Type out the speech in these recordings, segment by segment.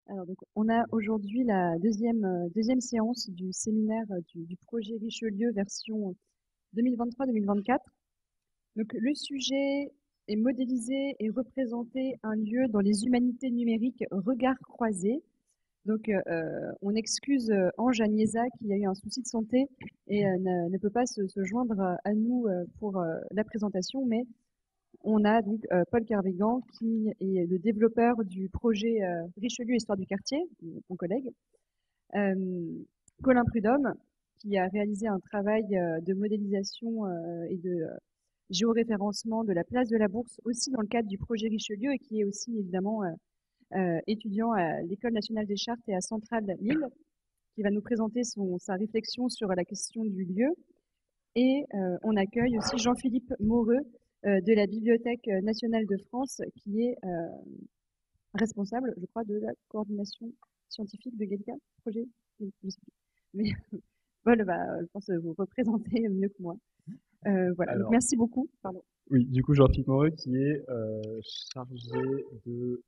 Alors donc, on a aujourd'hui la deuxième séance du séminaire du projet Richelieu version 2023-2024. Donc le sujet est modéliser et représenter un lieu dans les humanités numériques regard croisé. Donc on excuse Ange Agnesa qui a eu un souci de santé et ne peut pas se joindre à nous pour la présentation, mais on a donc Paul Kervégan qui est le développeur du projet Richelieu Histoire du quartier, mon collègue. Colin Prudhomme qui a réalisé un travail de modélisation et de géoréférencement de la place de la Bourse aussi dans le cadre du projet Richelieu et qui est aussi évidemment étudiant à l'École nationale des chartes et à Centrale Lille, qui va nous présenter sa réflexion sur la question du lieu. Et on accueille aussi Jean-Philippe Moreux de la Bibliothèque nationale de France, qui est responsable, je crois, de la coordination scientifique de Gallica, projet. Je sais plus. Mais Paul va, je pense, vous représenter mieux que moi. Voilà, donc Alors, merci beaucoup. Pardon. oui, du coup, Jean-Philippe Moreux, qui est chargé de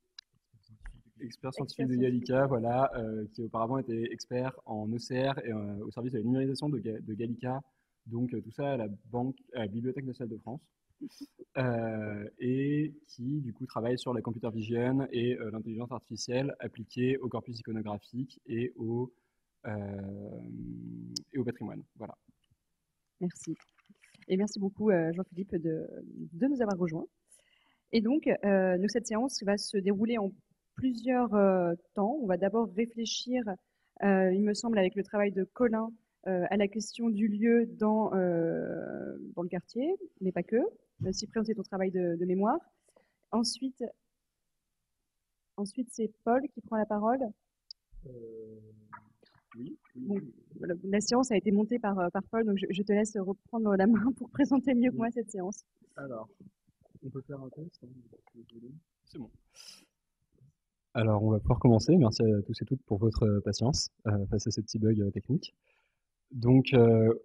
expert scientifique Expert de scientifique. Gallica, voilà, qui auparavant était expert en ECR et au service de la numérisation de Gallica, donc tout ça à à la Bibliothèque nationale de France, et qui du coup travaille sur la computer vision et l'intelligence artificielle appliquée au corpus iconographique euh, et au patrimoine. Voilà. Merci. Et merci beaucoup, Jean-Philippe, de nous avoir rejoints. Et donc cette séance va se dérouler en plusieurs temps. On va d'abord réfléchir, il me semble, avec le travail de Colin, à la question du lieu dans le quartier, mais pas que. Aussi présenter ton travail de mémoire. Ensuite, c'est Paul qui prend la parole. Euh, oui, oui, Bon, oui, voilà, la séance a été montée par Paul, donc je te laisse reprendre la main pour présenter mieux que oui. moi cette séance. Alors, on peut faire un test, hein, si vous voulez. C'est bon. Alors, on va pouvoir commencer. Merci à tous et toutes pour votre patience face à ces petits bugs techniques. Donc,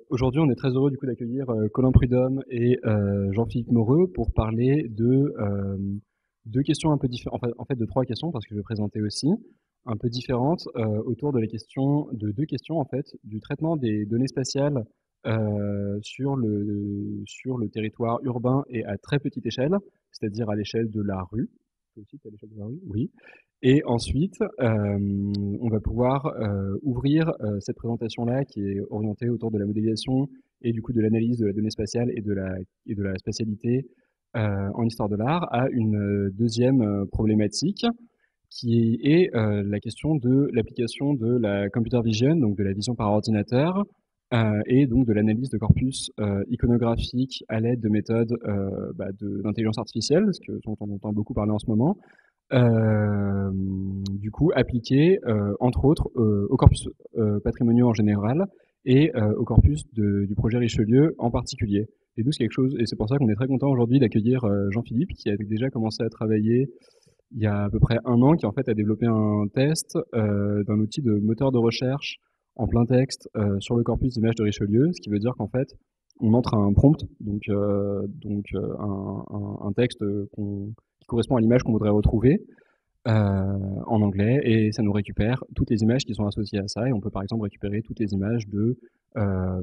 aujourd'hui, on est très heureux du coup d'accueillir Colin Prudhomme et Jean-Philippe Moreux pour parler de deux questions un peu différentes, en fait de trois questions, parce que je vais présenter aussi, un peu différentes, autour de la question de deux questions, en fait, du traitement des données spatiales sur le territoire urbain et à très petite échelle, c'est-à-dire à l'échelle de la rue. Aussi, à l'échelle de la rue, oui. Et ensuite, on va pouvoir ouvrir cette présentation-là qui est orientée autour de la modélisation et du coup de l'analyse de la donnée spatiale et de la spatialité en histoire de l'art à une deuxième problématique qui est la question de l'application de la computer vision, donc de la vision par ordinateur, et donc de l'analyse de corpus iconographique à l'aide de méthodes d'intelligence artificielle, ce dont on entend beaucoup parler en ce moment, du coup appliqué entre autres au corpus patrimoniaux en général et au corpus du projet Richelieu en particulier. Et d'où c'est quelque chose, et c'est pour ça qu'on est très content aujourd'hui d'accueillir Jean-Philippe qui a déjà commencé à travailler il y a à peu près un an, qui en fait a développé un test d'un outil de moteur de recherche en plein texte sur le corpus d'images de Richelieu, ce qui veut dire qu'en fait on entre un prompt, un texte qui correspond à l'image qu'on voudrait retrouver en anglais, et ça nous récupère toutes les images qui sont associées à ça, et on peut par exemple récupérer toutes les images de euh,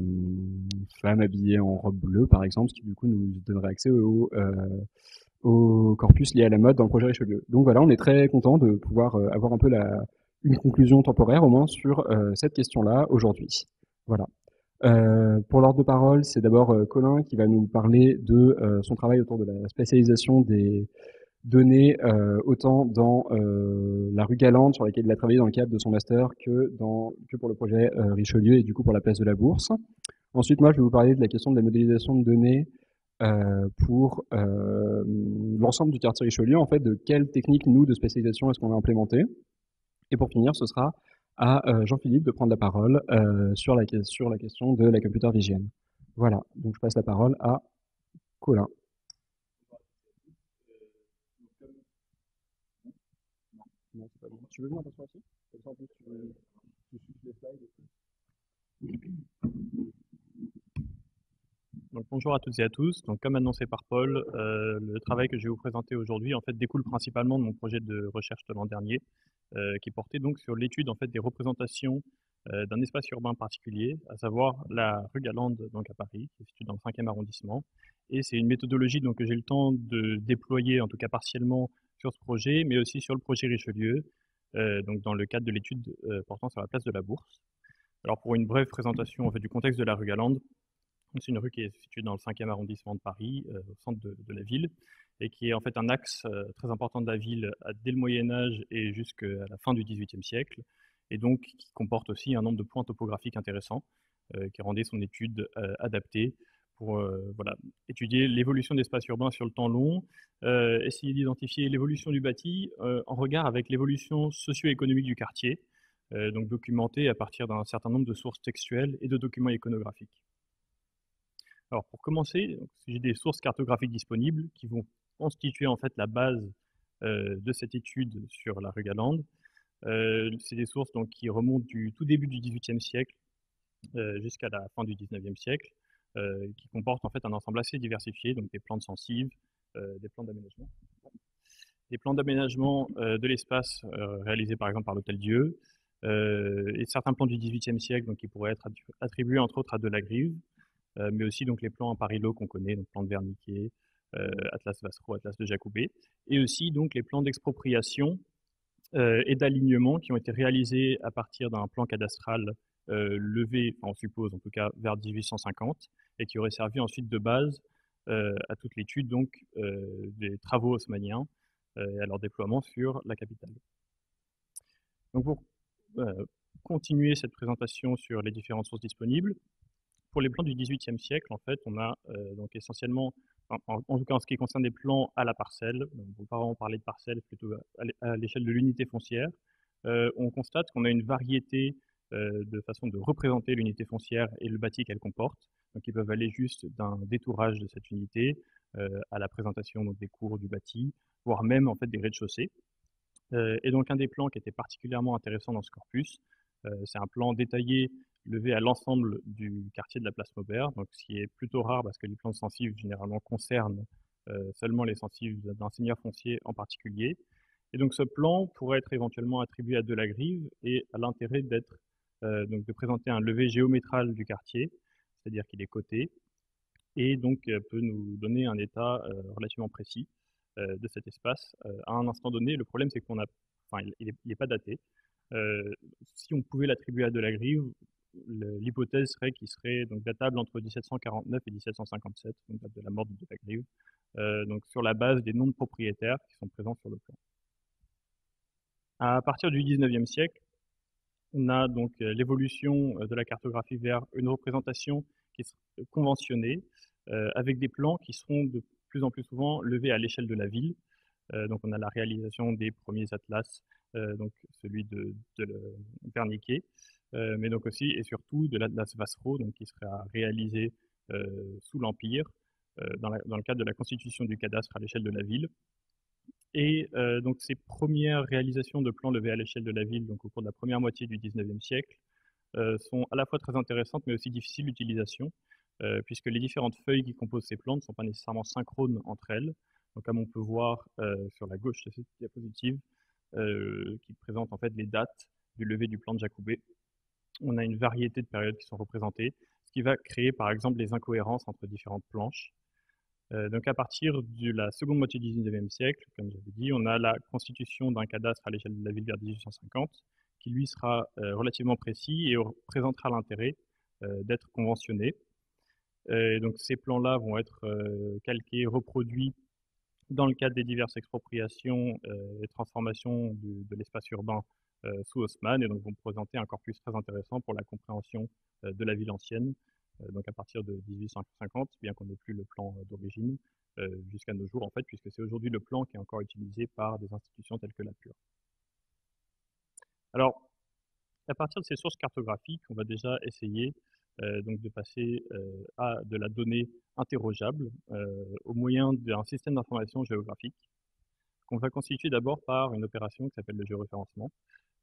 femmes habillées en robe bleue par exemple, ce qui du coup nous donnerait accès au corpus lié à la mode dans le projet Richelieu. Donc voilà, on est très content de pouvoir avoir un peu une conclusion temporaire au moins sur cette question-là aujourd'hui. Voilà. Pour l'ordre de parole, c'est d'abord Colin qui va nous parler de son travail autour de la spécialisation des données autant dans la rue Galande sur laquelle il a travaillé dans le cadre de son master que pour le projet Richelieu et du coup pour la place de la Bourse. Ensuite, moi, je vais vous parler de la question de la modélisation de données pour l'ensemble du quartier Richelieu, en fait, de quelles techniques, nous, de spécialisation est-ce qu'on a implémenté. Et pour finir, ce sera à Jean-Philippe de prendre la parole sur la question de la computer vision. Voilà, donc je passe la parole à Colin. Non, c'est pas bon. Tu veux venir t'asseoir ici? Comme ça, en plus, tu suis les slides. Donc, bonjour à toutes et à tous. Donc, comme annoncé par Paul, le travail que je vais vous présenter aujourd'hui en fait découle principalement de mon projet de recherche de l'an dernier, qui portait donc sur l'étude en fait des représentations d'un espace urbain particulier, à savoir la rue Galande donc à Paris, qui se situe dans le 5e arrondissement. Et c'est une méthodologie donc, que j'ai eu le temps de déployer, en tout cas partiellement, sur ce projet, mais aussi sur le projet Richelieu, donc dans le cadre de l'étude portant sur la place de la Bourse. Alors pour une brève présentation en fait, du contexte de la rue Galande, c'est une rue qui est située dans le 5e arrondissement de Paris, au centre de la ville, et qui est en fait un axe très important de la ville dès le Moyen-Âge et jusqu'à la fin du XVIIIe siècle, et donc qui comporte aussi un nombre de points topographiques intéressants, qui rendait son étude adaptée pour voilà, étudier l'évolution d'espaces urbains sur le temps long, essayer d'identifier l'évolution du bâti en regard avec l'évolution socio-économique du quartier, donc documentée à partir d'un certain nombre de sources textuelles et de documents iconographiques. Alors pour commencer, j'ai des sources cartographiques disponibles qui vont constituer en fait la base de cette étude sur la rue Galande. C'est des sources donc, qui remontent du tout début du XVIIIe siècle jusqu'à la fin du XIXe siècle, qui comportent en fait un ensemble assez diversifié, donc des plans de sensives, des plans d'aménagement. Des plans d'aménagement de l'espace réalisés par exemple par l'Hôtel Dieu, et certains plans du XVIIIe siècle donc, qui pourraient être attribués entre autres à Delagrive, mais aussi donc les plans en Paris-Lot qu'on connaît, donc plan de Wernicke, Atlas Vassereau, Atlas de Jacoubet, et aussi donc les plans d'expropriation et d'alignement qui ont été réalisés à partir d'un plan cadastral levé, enfin, on suppose en tout cas, vers 1850, et qui aurait servi ensuite de base à toute l'étude donc des travaux haussmanniens et à leur déploiement sur la capitale. Donc pour continuer cette présentation sur les différentes sources disponibles, pour les plans du XVIIIe siècle, en fait, on a donc essentiellement, en tout cas en ce qui concerne des plans à la parcelle, on ne peut pas vraiment parler de parcelle, plutôt à l'échelle de l'unité foncière, on constate qu'on a une variété de façons de représenter l'unité foncière et le bâti qu'elle comporte. Donc ils peuvent aller juste d'un détourage de cette unité à la présentation donc, des cours du bâti, voire même en fait des rez-de-chaussée. Et donc un des plans qui était particulièrement intéressant dans ce corpus, c'est un plan détaillé levé à l'ensemble du quartier de la place Maubert, donc ce qui est plutôt rare parce que les plans de sensibles généralement concernent seulement les sensibles d'un seigneur foncier en particulier. Et donc ce plan pourrait être éventuellement attribué à Delagrive et a l'intérêt d'être donc de présenter un levé géométral du quartier, c'est-à-dire qu'il est coté, et donc peut nous donner un état relativement précis de cet espace à un instant donné. Le problème, c'est qu'on a, enfin, il n'est pas daté. Si on pouvait l'attribuer à Delagrive, l'hypothèse serait qu'il serait donc datable entre 1749 et 1757, donc date de la mort de Delagrive, donc sur la base des noms de propriétaires qui sont présents sur le plan. À partir du 19e siècle, on a donc l'évolution de la cartographie vers une représentation qui est conventionnée, avec des plans qui seront de plus en plus souvent levés à l'échelle de la ville. Donc on a la réalisation des premiers atlas, donc celui de Wernicke, mais donc aussi et surtout de l'atlas Vassereau, donc qui sera réalisé sous l'Empire, dans le cadre de la constitution du cadastre à l'échelle de la ville. Et donc ces premières réalisations de plans levés à l'échelle de la ville, donc au cours de la première moitié du 19e siècle, sont à la fois très intéressantes mais aussi difficiles d'utilisation, puisque les différentes feuilles qui composent ces plans ne sont pas nécessairement synchrones entre elles. Donc comme on peut voir sur la gauche de cette diapositive, qui présente en fait les dates du lever du plan de Jacoubet, on a une variété de périodes qui sont représentées, ce qui va créer par exemple des incohérences entre différentes planches. Donc à partir de la seconde moitié du 19e siècle, comme j'avais dit, on a la constitution d'un cadastre à l'échelle de la ville vers 1850, qui lui sera relativement précis et présentera l'intérêt d'être conventionné. Et donc ces plans-là vont être calqués, reproduits dans le cadre des diverses expropriations et transformations de l'espace urbain sous Haussmann, et donc vont présenter un corpus très intéressant pour la compréhension de la ville ancienne, donc à partir de 1850, bien qu'on n'ait plus le plan d'origine, jusqu'à nos jours en fait, puisque c'est aujourd'hui le plan qui est encore utilisé par des institutions telles que la PUR. Alors, à partir de ces sources cartographiques, on va déjà essayer donc de passer à de la donnée interrogeable au moyen d'un système d'information géographique qu'on va constituer d'abord par une opération qui s'appelle le géoréférencement.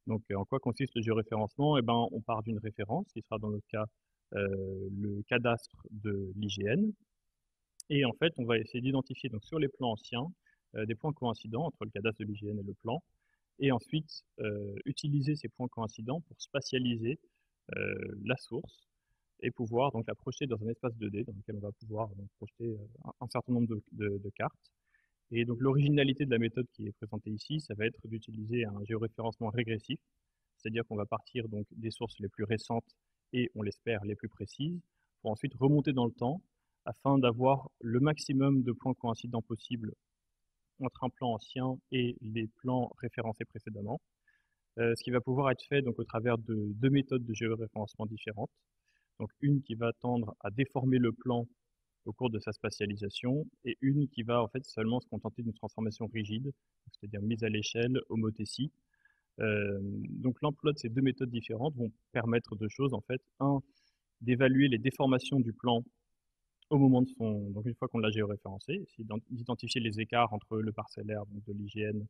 Donc en quoi consiste le géoréférencement? Eh ben, on part d'une référence qui sera dans notre cas le cadastre de l'IGN, et en fait on va essayer d'identifier donc sur les plans anciens des points coïncidents entre le cadastre de l'IGN et le plan, et ensuite utiliser ces points coïncidents pour spatialiser la source et pouvoir donc la projeter dans un espace 2D dans lequel on va pouvoir donc, projeter un certain nombre de cartes. Et donc l'originalité de la méthode qui est présentée ici, ça va être d'utiliser un géoréférencement régressif, c'est-à-dire qu'on va partir donc des sources les plus récentes et on l'espère les plus précises, pour ensuite remonter dans le temps afin d'avoir le maximum de points coïncidents possibles entre un plan ancien et les plans référencés précédemment. Ce qui va pouvoir être fait donc au travers de deux méthodes de géoréférencement différentes. Donc une qui va tendre à déformer le plan au cours de sa spatialisation, et une qui va en fait seulement se contenter d'une transformation rigide, c'est-à-dire mise à l'échelle, homothétie. Donc l'emploi de ces deux méthodes différentes vont permettre deux choses en fait. Un, d'évaluer les déformations du plan au moment de son, donc une fois qu'on l'a géoréférencé, c'est d'identifier les écarts entre le parcellaire donc de l'IGN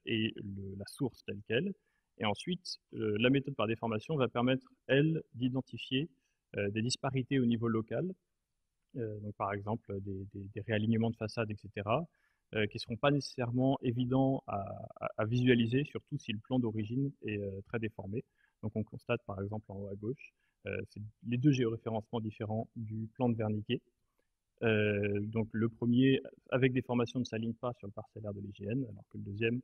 et la source telle qu'elle. Et ensuite, la méthode par déformation va permettre, elle, d'identifier des disparités au niveau local, donc par exemple des réalignements de façade, etc., qui ne seront pas nécessairement évidents à visualiser, surtout si le plan d'origine est très déformé. Donc on constate par exemple en haut à gauche, c'est les deux géoréférencements différents du plan de Wernicke. Donc le premier, avec des formations, ne s'aligne pas sur le parcellaire de l'IGN, alors que le deuxième,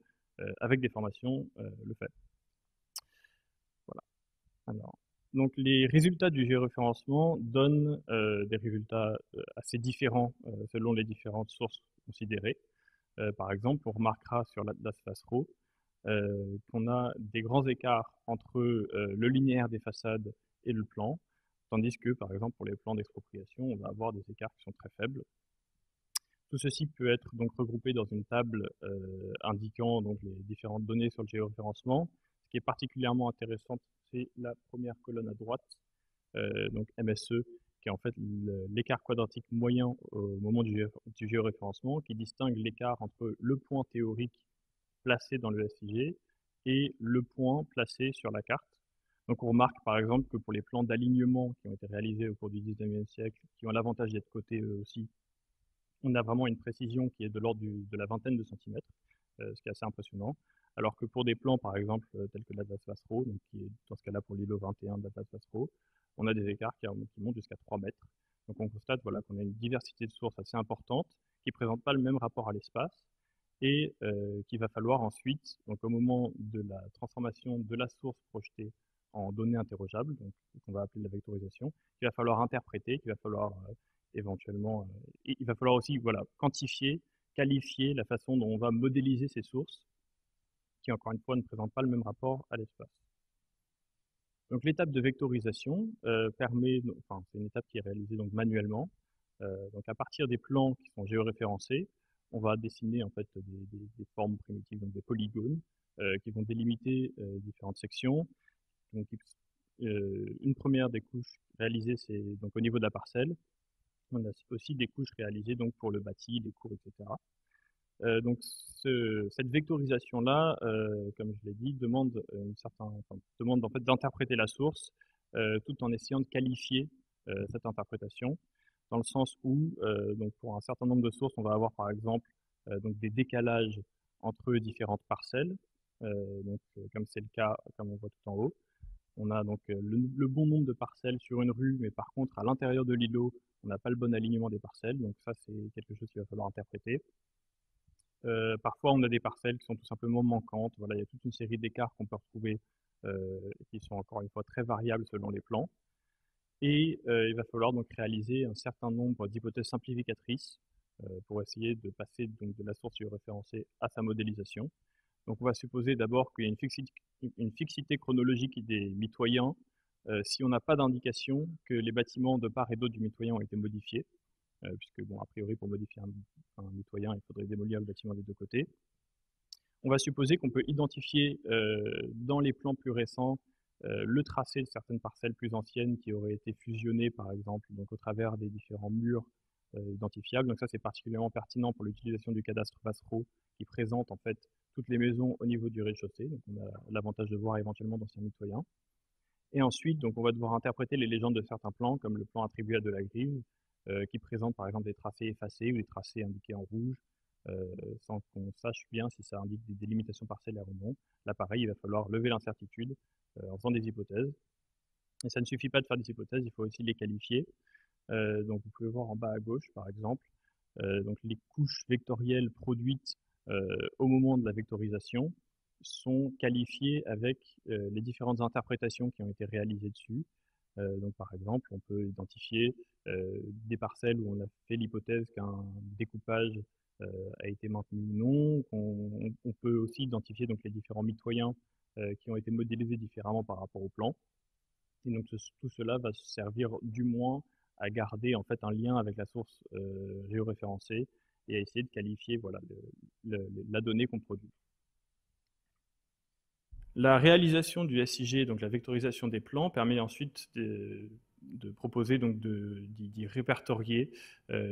avec des formations, le fait. Voilà. Alors, donc les résultats du géoréférencement donnent des résultats assez différents selon les différentes sources considérées. Par exemple, on remarquera sur l'Atlas Fasro qu'on a des grands écarts entre le linéaire des façades et le plan, tandis que, par exemple, pour les plans d'expropriation, on va avoir des écarts qui sont très faibles. Tout ceci peut être donc regroupé dans une table indiquant donc les différentes données sur le géoréférencement. Ce qui est particulièrement intéressant, c'est la première colonne à droite, donc MSE, qui est en fait l'écart quadratique moyen au moment du géoréférencement, qui distingue l'écart entre le point théorique placé dans le SIG et le point placé sur la carte. Donc on remarque par exemple que pour les plans d'alignement qui ont été réalisés au cours du 19e siècle, qui ont l'avantage d'être cotés eux aussi, on a vraiment une précision qui est de l'ordre de la vingtaine de centimètres, ce qui est assez impressionnant. Alors que pour des plans, par exemple, tels que l'Atlas Vasro, donc qui est dans ce cas-là pour l'îlot 21 de l'Atlas Vasro, on a des écarts qui montent jusqu'à 3 mètres. Donc on constate voilà, qu'on a une diversité de sources assez importante, qui ne présentent pas le même rapport à l'espace, et qu'il va falloir ensuite, donc au moment de la transformation de la source projetée en données interrogeables, donc qu'on va appeler la vectorisation, qu'il va falloir interpréter, qu'il va falloir éventuellement, il va falloir aussi voilà, quantifier, qualifier la façon dont on va modéliser ces sources, qui encore une fois ne présentent pas le même rapport à l'espace. Donc l'étape de vectorisation permet, enfin c'est une étape qui est réalisée donc manuellement. Donc à partir des plans qui sont géoréférencés, on va dessiner en fait des formes primitives, donc des polygones, qui vont délimiter différentes sections. Donc une première des couches réalisées, c'est donc au niveau de la parcelle. On a aussi des couches réalisées donc pour le bâti, les cours, etc. Donc cette vectorisation-là, comme je l'ai dit, demande demande en fait d'interpréter la source tout en essayant de qualifier cette interprétation, dans le sens où donc pour un certain nombre de sources, on va avoir par exemple donc des décalages entre différentes parcelles, comme c'est le cas, comme on voit tout en haut. On a donc le bon nombre de parcelles sur une rue, mais par contre à l'intérieur de l'îlot, on n'a pas le bon alignement des parcelles, donc ça c'est quelque chose qu'il va falloir interpréter. Parfois, on a des parcelles qui sont tout simplement manquantes. Voilà, il y a toute une série d'écarts qu'on peut retrouver qui sont encore une fois très variables selon les plans. Et il va falloir donc réaliser un certain nombre d'hypothèses simplificatrices pour essayer de passer donc, de la source géoréférencée à sa modélisation. Donc on va supposer d'abord qu'il y a une fixité chronologique des mitoyens si on n'a pas d'indication que les bâtiments de part et d'autre du mitoyen ont été modifiés. Puisque, bon, a priori, pour modifier un mitoyen, il faudrait démolir le bâtiment des deux côtés. On va supposer qu'on peut identifier dans les plans plus récents le tracé de certaines parcelles plus anciennes qui auraient été fusionnées, par exemple, donc au travers des différents murs identifiables. Donc ça, c'est particulièrement pertinent pour l'utilisation du cadastre Vasro, qui présente en fait toutes les maisons au niveau du rez-de-chaussée. Donc on a l'avantage de voir éventuellement d'anciens mitoyens. Et ensuite, donc, on va devoir interpréter les légendes de certains plans, comme le plan attribué à Delagrive, qui présente par exemple des tracés effacés ou des tracés indiqués en rouge, sans qu'on sache bien si ça indique des délimitations parcellaires ou non. Là, pareil, il va falloir lever l'incertitude en faisant des hypothèses. Et ça ne suffit pas de faire des hypothèses, il faut aussi les qualifier. Donc vous pouvez voir en bas à gauche, par exemple, donc les couches vectorielles produites au moment de la vectorisation sont qualifiées avec les différentes interprétations qui ont été réalisées dessus. Donc par exemple, on peut identifier des parcelles où on a fait l'hypothèse qu'un découpage a été maintenu ou non. On peut aussi identifier donc les différents mitoyens qui ont été modélisés différemment par rapport au plan. Et donc tout cela va servir du moins à garder en fait un lien avec la source géoréférencée et à essayer de qualifier voilà, la donnée qu'on produit. La réalisation du SIG, donc la vectorisation des plans, permet ensuite de proposer, donc d'y répertorier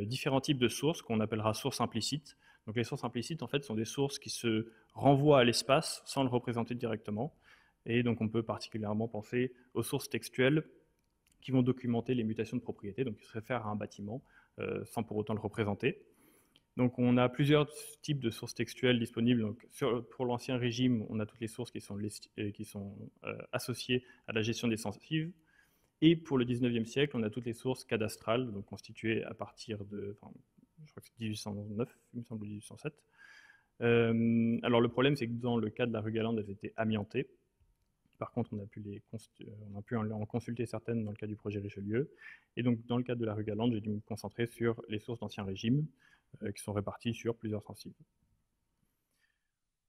différents types de sources qu'on appellera sources implicites. Donc les sources implicites, en fait, sont des sources qui se renvoient à l'espace sans le représenter directement. Et donc on peut particulièrement penser aux sources textuelles qui vont documenter les mutations de propriété, donc qui se réfèrent à un bâtiment sans pour autant le représenter. Donc on a plusieurs types de sources textuelles disponibles. Donc, pour l'ancien régime, on a toutes les sources qui sont associées à la gestion des censives. Et pour le 19e siècle, on a toutes les sources cadastrales, donc constituées à partir de, je crois que c'est 1809, il me semble 1807. Alors le problème, c'est que dans le cas de la rue Galande, elles étaient amiantées. Par contre, on a pu en consulter certaines dans le cas du projet Richelieu. Et donc, dans le cas de la rue Galande, j'ai dû me concentrer sur les sources d'Ancien Régime, qui sont réparties sur plusieurs sensibles.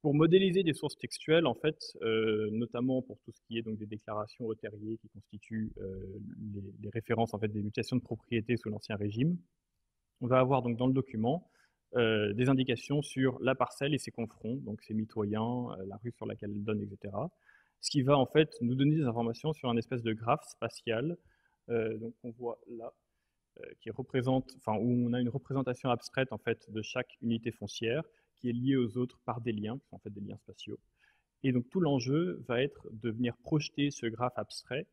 Pour modéliser des sources textuelles, en fait, notamment pour tout ce qui est donc des déclarations au terrier qui constituent les références en fait, des mutations de propriété sous l'Ancien Régime, on va avoir donc dans le document des indications sur la parcelle et ses confronts, donc ses mitoyens, la rue sur laquelle elle donne, etc. Ce qui va en fait nous donner des informations sur un espèce de graphe spatial, donc on voit là, qui représente, où on a une représentation abstraite en fait de chaque unité foncière qui est liée aux autres par des liens, qui sont en fait des liens spatiaux. Et donc tout l'enjeu va être de venir projeter ce graphe abstrait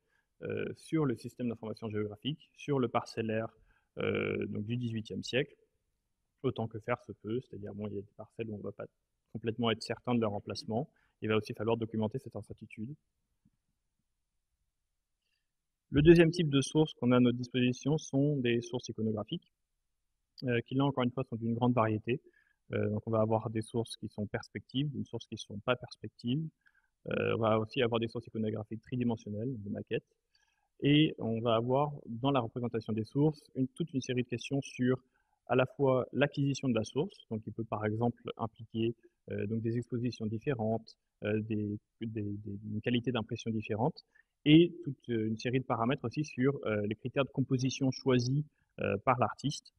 sur le système d'information géographique, sur le parcellaire donc du XVIIIe siècle, autant que faire se peut, c'est-à-dire bon, il y a des parcelles où on ne va pas complètement être certain de leur emplacement, il va aussi falloir documenter cette incertitude. Le deuxième type de sources qu'on a à notre disposition sont des sources iconographiques, qui là encore une fois sont d'une grande variété. Donc on va avoir des sources qui sont perspectives, des sources qui ne sont pas perspectives. On va aussi avoir des sources iconographiques tridimensionnelles, des maquettes. Et on va avoir dans la représentation des sources toute une série de questions sur à la fois l'acquisition de la source, donc qui peut par exemple impliquer donc des expositions différentes, une qualité d'impression différente, et toute une série de paramètres aussi sur les critères de composition choisis par l'artiste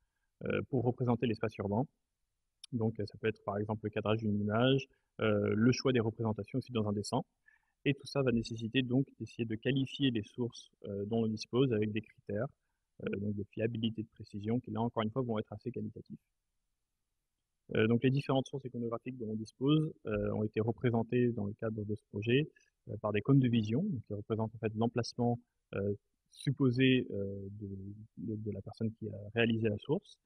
pour représenter l'espace urbain. Donc ça peut être par exemple le cadrage d'une image, le choix des représentations aussi dans un dessin. Et tout ça va nécessiter donc d'essayer de qualifier les sources dont on dispose avec des critères donc de fiabilité, de précision, qui là encore une fois vont être assez qualitatifs. Donc les différentes sources iconographiques dont on dispose ont été représentées dans le cadre de ce projet par des cônes de vision, qui représentent en fait l'emplacement supposé de la personne qui a réalisé la source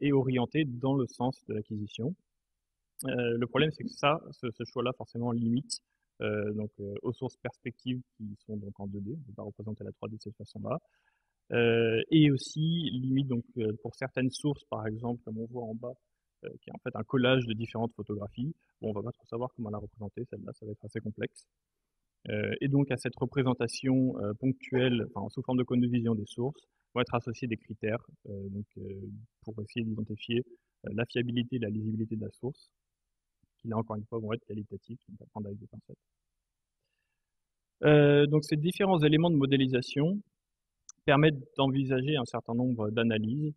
et orienté dans le sens de l'acquisition. Le problème, c'est que ce choix-là, forcément, limite aux sources perspectives qui sont donc en 2D, on ne peut pas représenter la 3D de cette façon-là, et aussi limite donc pour certaines sources, par exemple, comme on voit en bas, qui est en fait un collage de différentes photographies. Bon, on va pas trop savoir comment la représenter, celle-là, ça va être assez complexe. Et donc à cette représentation ponctuelle, sous forme de cône de vision des sources, vont être associés des critères pour essayer d'identifier la fiabilité et la lisibilité de la source, qui là encore une fois vont être qualitatifs, donc à prendre avec des pincettes. Donc ces différents éléments de modélisation permettent d'envisager un certain nombre d'analyses,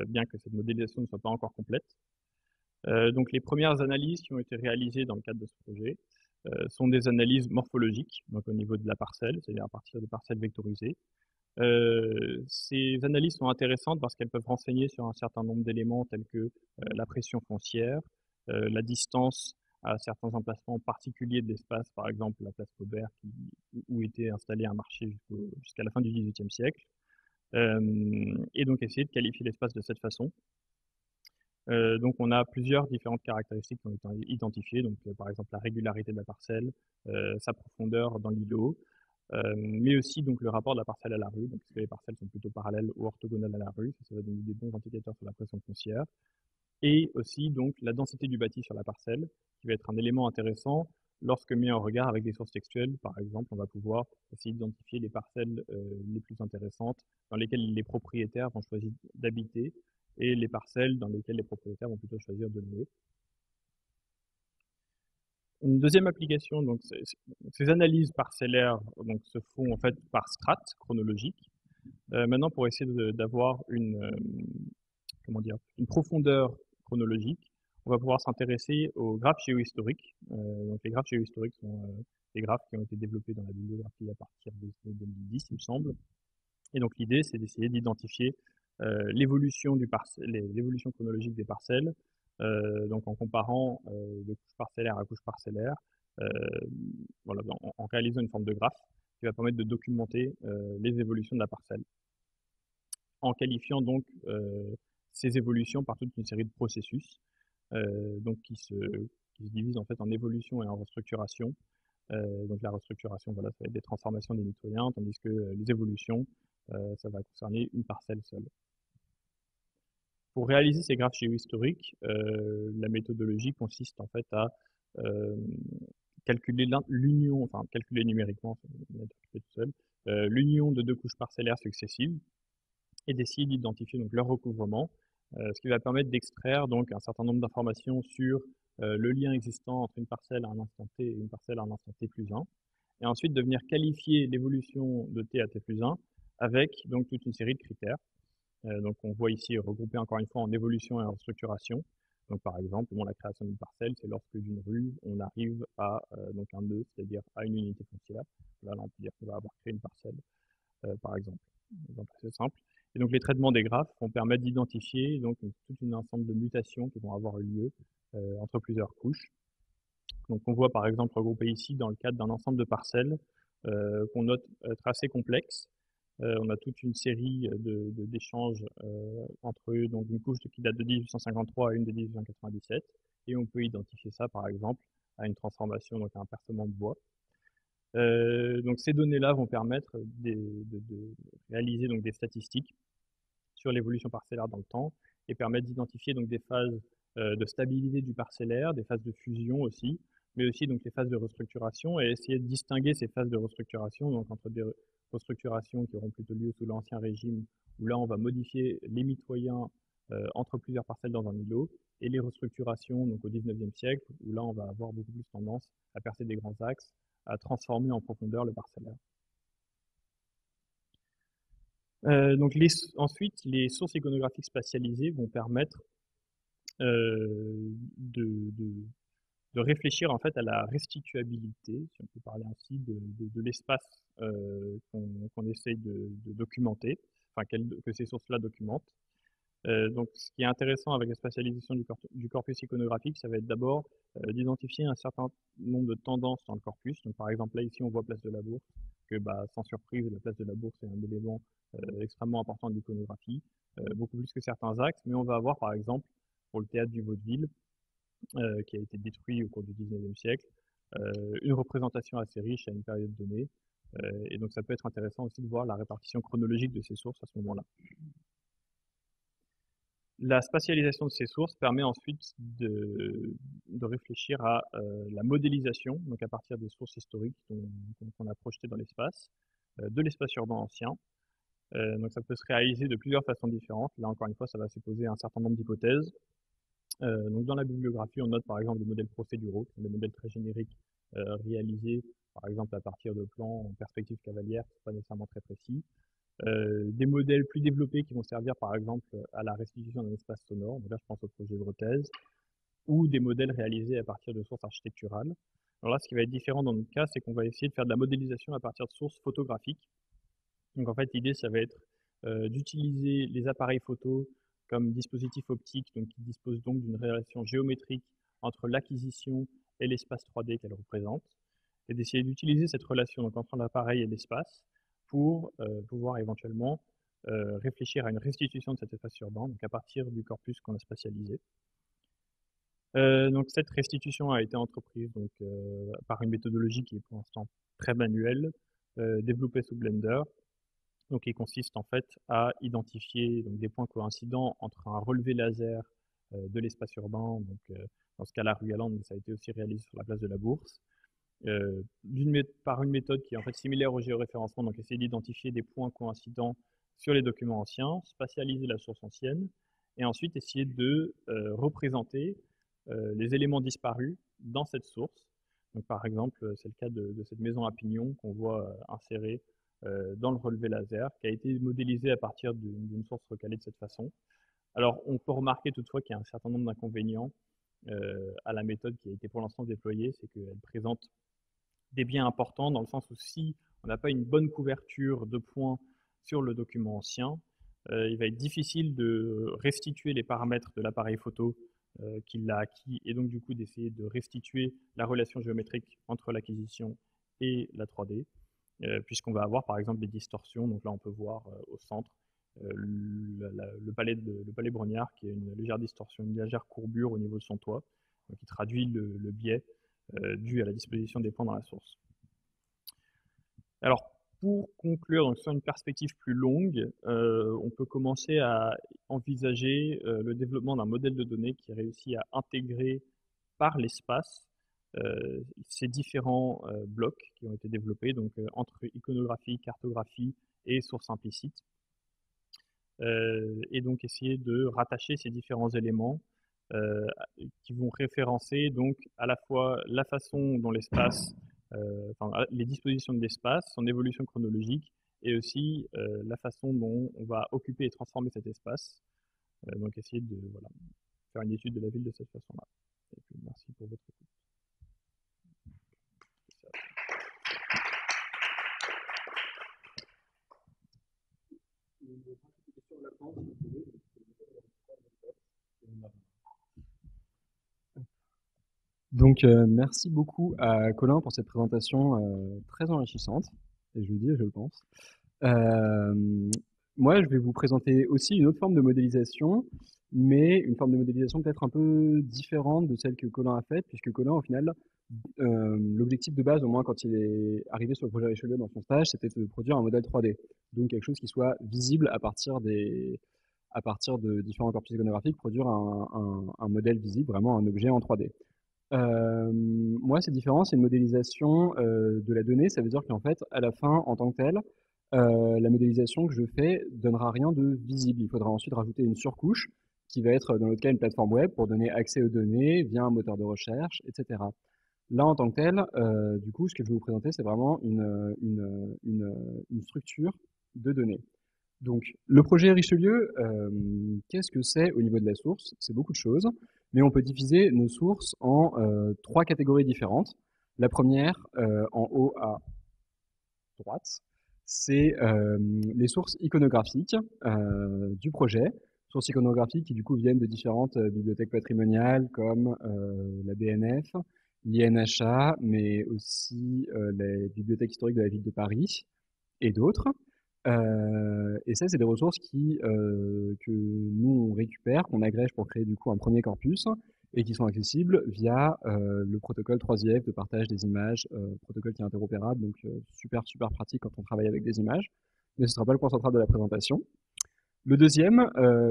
bien que cette modélisation ne soit pas encore complète. Donc les premières analyses qui ont été réalisées dans le cadre de ce projet sont des analyses morphologiques, donc au niveau de la parcelle, c'est-à-dire à partir de parcelles vectorisées. Ces analyses sont intéressantes parce qu'elles peuvent renseigner sur un certain nombre d'éléments tels que la pression foncière, la distance à certains emplacements particuliers de l'espace, par exemple la place Paubert où était installé un marché jusqu'à la fin du XVIIIe siècle, et donc essayer de qualifier l'espace de cette façon. Donc on a plusieurs différentes caractéristiques qui ont été identifiées, donc par exemple la régularité de la parcelle, sa profondeur dans l'îlot, mais aussi donc le rapport de la parcelle à la rue, donc est-ce que les parcelles sont plutôt parallèles ou orthogonales à la rue, ça va donner des bons indicateurs sur la pression foncière, et aussi donc la densité du bâti sur la parcelle, qui va être un élément intéressant lorsque mis en regard avec des sources textuelles. Par exemple, on va pouvoir essayer d'identifier les parcelles les plus intéressantes dans lesquelles les propriétaires vont choisir d'habiter et les parcelles dans lesquelles les propriétaires vont plutôt choisir de louer. Une deuxième application, donc ces analyses parcellaires donc, se font en fait par strates chronologiques. Maintenant, pour essayer d'avoir comment dire, une profondeur chronologique, on va pouvoir s'intéresser aux graphes géohistoriques. Donc les graphes géohistoriques sont des graphes qui ont été développés dans la bibliographie à partir de 2010, il me semble. Et donc l'idée, c'est d'essayer d'identifier l'évolution chronologique des parcelles, donc en comparant de couche parcellaire à couche parcellaire, voilà, en réalisant une forme de graphe qui va permettre de documenter les évolutions de la parcelle, en qualifiant donc ces évolutions par toute une série de processus, donc qui se divisent en fait en évolution et en restructuration. Donc la restructuration, voilà, ça va être des transformations des mitoyens, tandis que les évolutions, ça va concerner une parcelle seule. Pour réaliser ces graphes géohistoriques, la méthodologie consiste en fait à calculer l'union, enfin calculer numériquement, tout seul, l'union de deux couches parcellaires successives et d'essayer d'identifier donc leur recouvrement, ce qui va permettre d'extraire donc un certain nombre d'informations sur le lien existant entre une parcelle à un instant t et une parcelle à un instant t plus 1, et ensuite de venir qualifier l'évolution de t à t plus 1 avec donc toute une série de critères. Donc on voit ici regroupé encore une fois en évolution et en structuration. Donc par exemple, la création d'une parcelle, c'est lorsque d'une rue, on arrive à donc un nœud, c'est-à-dire à une unité foncière. Là, on peut dire qu'on va avoir créé une parcelle, par exemple. Un exemple assez simple. Et donc les traitements des graphes vont permettre d'identifier donc tout un ensemble de mutations qui vont avoir eu lieu entre plusieurs couches. Donc on voit par exemple regroupé ici dans le cadre d'un ensemble de parcelles qu'on note être assez complexe. On a toute une série d'échanges entre eux, donc une couche qui date de 1853 à une de 1897, et on peut identifier ça par exemple à une transformation, donc à un percement de bois. Donc ces données-là vont permettre de réaliser donc des statistiques sur l'évolution parcellaire dans le temps et permettre d'identifier donc des phases de stabilité du parcellaire, des phases de fusion aussi, mais aussi donc les phases de restructuration, et essayer de distinguer ces phases de restructuration donc entre des restructurations qui auront plutôt lieu sous l'Ancien Régime, où là on va modifier les mitoyens entre plusieurs parcelles dans un îlot, et les restructurations donc au XIXe siècle, où là on va avoir beaucoup plus tendance à percer des grands axes, à transformer en profondeur le parcellaire. Donc ensuite, les sources iconographiques spatialisées vont permettre de réfléchir en fait à la restituabilité, si on peut parler ainsi, de l'espace qu'on essaye de documenter, enfin que ces sources-là documentent. Donc ce qui est intéressant avec la spatialisation du corpus iconographique, ça va être d'abord d'identifier un certain nombre de tendances dans le corpus. Donc par exemple là ici on voit Place de la Bourse, que sans surprise la Place de la Bourse est un élément extrêmement important de l'iconographie, beaucoup plus que certains axes, mais on va avoir par exemple pour le théâtre du Vaudeville, qui a été détruit au cours du XIXe siècle, une représentation assez riche à une période donnée, et donc ça peut être intéressant aussi de voir la répartition chronologique de ces sources à ce moment-là. La spatialisation de ces sources permet ensuite de réfléchir à la modélisation, donc à partir des sources historiques qu'on a projetées dans l'espace, de l'espace urbain ancien. Donc ça peut se réaliser de plusieurs façons différentes. Là encore une fois, ça va supposer un certain nombre d'hypothèses. Donc dans la bibliographie, on note par exemple des modèles procéduraux, qui sont des modèles très génériques réalisés par exemple à partir de plans en perspective cavalière, qui ne sont pas nécessairement très précis. Des modèles plus développés qui vont servir par exemple à la restitution d'un espace sonore, donc là je pense au projet Grotèse, ou des modèles réalisés à partir de sources architecturales. Alors là, ce qui va être différent dans notre cas, c'est qu'on va essayer de faire de la modélisation à partir de sources photographiques. Donc en fait, l'idée, ça va être d'utiliser les appareils photo comme dispositifs optiques, donc qui disposent donc d'une relation géométrique entre l'acquisition et l'espace 3D qu'elle représente, et d'essayer d'utiliser cette relation donc, entre l'appareil et l'espace pour pouvoir éventuellement réfléchir à une restitution de cet espace urbain, donc à partir du corpus qu'on a spatialisé. Donc cette restitution a été entreprise donc, par une méthodologie qui est pour l'instant très manuelle, développée sous Blender, donc qui consiste en fait à identifier donc, des points coïncidents entre un relevé laser de l'espace urbain, donc dans ce cas la rue Galande, mais ça a été aussi réalisé sur la place de la Bourse, par une méthode qui est en fait similaire au géoréférencement, donc essayer d'identifier des points coïncidents sur les documents anciens, spatialiser la source ancienne, et ensuite essayer de représenter les éléments disparus dans cette source. Donc, par exemple, c'est le cas de cette maison à pignon qu'on voit insérée dans le relevé laser, qui a été modélisée à partir d'une source recalée de cette façon. Alors, on peut remarquer toutefois qu'il y a un certain nombre d'inconvénients à la méthode qui a été pour l'instant déployée, c'est qu'elle présente des biais importants dans le sens où si on n'a pas une bonne couverture de points sur le document ancien, il va être difficile de restituer les paramètres de l'appareil photo qui l'a acquis et donc du coup d'essayer de restituer la relation géométrique entre l'acquisition et la 3D, puisqu'on va avoir par exemple des distorsions. Donc là on peut voir au centre le palais Brognard qui a une légère distorsion, une légère courbure au niveau de son toit, qui traduit le biais dû à la disposition des points dans la source. Alors, pour conclure, donc sur une perspective plus longue, on peut commencer à envisager le développement d'un modèle de données qui réussit à intégrer par l'espace ces différents blocs qui ont été développés, donc entre iconographie, cartographie et source implicite, et donc essayer de rattacher ces différents éléments qui vont référencer donc à la fois la façon dont l'espace, les dispositions de l'espace, son évolution chronologique, et aussi la façon dont on va occuper et transformer cet espace. Donc essayer de faire une étude de la ville de cette façon-là. Et puis merci pour votre écoute. Donc, merci beaucoup à Colin pour cette présentation très enrichissante, et je le dis et je le pense. Moi, je vais vous présenter aussi une autre forme de modélisation, mais une forme de modélisation peut-être un peu différente de celle que Colin a faite, puisque Colin, au final, l'objectif de base, au moins quand il est arrivé sur le projet Richelieu dans son stage, c'était de produire un modèle 3D. Donc quelque chose qui soit visible à partir de différents corpus iconographiques, produire un modèle visible, vraiment un objet en 3D. Moi, c'est différent, c'est une modélisation de la donnée. Ça veut dire qu'en fait, à la fin, en tant que telle, la modélisation que je fais donnera rien de visible. Il faudra ensuite rajouter une surcouche qui va être, dans notre cas, une plateforme web pour donner accès aux données via un moteur de recherche, etc. Là, en tant que tel, du coup, ce que je vais vous présenter, c'est vraiment une structure de données. Donc, le projet Richelieu, qu'est-ce que c'est au niveau de la source? C'est beaucoup de choses, mais on peut diviser nos sources en 3 catégories différentes. La première, en haut à droite, c'est les sources iconographiques du projet. Sources iconographiques qui du coup viennent de différentes bibliothèques patrimoniales comme la BNF, l'INHA, mais aussi les bibliothèques historiques de la ville de Paris et d'autres. Et ça, c'est des ressources que nous on récupère, qu'on agrège pour créer du coup un premier corpus et qui sont accessibles via le protocole 3IF de partage des images, protocole qui est interopérable, donc super pratique quand on travaille avec des images, mais ce ne sera pas le point central de la présentation. Le deuxième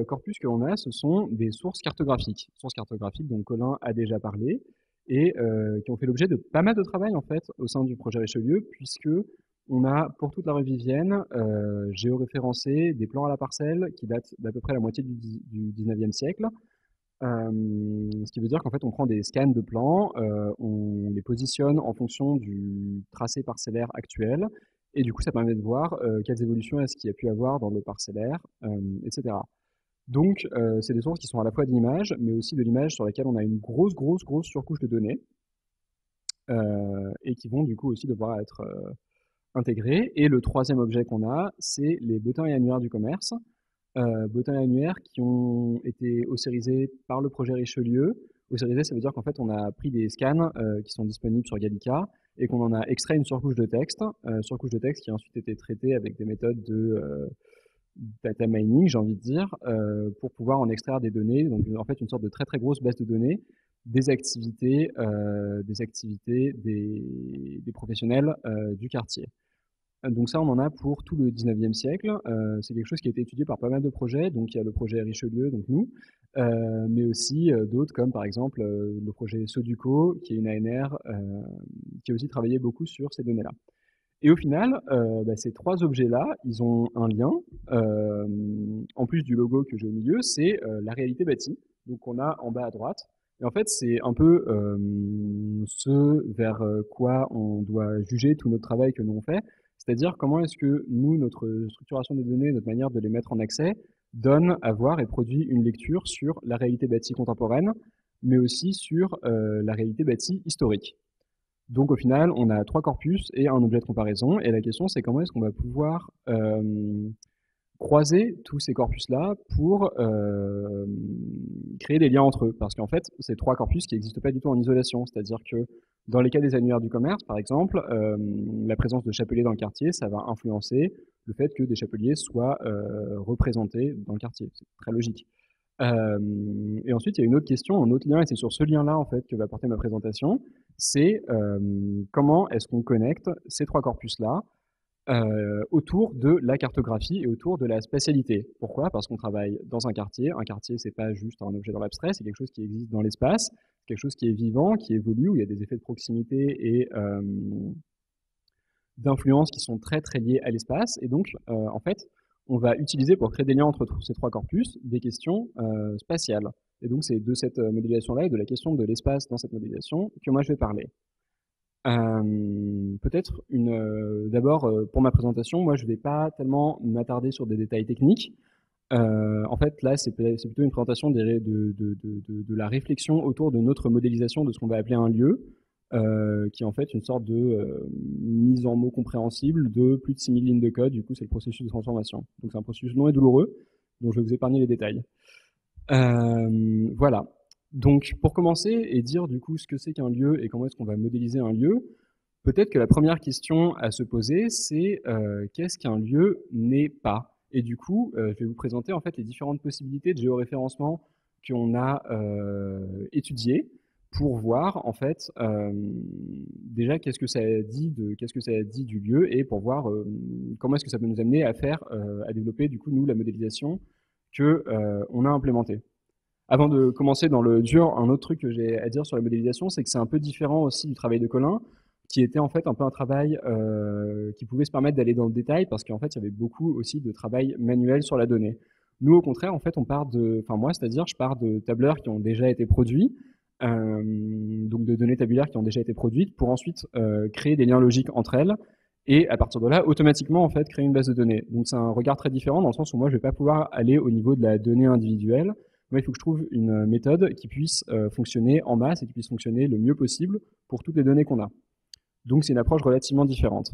corpus que l'on a, ce sont des sources cartographiques. Sources cartographiques dont Colin a déjà parlé et qui ont fait l'objet de pas mal de travail en fait au sein du projet Richelieu, puisque on a pour toute la rue Vivienne géoréférencé des plans à la parcelle qui datent d'à peu près la moitié du 19e siècle. Ce qui veut dire qu'en fait on prend des scans de plans, on les positionne en fonction du tracé parcellaire actuel, et du coup ça permet de voir quelles évolutions est-ce qu'il y a pu avoir dans le parcellaire, etc. Donc c'est des sources qui sont à la fois de l'image, mais aussi de l'image sur laquelle on a une grosse surcouche de données, et qui vont du coup aussi devoir être intégrées. Et le troisième objet qu'on a, c'est les bottins et annuaires du commerce. Bottins et annuaires qui ont été ossérisés par le projet Richelieu. Ossérisés, ça veut dire qu'en fait, on a pris des scans qui sont disponibles sur Gallica et qu'on en a extrait une surcouche de texte qui a ensuite été traitée avec des méthodes data mining, j'ai envie de dire, pour pouvoir en extraire des données. Donc en fait une sorte de très très grosse base de données des activités des professionnels du quartier. Donc ça, on en a pour tout le 19e siècle. C'est quelque chose qui a été étudié par pas mal de projets. Donc il y a le projet Richelieu, donc nous, mais aussi d'autres comme par exemple le projet Soduco, qui est une ANR, qui a aussi travaillé beaucoup sur ces données-là. Et au final, ces trois objets-là, ils ont un lien. En plus du logo que j'ai au milieu, c'est la réalité bâtie. Donc on a en bas à droite. Et en fait, c'est un peu ce vers quoi on doit juger tout notre travail que nous on fait. C'est-à-dire comment est-ce que nous, notre structuration des données, notre manière de les mettre en accès, donne à voir et produit une lecture sur la réalité bâtie contemporaine, mais aussi sur la réalité bâtie historique. Donc au final, on a trois corpus et un objet de comparaison. Et la question, c'est comment est-ce qu'on va pouvoir croiser tous ces corpus-là pour créer des liens entre eux. Parce qu'en fait, c'est trois corpus qui n'existent pas du tout en isolation. C'est-à-dire que dans les cas des annuaires du commerce, par exemple, la présence de chapeliers dans le quartier, ça va influencer le fait que des chapeliers soient représentés dans le quartier. C'est très logique. Et ensuite, il y a une autre question, un autre lien, et c'est sur ce lien-là en fait que va porter ma présentation. C'est comment est-ce qu'on connecte ces trois corpus-là autour de la cartographie et autour de la spatialité. Pourquoi? Parce qu'on travaille dans un quartier. Un quartier, c'est pas juste un objet dans l'abstrait, c'est quelque chose qui existe dans l'espace, quelque chose qui est vivant, qui évolue, où il y a des effets de proximité et d'influence qui sont très très liés à l'espace. Et donc, en fait, on va utiliser pour créer des liens entre ces trois corpus des questions spatiales. Et donc, c'est de cette modélisation-là et de la question de l'espace dans cette modélisation que moi je vais parler. Peut-être d'abord pour ma présentation, moi je ne vais pas tellement m'attarder sur des détails techniques. En fait, là, c'est plutôt une présentation de la réflexion autour de notre modélisation de ce qu'on va appeler un lieu, qui est en fait une sorte de mise en mots compréhensibles de plus de 6000 lignes de code. Du coup, c'est le processus de transformation. Donc c'est un processus long et douloureux, dont je vais vous épargner les détails. Voilà. Donc, pour commencer et dire du coup ce que c'est qu'un lieu et comment est-ce qu'on va modéliser un lieu, peut-être que la première question à se poser, c'est qu'est-ce qu'un lieu n'est pas? Et du coup, je vais vous présenter en fait les différentes possibilités de géoréférencement qu'on a étudiées pour voir en fait déjà qu'est-ce que ça dit du lieu et pour voir comment est-ce que ça peut nous amener à faire à développer du coup nous la modélisation que on a implémentée. Avant de commencer dans le dur, un autre truc que j'ai à dire sur la modélisation, c'est que c'est un peu différent aussi du travail de Colin, qui était en fait un peu un travail qui pouvait se permettre d'aller dans le détail, parce qu'en fait, il y avait beaucoup aussi de travail manuel sur la donnée. Nous, au contraire, en fait, on part de, enfin moi, c'est-à-dire, je pars de tableurs qui ont déjà été produits, donc de données tabulaires qui ont déjà été produites, pour ensuite créer des liens logiques entre elles, et à partir de là, automatiquement, en fait, créer une base de données. Donc c'est un regard très différent, dans le sens où moi, je vais pas pouvoir aller au niveau de la donnée individuelle. Moi, il faut que je trouve une méthode qui puisse fonctionner en masse et qui puisse fonctionner le mieux possible pour toutes les données qu'on a. Donc, c'est une approche relativement différente.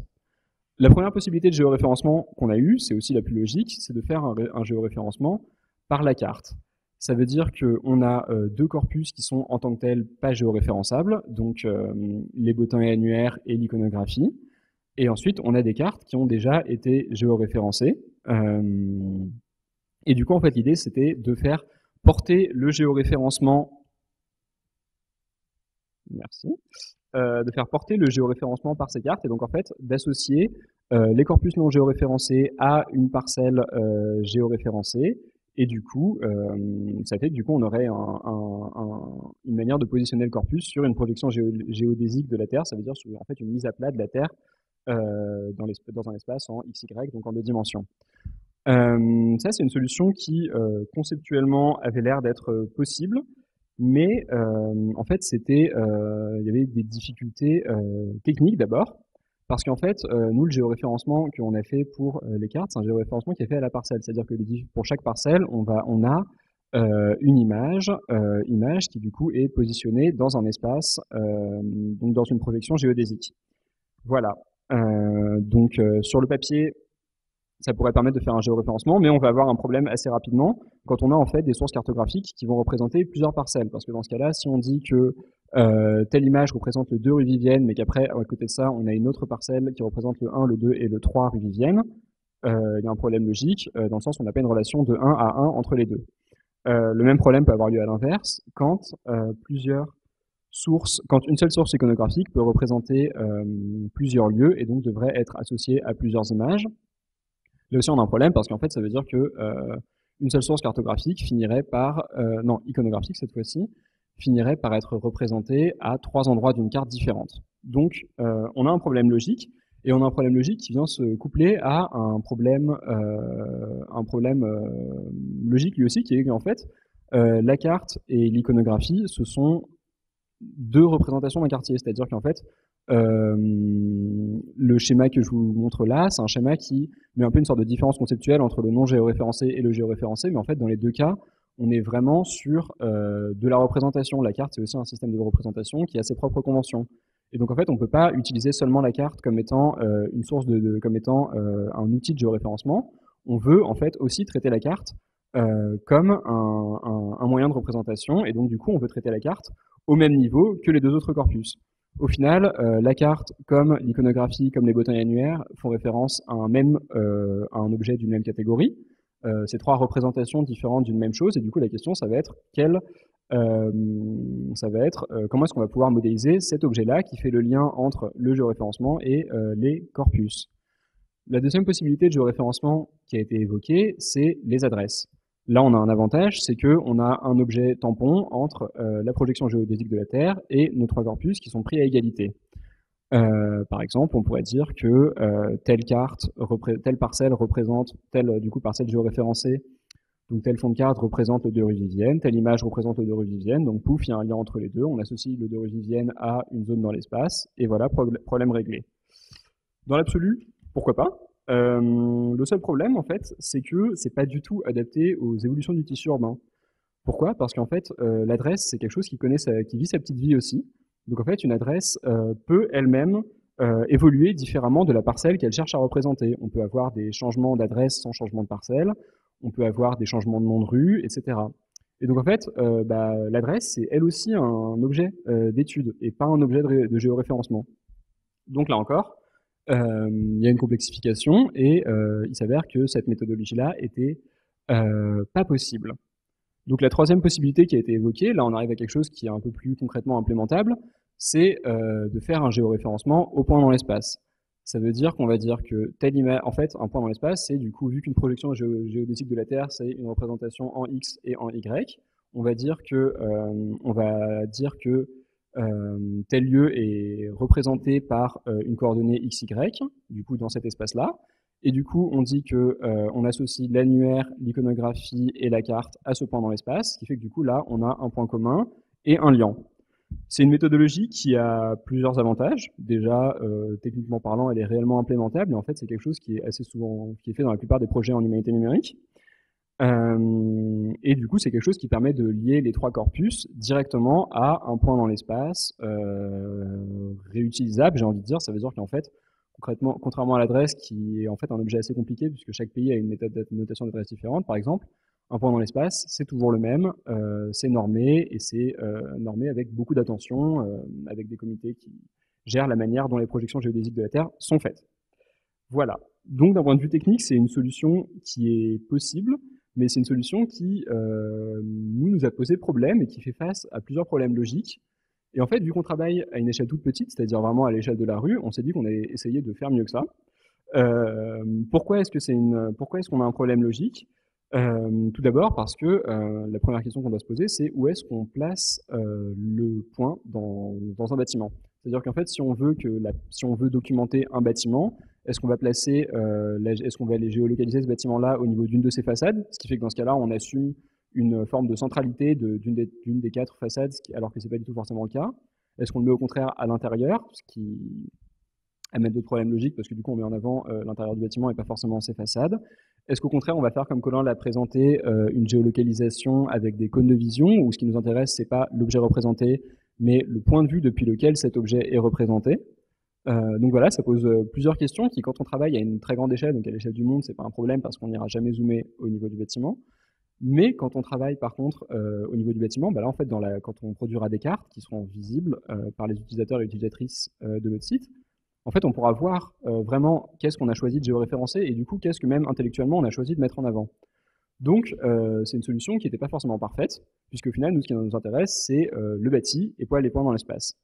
La première possibilité de géoréférencement qu'on a eue, c'est aussi la plus logique, c'est de faire un géoréférencement par la carte. Ça veut dire qu'on a deux corpus qui sont en tant que tels pas géoréférençables, donc les bottins et annuaires et l'iconographie. Et ensuite, on a des cartes qui ont déjà été géoréférencées. Et du coup, en fait, l'idée, c'était de faire porter le géoréférencement, merci, de faire porter le géoréférencement par ces cartes, et donc en fait d'associer les corpus non géoréférencés à une parcelle géoréférencée, et du coup, ça fait que du coup on aurait une manière de positionner le corpus sur une projection géodésique de la Terre, ça veut dire sur en fait une mise à plat de la Terre dans un espace en XY, donc en 2 dimensions. Ça, c'est une solution qui, conceptuellement, avait l'air d'être possible, mais en fait, il y avait des difficultés techniques d'abord, parce qu'en fait, nous, le géoréférencement qu'on a fait pour les cartes, c'est un géoréférencement qui est fait à la parcelle, c'est-à-dire que pour chaque parcelle, on a une image qui du coup est positionnée dans un espace, donc dans une projection géodésique. Voilà. Donc sur le papier, ça pourrait permettre de faire un géoréférencement, mais on va avoir un problème assez rapidement quand on a en fait des sources cartographiques qui vont représenter plusieurs parcelles. Parce que dans ce cas-là, si on dit que telle image représente le 2 rue Vivienne, mais qu'après, à côté de ça, on a une autre parcelle qui représente le 1, le 2 et le 3 rue Vivienne, il y a un problème logique, dans le sens où on n'a pas une relation de 1 à 1 entre les deux. Le même problème peut avoir lieu à l'inverse, quand quand une seule source iconographique peut représenter plusieurs lieux et donc devrait être associée à plusieurs images. Là aussi, on a un problème parce qu'en fait, ça veut dire que une seule source cartographique finirait par, non, iconographique cette fois-ci, finirait par être représentée à 3 endroits d'une carte différente. Donc, on a un problème logique, et on a un problème logique qui vient se coupler à un problème logique lui aussi, qui est qu'en fait, la carte et l'iconographie, ce sont deux représentations d'un quartier. C'est-à-dire qu'en fait, le schéma que je vous montre là, c'est un schéma qui met un peu une sorte de différence conceptuelle entre le non géoréférencé et le géoréférencé, mais en fait, dans les deux cas, on est vraiment sur de la représentation. La carte, c'est aussi un système de représentation qui a ses propres conventions. Et donc, en fait, on ne peut pas utiliser seulement la carte comme étant une source comme étant un outil de géoréférencement. On veut, en fait, aussi traiter la carte comme un moyen de représentation. Et donc, du coup, on veut traiter la carte au même niveau que les deux autres corpus. Au final, la carte, comme l'iconographie, comme les bottins annuaires, font référence à à un objet d'une même catégorie. C'est trois représentations différentes d'une même chose, et du coup, la question, ça va être comment est-ce qu'on va pouvoir modéliser cet objet-là qui fait le lien entre le géoréférencement et les corpus. La deuxième possibilité de géoréférencement qui a été évoquée, c'est les adresses. Là, on a un avantage, c'est qu'on a un objet tampon entre la projection géodésique de la Terre et nos trois corpus qui sont pris à égalité. Par exemple, on pourrait dire que telle parcelle représente telle parcelle géoréférencée, donc tel fond de carte représente le 2 rue Vivienne, telle image représente le 2 rue Vivienne, donc pouf, il y a un lien entre les deux, on associe le 2 rue Vivienne à une zone dans l'espace, et voilà, problème réglé. Dans l'absolu, pourquoi pas? Le seul problème, en fait, c'est que c'est pas du tout adapté aux évolutions du tissu urbain. Pourquoi? Parce qu'en fait, l'adresse, c'est quelque chose qui vit sa petite vie aussi. Donc en fait, une adresse peut elle-même évoluer différemment de la parcelle qu'elle cherche à représenter. On peut avoir des changements d'adresse sans changement de parcelle, on peut avoir des changements de nom de rue, etc. Et donc en fait, l'adresse, c'est elle aussi un objet d'étude et pas un objet de géoréférencement. Donc là encore, il y a une complexification et il s'avère que cette méthodologie-là était pas possible. Donc la troisième possibilité qui a été évoquée, là on arrive à quelque chose qui est un peu plus concrètement implémentable, c'est de faire un géoréférencement au point dans l'espace. Ça veut dire qu'on va dire que telle image, en fait, un point dans l'espace, c'est du coup, vu qu'une projection géodésique de la Terre, c'est une représentation en X et en Y, on va dire que tel lieu est représenté par une coordonnée XY, du coup dans cet espace-là, et du coup on dit que on associe l'annuaire, l'iconographie et la carte à ce point dans l'espace, ce qui fait que du coup là on a un point commun et un lien. C'est une méthodologie qui a plusieurs avantages. Déjà, techniquement parlant, elle est réellement implémentable, et en fait c'est quelque chose qui est fait dans la plupart des projets en humanité numérique. Et du coup, c'est quelque chose qui permet de lier les trois corpus directement à un point dans l'espace réutilisable, j'ai envie de dire. Ça veut dire qu'en fait, concrètement, contrairement à l'adresse qui est en fait un objet assez compliqué puisque chaque pays a une notation d'adresse différente, par exemple, un point dans l'espace, c'est toujours le même, c'est normé et c'est normé avec beaucoup d'attention, avec des comités qui gèrent la manière dont les projections géodésiques de la Terre sont faites. Voilà. Donc d'un point de vue technique, c'est une solution qui est possible, mais c'est une solution qui nous a posé problème et qui fait face à plusieurs problèmes logiques. Et en fait, vu qu'on travaille à une échelle toute petite, c'est-à-dire vraiment à l'échelle de la rue, on s'est dit qu'on allait essayer de faire mieux que ça. Pourquoi est-ce qu'on a un problème logique? Tout d'abord parce que la première question qu'on doit se poser, c'est où est-ce qu'on place le point dans un bâtiment. C'est-à-dire qu'en fait, si on veut documenter un bâtiment, est-ce qu'on va aller géolocaliser ce bâtiment-là au niveau d'une de ses façades? Ce qui fait que dans ce cas-là, on assume une forme de centralité d'une des quatre façades, alors que c'est pas du tout forcément le cas. Est-ce qu'on le met au contraire à l'intérieur, ce qui amène d'autres problèmes logiques, parce que du coup on met en avant l'intérieur du bâtiment et pas forcément ses façades. Est-ce qu'au contraire on va faire comme Colin l'a présenté, une géolocalisation avec des cônes de vision, où ce qui nous intéresse c'est pas l'objet représenté, mais le point de vue depuis lequel cet objet est représenté? Donc voilà, ça pose plusieurs questions qui, quand on travaille à une très grande échelle, donc à l'échelle du monde, c'est pas un problème parce qu'on n'ira jamais zoomer au niveau du bâtiment. Mais quand on travaille par contre au niveau du bâtiment, là en fait quand on produira des cartes qui seront visibles par les utilisateurs et utilisatrices de notre site, en fait, on pourra voir vraiment qu'est-ce qu'on a choisi de géoréférencer et du coup, qu'est-ce que même intellectuellement on a choisi de mettre en avant. Donc, c'est une solution qui n'était pas forcément parfaite, puisqu'au final, nous, ce qui nous intéresse, c'est le bâti et pas les points dans l'espace.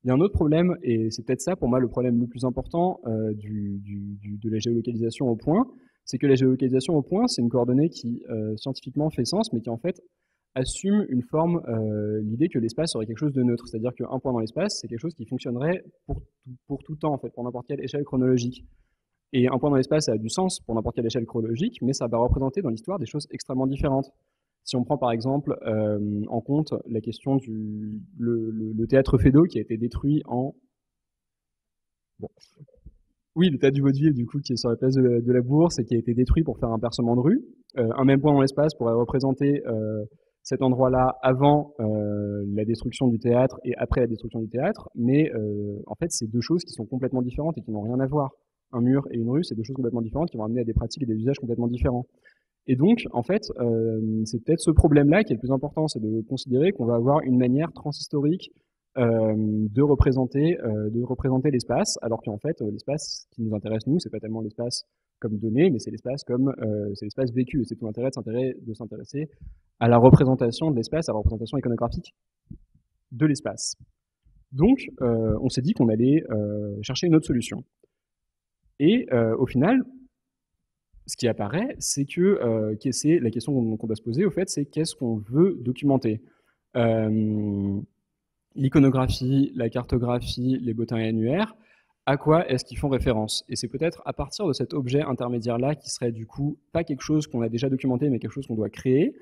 Il y a un autre problème, et c'est peut-être ça pour moi le problème le plus important de la géolocalisation au point, c'est que la géolocalisation au point, c'est une coordonnée qui scientifiquement fait sens, mais qui en fait assume une forme, l'idée que l'espace serait quelque chose de neutre, c'est-à-dire qu'un point dans l'espace, c'est quelque chose qui fonctionnerait pour tout temps, en fait, pour n'importe quelle échelle chronologique. Et un point dans l'espace, ça a du sens pour n'importe quelle échelle chronologique, mais ça va représenter dans l'histoire des choses extrêmement différentes. Si on prend par exemple en compte la question le théâtre Feydeau qui a été détruit en... Bon. Oui, le théâtre du Vaudeville, du coup, qui est sur la place de la Bourse et qui a été détruit pour faire un percement de rue. Un même point dans l'espace pourrait représenter cet endroit-là avant la destruction du théâtre et après la destruction du théâtre, mais en fait, c'est deux choses qui sont complètement différentes et qui n'ont rien à voir. Un mur et une rue, c'est deux choses complètement différentes qui vont amener à des pratiques et des usages complètement différents. Et donc, en fait, c'est peut-être ce problème-là qui est le plus important, c'est de considérer qu'on va avoir une manière transhistorique de représenter l'espace, alors qu'en fait, l'espace qui nous intéresse, nous, c'est pas tellement l'espace comme données, mais c'est l'espace comme c'est l'espace vécu. Et c'est tout l'intérêt de s'intéresser à la représentation de l'espace, à la représentation iconographique de l'espace. Donc, on s'est dit qu'on allait chercher une autre solution. Et au final, ce qui apparaît, c'est que c'est la question qu'on doit se poser, au fait, c'est qu'est-ce qu'on veut documenter. L'iconographie, la cartographie, les bottins et annuaires, à quoi est-ce qu'ils font référence? Et c'est peut-être à partir de cet objet intermédiaire-là, qui serait du coup pas quelque chose qu'on a déjà documenté, mais quelque chose qu'on doit créer,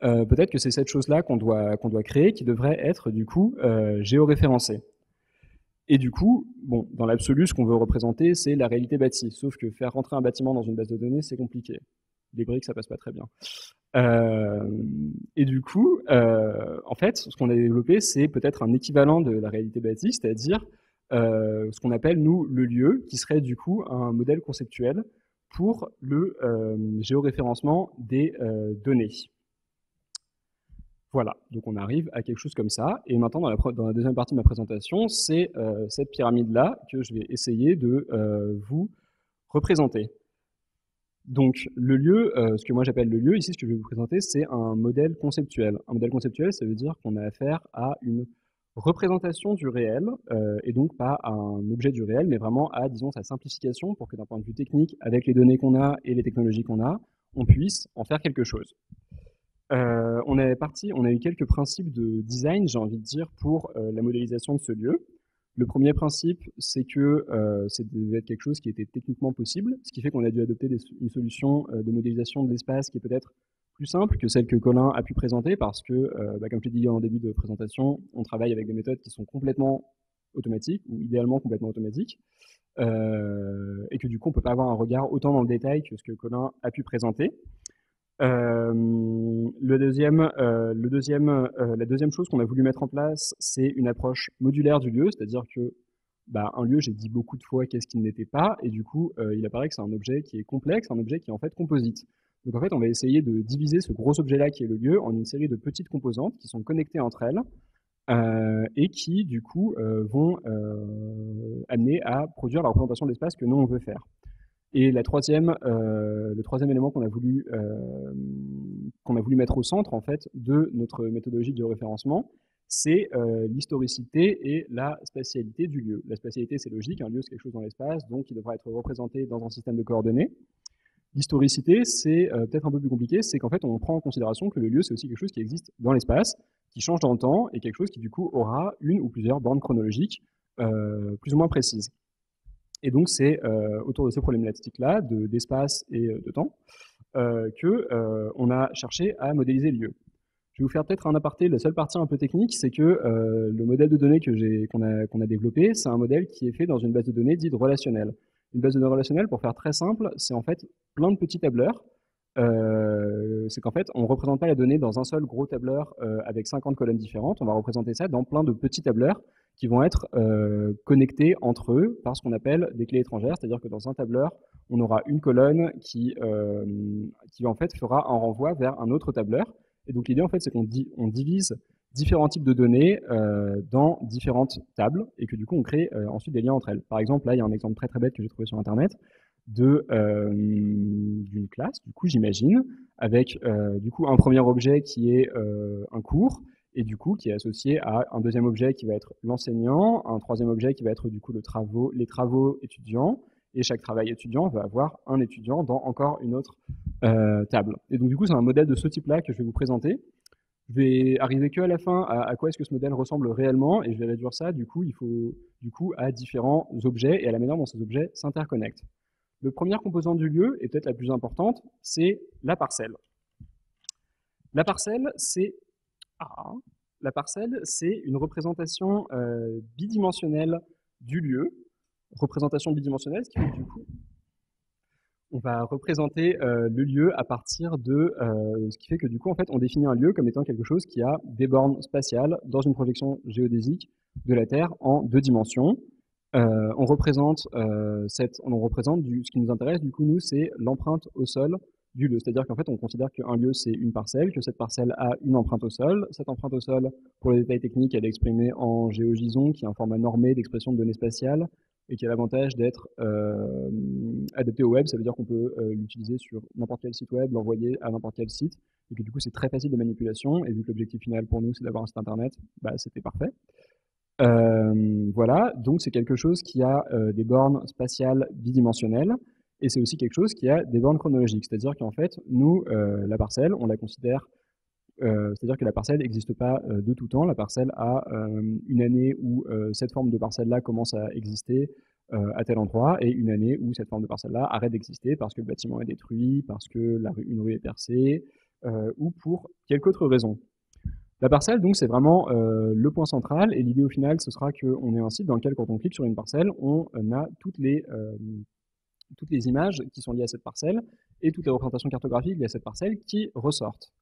peut-être que c'est cette chose-là qu'on doit créer qui devrait être du coup géoréférencée. Et du coup, bon, dans l'absolu, ce qu'on veut représenter, c'est la réalité bâtie. Sauf que faire rentrer un bâtiment dans une base de données, c'est compliqué. Les briques, ça passe pas très bien. Et du coup, en fait, ce qu'on a développé, c'est peut-être un équivalent de la réalité bâtie, c'est-à-dire ce qu'on appelle, nous, le lieu, qui serait du coup un modèle conceptuel pour le géoréférencement des données. Voilà, donc on arrive à quelque chose comme ça. Et maintenant, dans la deuxième partie de ma présentation, c'est cette pyramide-là que je vais essayer de vous représenter. Donc le lieu, ce que moi j'appelle le lieu, ici ce que je vais vous présenter, c'est un modèle conceptuel. Un modèle conceptuel, ça veut dire qu'on a affaire à une représentation du réel, et donc pas à un objet du réel, mais vraiment à, disons, sa simplification pour que d'un point de vue technique, avec les données qu'on a et les technologies qu'on a, on puisse en faire quelque chose. On a eu quelques principes de design, j'ai envie de dire, pour la modélisation de ce lieu. Le premier principe, c'est que ça devait être quelque chose qui était techniquement possible, ce qui fait qu'on a dû adopter une solution de modélisation de l'espace qui est peut-être plus simple que celle que Colin a pu présenter, parce que, comme je l'ai dit en début de présentation, on travaille avec des méthodes qui sont complètement automatiques, ou idéalement complètement automatiques, et que du coup, on ne peut pas avoir un regard autant dans le détail que ce que Colin a pu présenter. La deuxième chose qu'on a voulu mettre en place, c'est une approche modulaire du lieu, c'est-à-dire que un lieu, j'ai dit beaucoup de fois qu'est-ce qu'il n'était pas, et du coup, il apparaît que c'est un objet qui est complexe, un objet qui est en fait composite. Donc en fait, on va essayer de diviser ce gros objet-là qui est le lieu en une série de petites composantes qui sont connectées entre elles, et qui, du coup, vont amener à produire la représentation de l'espace que nous, on veut faire. Et le troisième élément qu'on a voulu mettre au centre en fait de notre méthodologie de référencement, c'est l'historicité et la spatialité du lieu. La spatialité, c'est logique, un lieu c'est quelque chose dans l'espace, donc il devra être représenté dans un système de coordonnées. L'historicité, c'est peut-être un peu plus compliqué, c'est qu'en fait on prend en considération que le lieu c'est aussi quelque chose qui existe dans l'espace, qui change dans le temps, et quelque chose qui du coup aura une ou plusieurs bornes chronologiques plus ou moins précises. Et donc, c'est autour de ces problématiques-là, d'espace et de temps, qu'on a cherché à modéliser le lieu. Je vais vous faire peut-être un aparté. La seule partie un peu technique, c'est que le modèle de données qu'on a développé, c'est un modèle qui est fait dans une base de données dite relationnelle. Une base de données relationnelle, pour faire très simple, c'est en fait plein de petits tableurs. C'est qu'en fait, on ne représente pas la donnée dans un seul gros tableur avec 50 colonnes différentes. On va représenter ça dans plein de petits tableurs qui vont être connectés entre eux par ce qu'on appelle des clés étrangères. C'est-à-dire que dans un tableur, on aura une colonne qui en fait fera un renvoi vers un autre tableur. Et donc l'idée en fait, c'est qu'on divise différents types de données dans différentes tables et que du coup on crée ensuite des liens entre elles. Par exemple, là il y a un exemple très très bête que j'ai trouvé sur internet d'une classe, du coup j'imagine, avec du coup un premier objet qui est un cours et du coup qui est associé à un deuxième objet qui va être l'enseignant, un troisième objet qui va être du coup les travaux étudiants, et chaque travail étudiant va avoir un étudiant dans encore une autre table. Et donc du coup c'est un modèle de ce type-là que je vais vous présenter. Je vais arriver que à la fin à quoi est-ce que ce modèle ressemble réellement, et je vais réduire ça du coup à différents objets et à la manière dont ces objets s'interconnectent. Le premier composant du lieu, et peut-être la plus importante, c'est la parcelle. La parcelle, c'est une représentation bidimensionnelle du lieu. Représentation bidimensionnelle, ce qui fait que du coup, on va représenter le lieu à partir de ce qui fait que du coup, en fait, on définit un lieu comme étant quelque chose qui a des bornes spatiales dans une projection géodésique de la Terre en 2 dimensions. On représente ce qui nous intéresse, du coup, nous, c'est l'empreinte au sol du lieu. C'est-à-dire qu'en fait, on considère qu'un lieu, c'est une parcelle, que cette parcelle a une empreinte au sol. Cette empreinte au sol, pour les détails techniques, elle est exprimée en GeoJSON, qui est un format normé d'expression de données spatiales, et qui a l'avantage d'être adapté au web. Ça veut dire qu'on peut l'utiliser sur n'importe quel site web, l'envoyer à n'importe quel site, et que du coup, c'est très facile de manipulation. Et vu que l'objectif final pour nous, c'est d'avoir un site internet, bah, c'était parfait. Voilà, donc c'est quelque chose qui a des bornes spatiales bidimensionnelles, et c'est aussi quelque chose qui a des bornes chronologiques, c'est-à-dire qu'en fait, nous, la parcelle, on la considère, c'est-à-dire que la parcelle n'existe pas de tout temps, la parcelle a une année où cette forme de parcelle-là commence à exister à tel endroit, et une année où cette forme de parcelle-là arrête d'exister parce que le bâtiment est détruit, parce que une rue est percée, ou pour quelque autre raison. La parcelle, donc, c'est vraiment le point central, et l'idée au final, ce sera qu'on ait un site dans lequel, quand on clique sur une parcelle, on a toutes les images qui sont liées à cette parcelle et toutes les représentations cartographiques liées à cette parcelle qui ressortent.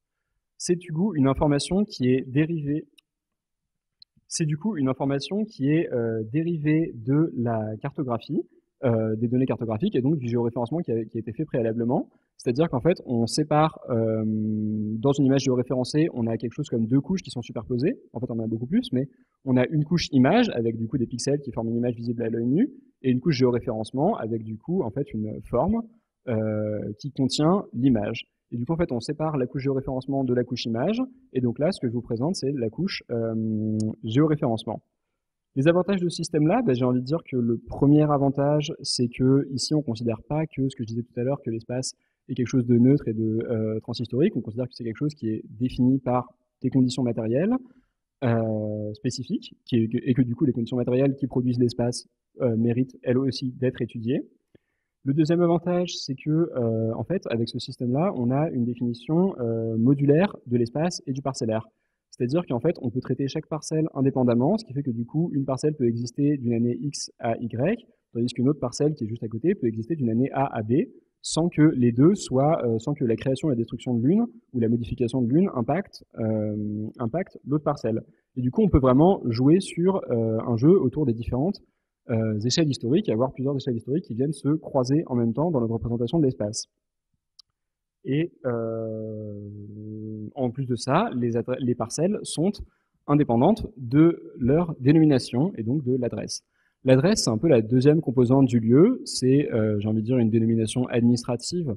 C'est du coup une information qui est dérivée. C'est du coup une information qui est dérivée de la cartographie, des données cartographiques, et donc du géoréférencement qui a été fait préalablement. C'est-à-dire qu'en fait, on sépare, dans une image géoréférencée, on a quelque chose comme 2 couches qui sont superposées. En fait, on en a beaucoup plus, mais on a une couche image avec du coup des pixels qui forment une image visible à l'œil nu, et une couche géoréférencement avec du coup en fait une forme qui contient l'image. Et du coup, en fait, on sépare la couche géoréférencement de la couche image. Et donc là, ce que je vous présente, c'est la couche géoréférencement. Les avantages de ce système-là, ben, j'ai envie de dire que le premier avantage, c'est que ici, on ne considère pas que ce que je disais tout à l'heure, que l'espace est quelque chose de neutre et de transhistorique. On considère que c'est quelque chose qui est défini par des conditions matérielles spécifiques, et que du coup, les conditions matérielles qui produisent l'espace méritent elles aussi d'être étudiées. Le deuxième avantage, c'est que, en fait, avec ce système-là, on a une définition modulaire de l'espace et du parcellaire. C'est-à-dire qu'en fait, on peut traiter chaque parcelle indépendamment, ce qui fait que du coup, une parcelle peut exister d'une année X à Y, tandis qu'une autre parcelle qui est juste à côté peut exister d'une année A à B, sans que les deux soient, sans que la création et la destruction de l'une ou la modification de l'une impacte l'autre parcelle. Et du coup, on peut vraiment jouer sur un jeu autour des différentes échelles historiques, et avoir plusieurs échelles historiques qui viennent se croiser en même temps dans notre représentation de l'espace. Et en plus de ça, les parcelles sont indépendantes de leur dénomination et donc de l'adresse. L'adresse, c'est un peu la deuxième composante du lieu. C'est, j'ai envie de dire, une dénomination administrative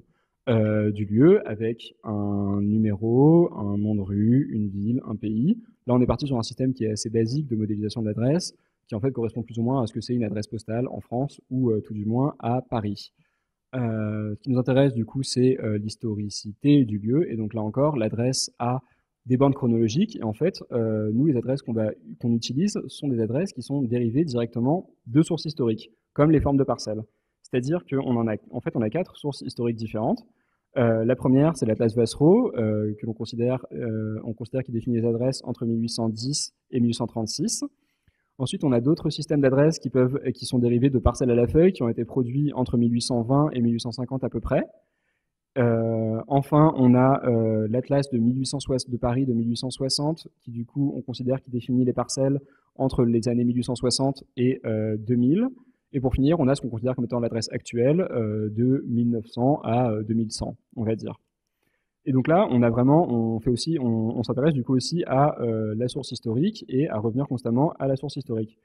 du lieu avec un numéro, un nom de rue, une ville, un pays. Là, on est parti sur un système qui est assez basique de modélisation de l'adresse, qui en fait correspond plus ou moins à ce que c'est une adresse postale en France ou tout du moins à Paris. Ce qui nous intéresse du coup, c'est l'historicité du lieu, et donc là encore, l'adresse a des bornes chronologiques, et en fait, nous, les adresses qu'on utilise sont des adresses qui sont dérivées directement de sources historiques, comme les formes de parcelles. C'est-à-dire qu'on on a 4 sources historiques différentes. La première, c'est l'Atlas Vassereau, que l'on considère, qui définit les adresses entre 1810 et 1836. Ensuite, on a d'autres systèmes d'adresses qui sont dérivés de parcelles à la feuille, qui ont été produits entre 1820 et 1850 à peu près. Enfin, on a l'Atlas de Paris de 1860, qui du coup, on considère qu'il définit les parcelles entre les années 1860 et 2000. Et pour finir, on a ce qu'on considère comme étant l'adresse actuelle de 1900 à 2100, on va dire. Et donc là, on s'intéresse du coup aussi à la source historique et à revenir constamment à la source historique.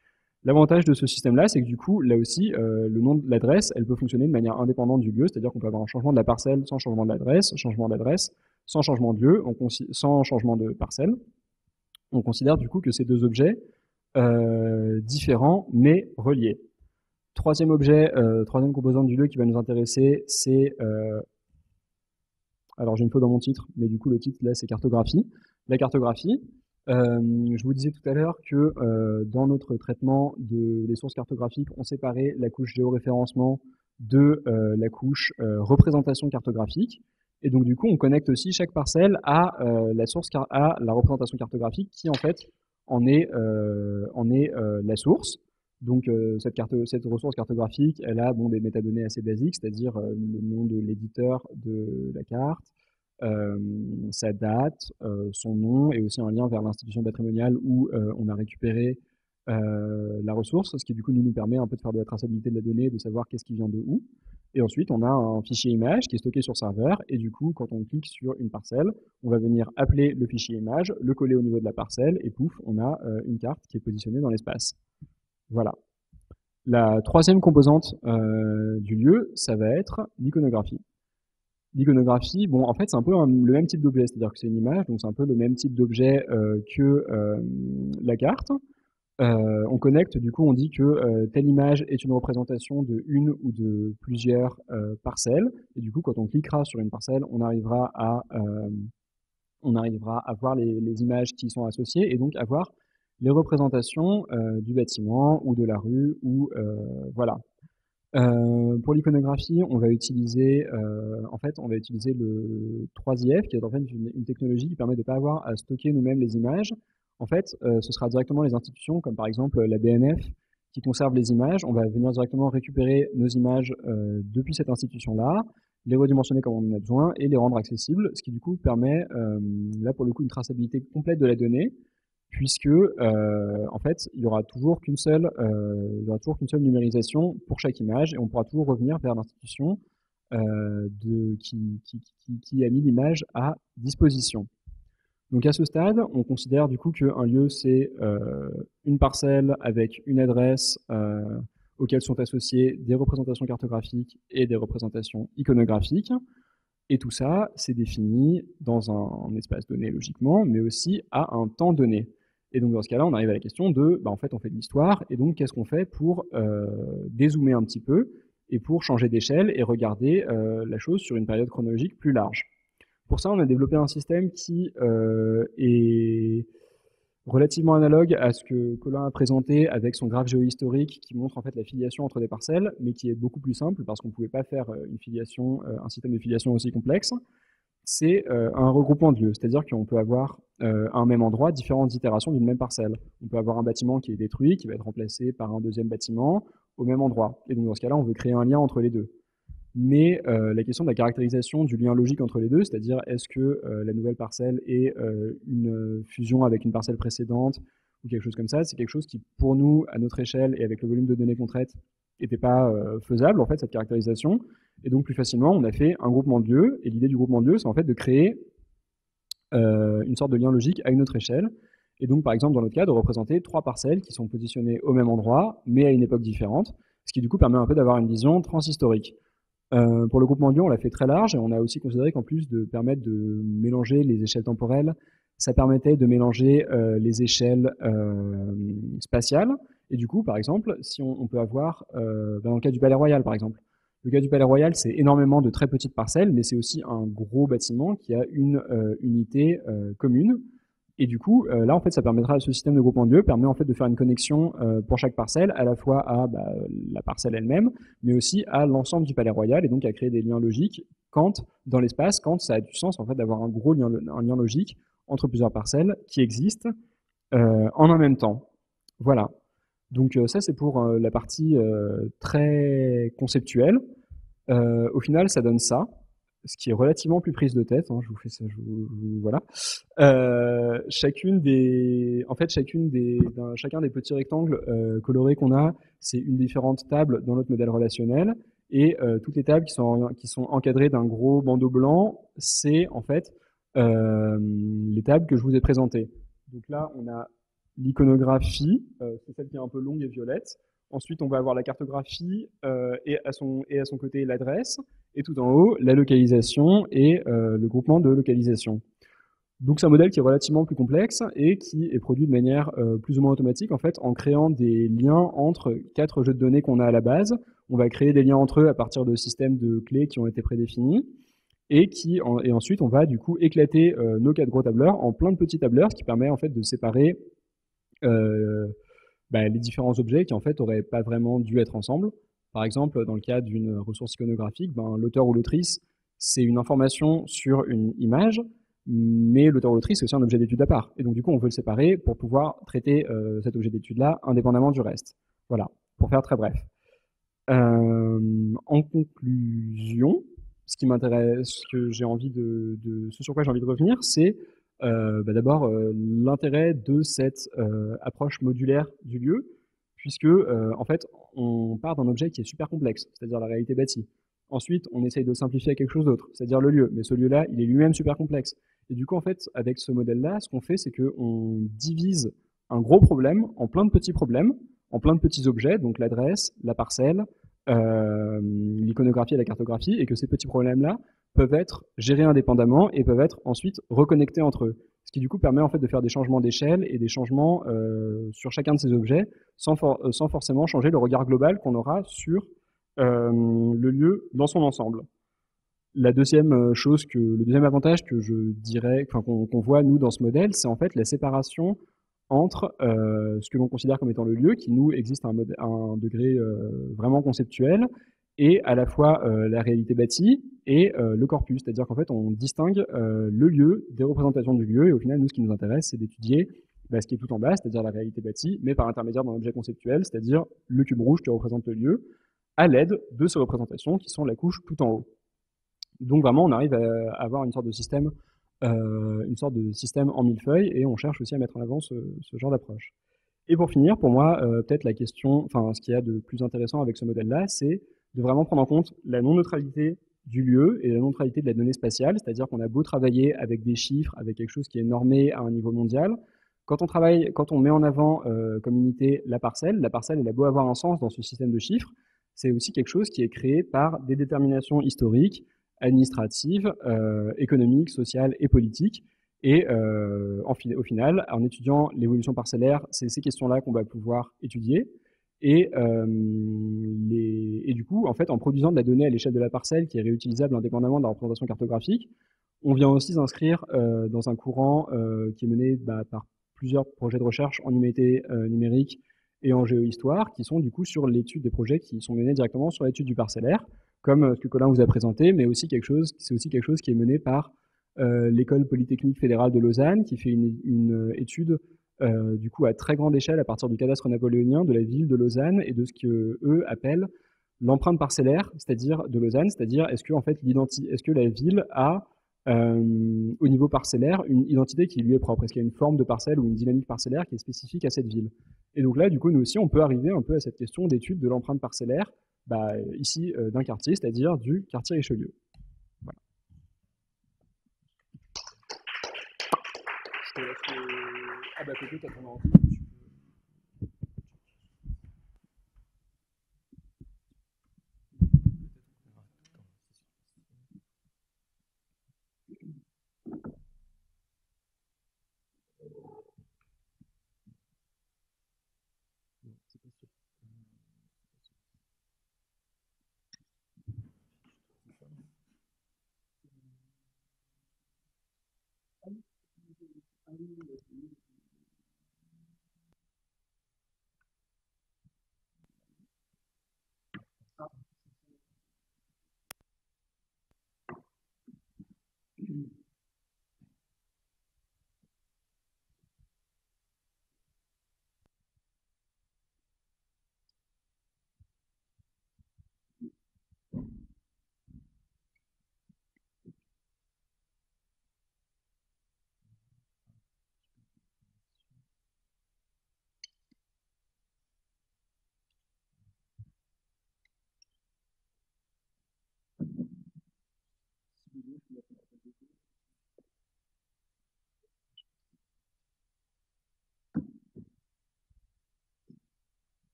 L'avantage de ce système-là, c'est que du coup, là aussi, le nom de l'adresse, elle peut fonctionner de manière indépendante du lieu, c'est-à-dire qu'on peut avoir un changement de la parcelle sans changement de l'adresse, changement d'adresse sans changement de lieu, sans changement de parcelle. On considère du coup que ces deux objets différents mais reliés. Troisième composante du lieu qui va nous intéresser, c'est alors j'ai une faute dans mon titre, mais du coup le titre là c'est cartographie. La cartographie, je vous disais tout à l'heure que dans notre traitement des sources cartographiques, on séparait la couche géoréférencement de la couche représentation cartographique. Et donc du coup, on connecte aussi chaque parcelle à la représentation cartographique qui en fait en est la source. Donc cette ressource cartographique, elle a des métadonnées assez basiques, c'est-à-dire le nom de l'éditeur de la carte, sa date, son nom et aussi un lien vers l'institution patrimoniale où on a récupéré la ressource, ce qui du coup nous permet un peu de faire de la traçabilité de la donnée, de savoir qu'est-ce qui vient de où. Et ensuite, on a un fichier image qui est stocké sur serveur et du coup, quand on clique sur une parcelle, on va venir appeler le fichier image, le coller au niveau de la parcelle et pouf, on a une carte qui est positionnée dans l'espace. Voilà. La troisième composante du lieu, ça va être l'iconographie. L'iconographie, bon, en fait, c'est un peu le même type d'objet, c'est-à-dire que c'est une image, donc c'est un peu le même type d'objet que la carte. On connecte, du coup, on dit que telle image est une représentation de une ou de plusieurs parcelles. Et du coup, quand on cliquera sur une parcelle, on arrivera à voir les images qui y sont associées et donc à voir les représentations du bâtiment ou de la rue ou voilà. Pour l'iconographie, on va utiliser le 3IF, qui est en fait une technologie qui permet de ne pas avoir à stocker nous-mêmes les images. En fait, ce sera directement les institutions, comme par exemple la BNF, qui conserve les images. On va venir directement récupérer nos images depuis cette institution-là, les redimensionner comme on en a besoin et les rendre accessibles, ce qui du coup permet, là pour le coup, une traçabilité complète de la donnée, puisque en fait il y aura toujours qu'une seule numérisation pour chaque image et on pourra toujours revenir vers l'institution qui a mis l'image à disposition. Donc à ce stade, on considère du coup qu'un lieu c'est une parcelle avec une adresse auxquelles sont associées des représentations cartographiques et des représentations iconographiques. Et tout ça, c'est défini dans un espace donné logiquement, mais aussi à un temps donné. Et donc dans ce cas-là, on arrive à la question de, en fait, on fait de l'histoire, et donc qu'est-ce qu'on fait pour dézoomer un petit peu, et pour changer d'échelle et regarder la chose sur une période chronologique plus large. Pour ça, on a développé un système qui est relativement analogue à ce que Colin a présenté avec son graphe géohistorique qui montre en fait la filiation entre des parcelles, mais qui est beaucoup plus simple parce qu'on ne pouvait pas faire un système de filiation aussi complexe. C'est un regroupement de lieux, c'est-à-dire qu'on peut avoir à un même endroit différentes itérations d'une même parcelle. On peut avoir un bâtiment qui est détruit, qui va être remplacé par un deuxième bâtiment au même endroit. Et donc dans ce cas-là, on veut créer un lien entre les deux. Mais la question de la caractérisation du lien logique entre les deux, c'est-à-dire est-ce que la nouvelle parcelle est une fusion avec une parcelle précédente ou quelque chose comme ça, c'est quelque chose qui, pour nous, à notre échelle et avec le volume de données qu'on traite, n'était pas faisable, en fait, cette caractérisation. Et donc, plus facilement, on a fait un groupement de lieux. Et l'idée du groupement de lieux, c'est en fait de créer une sorte de lien logique à une autre échelle. Et donc, par exemple, dans notre cas, de représenter 3 parcelles qui sont positionnées au même endroit, mais à une époque différente, ce qui du coup permet un peu d'avoir une vision transhistorique. Pour le groupement de lieux, on l'a fait très large et on a aussi considéré qu'en plus de permettre de mélanger les échelles temporelles, ça permettait de mélanger les échelles spatiales. Et du coup, par exemple, si on peut avoir, dans le cas du Palais Royal, par exemple, le cas du Palais Royal, c'est énormément de très petites parcelles, mais c'est aussi un gros bâtiment qui a une unité commune. Et du coup, là, en fait, ça permettra, ce système de groupement de lieux permet en fait de faire une connexion pour chaque parcelle, à la fois à la parcelle elle-même, mais aussi à l'ensemble du Palais Royal, et donc à créer des liens logiques dans l'espace, quand ça a du sens en fait d'avoir un lien logique entre plusieurs parcelles qui existent en un même temps. Voilà. Donc ça, c'est pour la partie très conceptuelle. Au final, ça donne ça, ce qui est relativement plus prise de tête. Hein, je vous fais ça, voilà. Chacun des petits rectangles colorés qu'on a, c'est une différente table dans notre modèle relationnel. Et toutes les tables qui sont encadrées d'un gros bandeau blanc, c'est en fait les tables que je vous ai présentées. Donc là, on a l'iconographie, c'est celle qui est un peu longue et violette. Ensuite, on va avoir la cartographie et à son côté l'adresse. Et tout en haut, la localisation et le groupement de localisation. Donc c'est un modèle qui est relativement plus complexe et qui est produit de manière plus ou moins automatique en fait en créant des liens entre 4 jeux de données qu'on a à la base. On va créer des liens entre eux à partir de systèmes de clés qui ont été prédéfinis et ensuite on va du coup éclater nos 4 gros tableurs en plein de petits tableurs, ce qui permet en fait de séparer les différents objets qui en fait auraient pas vraiment dû être ensemble. Par exemple, dans le cas d'une ressource iconographique, l'auteur ou l'autrice, c'est une information sur une image, mais l'auteur ou l'autrice, c'est aussi un objet d'étude à part. Et donc, du coup, on veut le séparer pour pouvoir traiter cet objet d'étude-là indépendamment du reste. Voilà, pour faire très bref. En conclusion, ce qui m'intéresse, ce sur quoi j'ai envie de revenir, c'est d'abord l'intérêt de cette approche modulaire du lieu, puisque en fait, on part d'un objet qui est super complexe, c'est-à-dire la réalité bâtie. Ensuite, on essaye de le simplifier à quelque chose d'autre, c'est-à-dire le lieu. Mais ce lieu-là, il est lui-même super complexe. Et du coup, en fait, avec ce modèle-là, ce qu'on fait, c'est qu'on divise un gros problème en plein de petits problèmes, en plein de petits objets, donc l'adresse, la parcelle, l'iconographie et la cartographie, et que ces petits problèmes-là peuvent être gérés indépendamment et peuvent être ensuite reconnectés entre eux. Ce qui du coup permet en fait de faire des changements d'échelle et des changements sur chacun de ces objets sans forcément changer le regard global qu'on aura sur le lieu dans son ensemble. La deuxième le deuxième avantage que je dirais, qu'on voit nous dans ce modèle, c'est en fait la séparation entre ce que l'on considère comme étant le lieu, qui nous existe à un degré vraiment conceptuel, et à la fois la réalité bâtie et le corpus. C'est-à-dire qu'en fait, on distingue le lieu des représentations du lieu, et au final, nous, ce qui nous intéresse, c'est d'étudier ce qui est tout en bas, c'est-à-dire la réalité bâtie, mais par intermédiaire d'un objet conceptuel, c'est-à-dire le cube rouge qui représente le lieu, à l'aide de ces représentations qui sont la couche tout en haut. Donc vraiment, on arrive à avoir une sorte de système en millefeuille, et on cherche aussi à mettre en avant ce genre d'approche. Et pour finir, pour moi, peut-être la question, ce qu'il y a de plus intéressant avec ce modèle-là, c'est de vraiment prendre en compte la non-neutralité du lieu et la non-neutralité de la donnée spatiale, c'est-à-dire qu'on a beau travailler avec des chiffres, avec quelque chose qui est normé à un niveau mondial, quand on met en avant comme unité la parcelle, elle a beau avoir un sens dans ce système de chiffres, c'est aussi quelque chose qui est créé par des déterminations historiques, administratives, économiques, sociales et politiques. Et au final, en étudiant l'évolution parcellaire, c'est ces questions-là qu'on va pouvoir étudier. Et du coup, en fait, en produisant de la donnée à l'échelle de la parcelle qui est réutilisable indépendamment de la représentation cartographique, on vient aussi s'inscrire dans un courant qui est mené par plusieurs projets de recherche en humanité numérique et en géohistoire, qui sont du coup sur l'étude des projets qui sont menés directement sur l'étude du parcellaire, comme ce que Colin vous a présenté, mais c'est aussi quelque chose qui est mené par l'école polytechnique fédérale de Lausanne, qui fait une étude du coup à très grande échelle à partir du cadastre napoléonien de la ville de Lausanne et de ce que eux appellent l'empreinte parcellaire, c'est-à-dire de Lausanne, c'est-à-dire est-ce que la ville a au niveau parcellaire une identité qui lui est propre, est-ce qu'il y a une forme de parcelle ou une dynamique parcellaire qui est spécifique à cette ville. Et donc là, du coup, nous aussi, on peut arriver un peu à cette question d'étude de l'empreinte parcellaire, ici d'un quartier, c'est-à-dire du quartier Richelieu. Voilà. Je te laisse Coco, t'as ton ordi.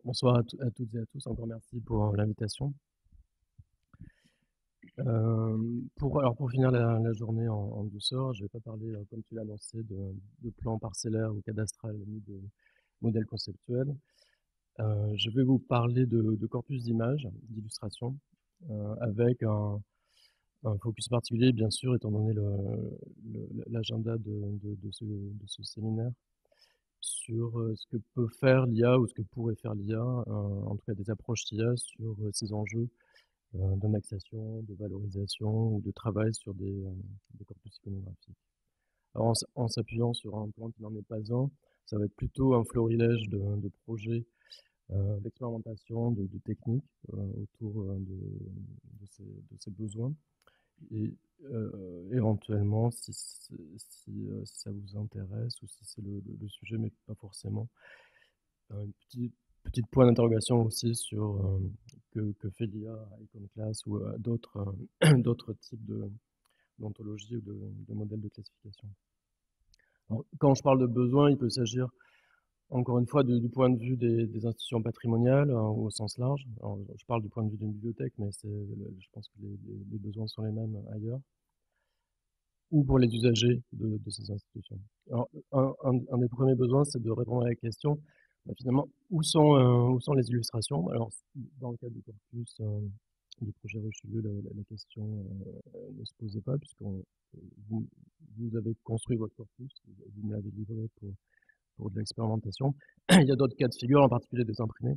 Bonsoir à toutes et à tous. Encore merci pour l'invitation. Pour finir la journée en douceur, je ne vais pas parler, comme tu l'as annoncé, de plan parcellaire ou cadastral ni de modèle conceptuel. Je vais vous parler de corpus d'images, d'illustrations, avec un focus particulier, bien sûr, étant donné l'agenda de ce séminaire, sur ce que peut faire l'IA ou ce que pourrait faire l'IA, en tout cas des approches d'IA sur ces enjeux d'indexation, de valorisation ou de travail sur des corpus iconographiques. Alors en s'appuyant sur un plan qui n'en est pas un, ça va être plutôt un florilège de projets, d'expérimentation, de techniques autour de ces besoins. Et éventuellement, si ça vous intéresse ou si c'est le sujet, mais pas forcément, une petite point d'interrogation aussi sur que fait l'IA à Iconoclast ou à d'autres types d'ontologies ou de modèles de classification. Alors, quand je parle de besoin, il peut s'agir encore une fois du point de vue des institutions patrimoniales au sens large. Alors, je parle du point de vue d'une bibliothèque, mais je pense que les besoins sont les mêmes ailleurs, ou pour les usagers de ces institutions. Alors, un des premiers besoins, c'est de répondre à la question, finalement, où sont les illustrations? Alors, dans le cadre du corpus du projet Richelieu, la question ne se posait pas, puisque vous avez construit votre corpus, vous me l'avez livré pour de l'expérimentation. Il y a d'autres cas de figure, en particulier des imprimés,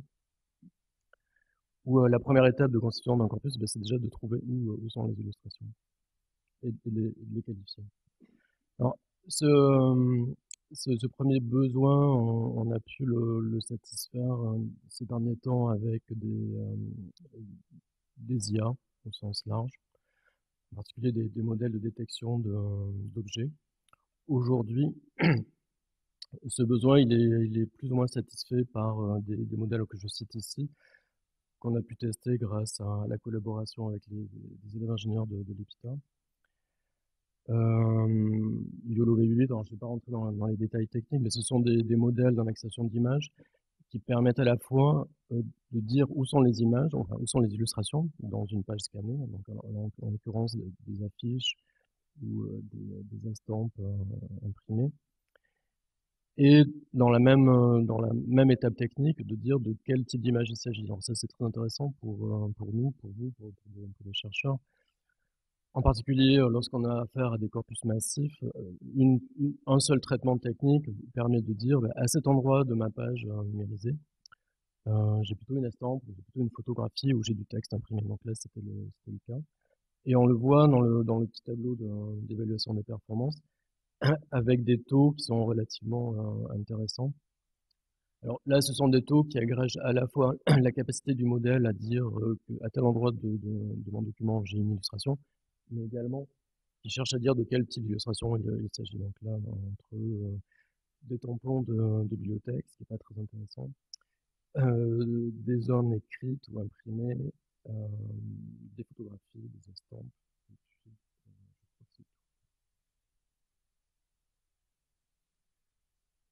où la première étape de constitution d'un corpus, c'est déjà de trouver où sont les illustrations et de les qualifier. Alors, ce premier besoin, on a pu le satisfaire ces derniers temps avec des IA au sens large, en particulier des modèles de détection d'objets. Aujourd'hui, ce besoin, il est plus ou moins satisfait par des modèles que je cite ici, qu'on a pu tester grâce à la collaboration avec les élèves ingénieurs de l'EPITA. YOLO V8, alors je ne vais pas rentrer dans les détails techniques, mais ce sont des modèles d'indexation d'images qui permettent à la fois de dire où sont les images, enfin où sont les illustrations dans une page scannée, donc en l'occurrence des affiches ou des estampes imprimées, et dans la même étape technique de dire de quel type d'image il s'agit. Alors ça c'est très intéressant pour nous, pour vous, pour les chercheurs. En particulier, lorsqu'on a affaire à des corpus massifs, un seul traitement technique permet de dire à cet endroit de ma page numérisée, j'ai plutôt une estampe, j'ai plutôt une photographie ou j'ai du texte imprimé. Donc là, c'était le cas. Et on le voit dans le petit tableau d'évaluation des performances, avec des taux qui sont relativement intéressants. Alors là, ce sont des taux qui agrègent à la fois la capacité du modèle à dire qu'à tel endroit de mon document, j'ai une illustration, mais également qui cherche à dire de quel type d'illustration il s'agit. Donc là, entre des tampons de bibliothèque, ce qui n'est pas très intéressant, des zones écrites ou imprimées, des photographies, des estampes.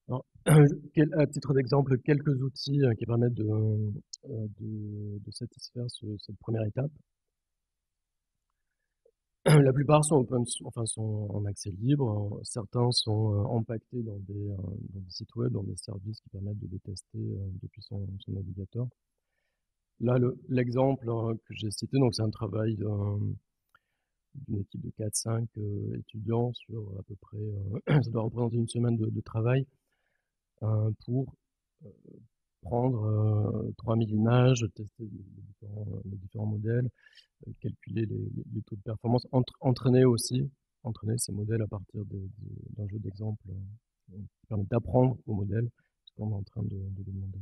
Alors, à titre d'exemple, quelques outils qui permettent de satisfaire cette première étape. La plupart sont sont en accès libre. Certains sont empaquetés dans des sites web, dans des services qui permettent de les tester depuis son navigateur. Là, l'exemple que j'ai cité, donc c'est un travail d'une équipe de 4-5 étudiants sur à peu près, ça doit représenter une semaine de travail pour prendre 3000 images, tester les différents modèles, calculer les taux de performance, entraîner ces modèles à partir d'un jeu d'exemples qui permet d'apprendre au modèle ce qu'on est en train de lui demander.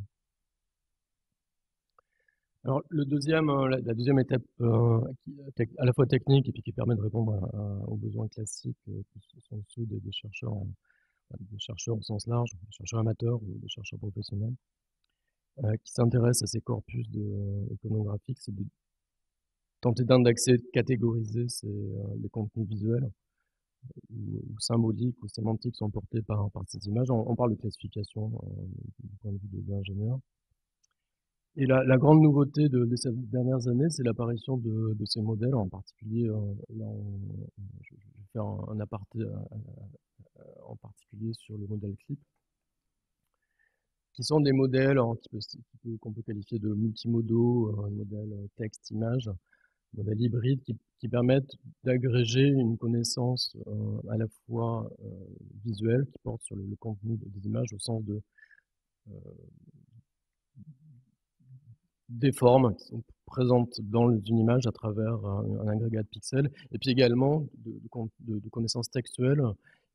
Alors, la deuxième étape, à la fois technique et puis qui permet de répondre aux besoins classiques, qui sont ceux des chercheurs au sens large, des chercheurs amateurs ou des chercheurs professionnels, qui s'intéressent à ces corpus iconographiques, c'est de tenter d'indexer, de catégoriser les contenus visuels ou symboliques ou sémantiques sont portés par ces images. On parle de classification du point de vue de l'ingénieur. Et la grande nouveauté de ces dernières années, c'est l'apparition de ces modèles, en particulier, là, je vais faire un aparté en particulier sur le modèle CLIP, qui sont des modèles qu'on peut qualifier de multimodaux, modèles texte-image, modèles hybrides qui permettent d'agréger une connaissance à la fois visuelle, qui porte sur le contenu des images au sens euh, des formes qui sont présentes dans une image à travers un agrégat de pixels, et puis également de connaissances textuelles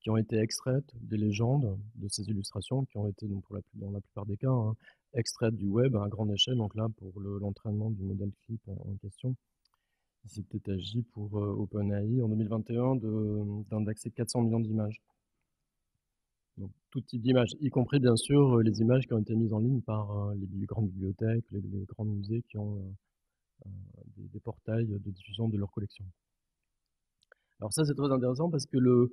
qui ont été extraites des légendes de ces illustrations, qui ont été, donc dans la plupart des cas, hein, extraites du web à grande échelle. Donc là, pour l'entraînement du modèle CLIP en question, il s'était agi pour OpenAI en 2021 d'indexer 400 millions d'images. Donc, tout type d'images, y compris bien sûr les images qui ont été mises en ligne par les grandes bibliothèques, les grands musées qui ont des portails de diffusion de leurs collections. Alors ça, c'est très intéressant parce que le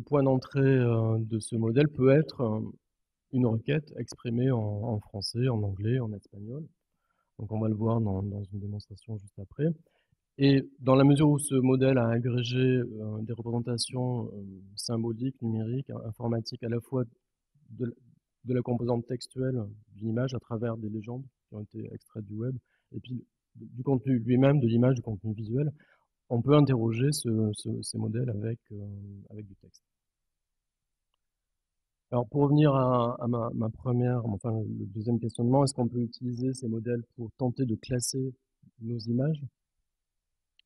point d'entrée de ce modèle peut être une requête exprimée en français, en anglais, en espagnol. Donc on va le voir dans une démonstration juste après. Et dans la mesure où ce modèle a agrégé des représentations symboliques, numériques, informatiques, à la fois de, de la composante textuelle d'une image à travers des légendes qui ont été extraites du web, et puis du contenu lui-même, de l'image, du contenu visuel, on peut interroger ces modèles avec du texte. Alors pour revenir à ma première, enfin le deuxième questionnement, est-ce qu'on peut utiliser ces modèles pour tenter de classer nos images?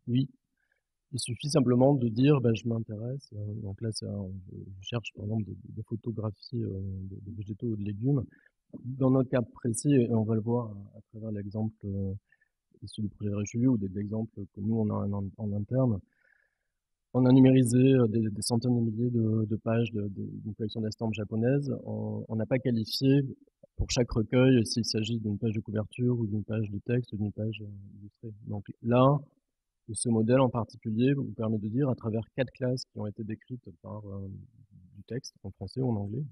Oui, il suffit simplement de dire je m'intéresse, donc là je cherche par exemple des photographies de végétaux ou de légumes. Dans notre cas précis, et on va le voir à travers l'exemple issu du projet Richelieu ou des exemples que nous on a en interne, on a numérisé des centaines de milliers de pages d'une collection d'estampes japonaises. On n'a pas qualifié pour chaque recueil s'il s'agit d'une page de couverture ou d'une page de texte ou d'une page illustrée. Donc là, ce modèle en particulier vous permet de dire, à travers 4 classes qui ont été décrites par du texte en français ou en anglais,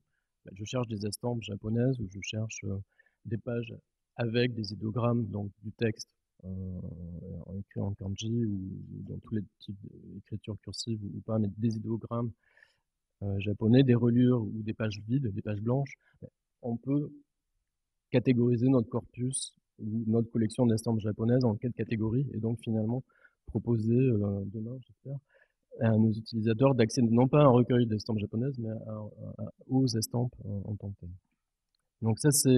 je cherche des estampes japonaises ou je cherche des pages avec des idéogrammes, donc du texte écrit en kanji ou dans tous les types d'écriture cursive ou pas, mais des idéogrammes japonais, des reliures ou des pages vides, des pages blanches. On peut catégoriser notre corpus ou notre collection d'estampes japonaises en 4 catégories et donc finalement proposer demain, j'espère, à nos utilisateurs d'accéder non pas à un recueil d'estampes japonaises, mais aux estampes en tant que telles. Donc ça, ça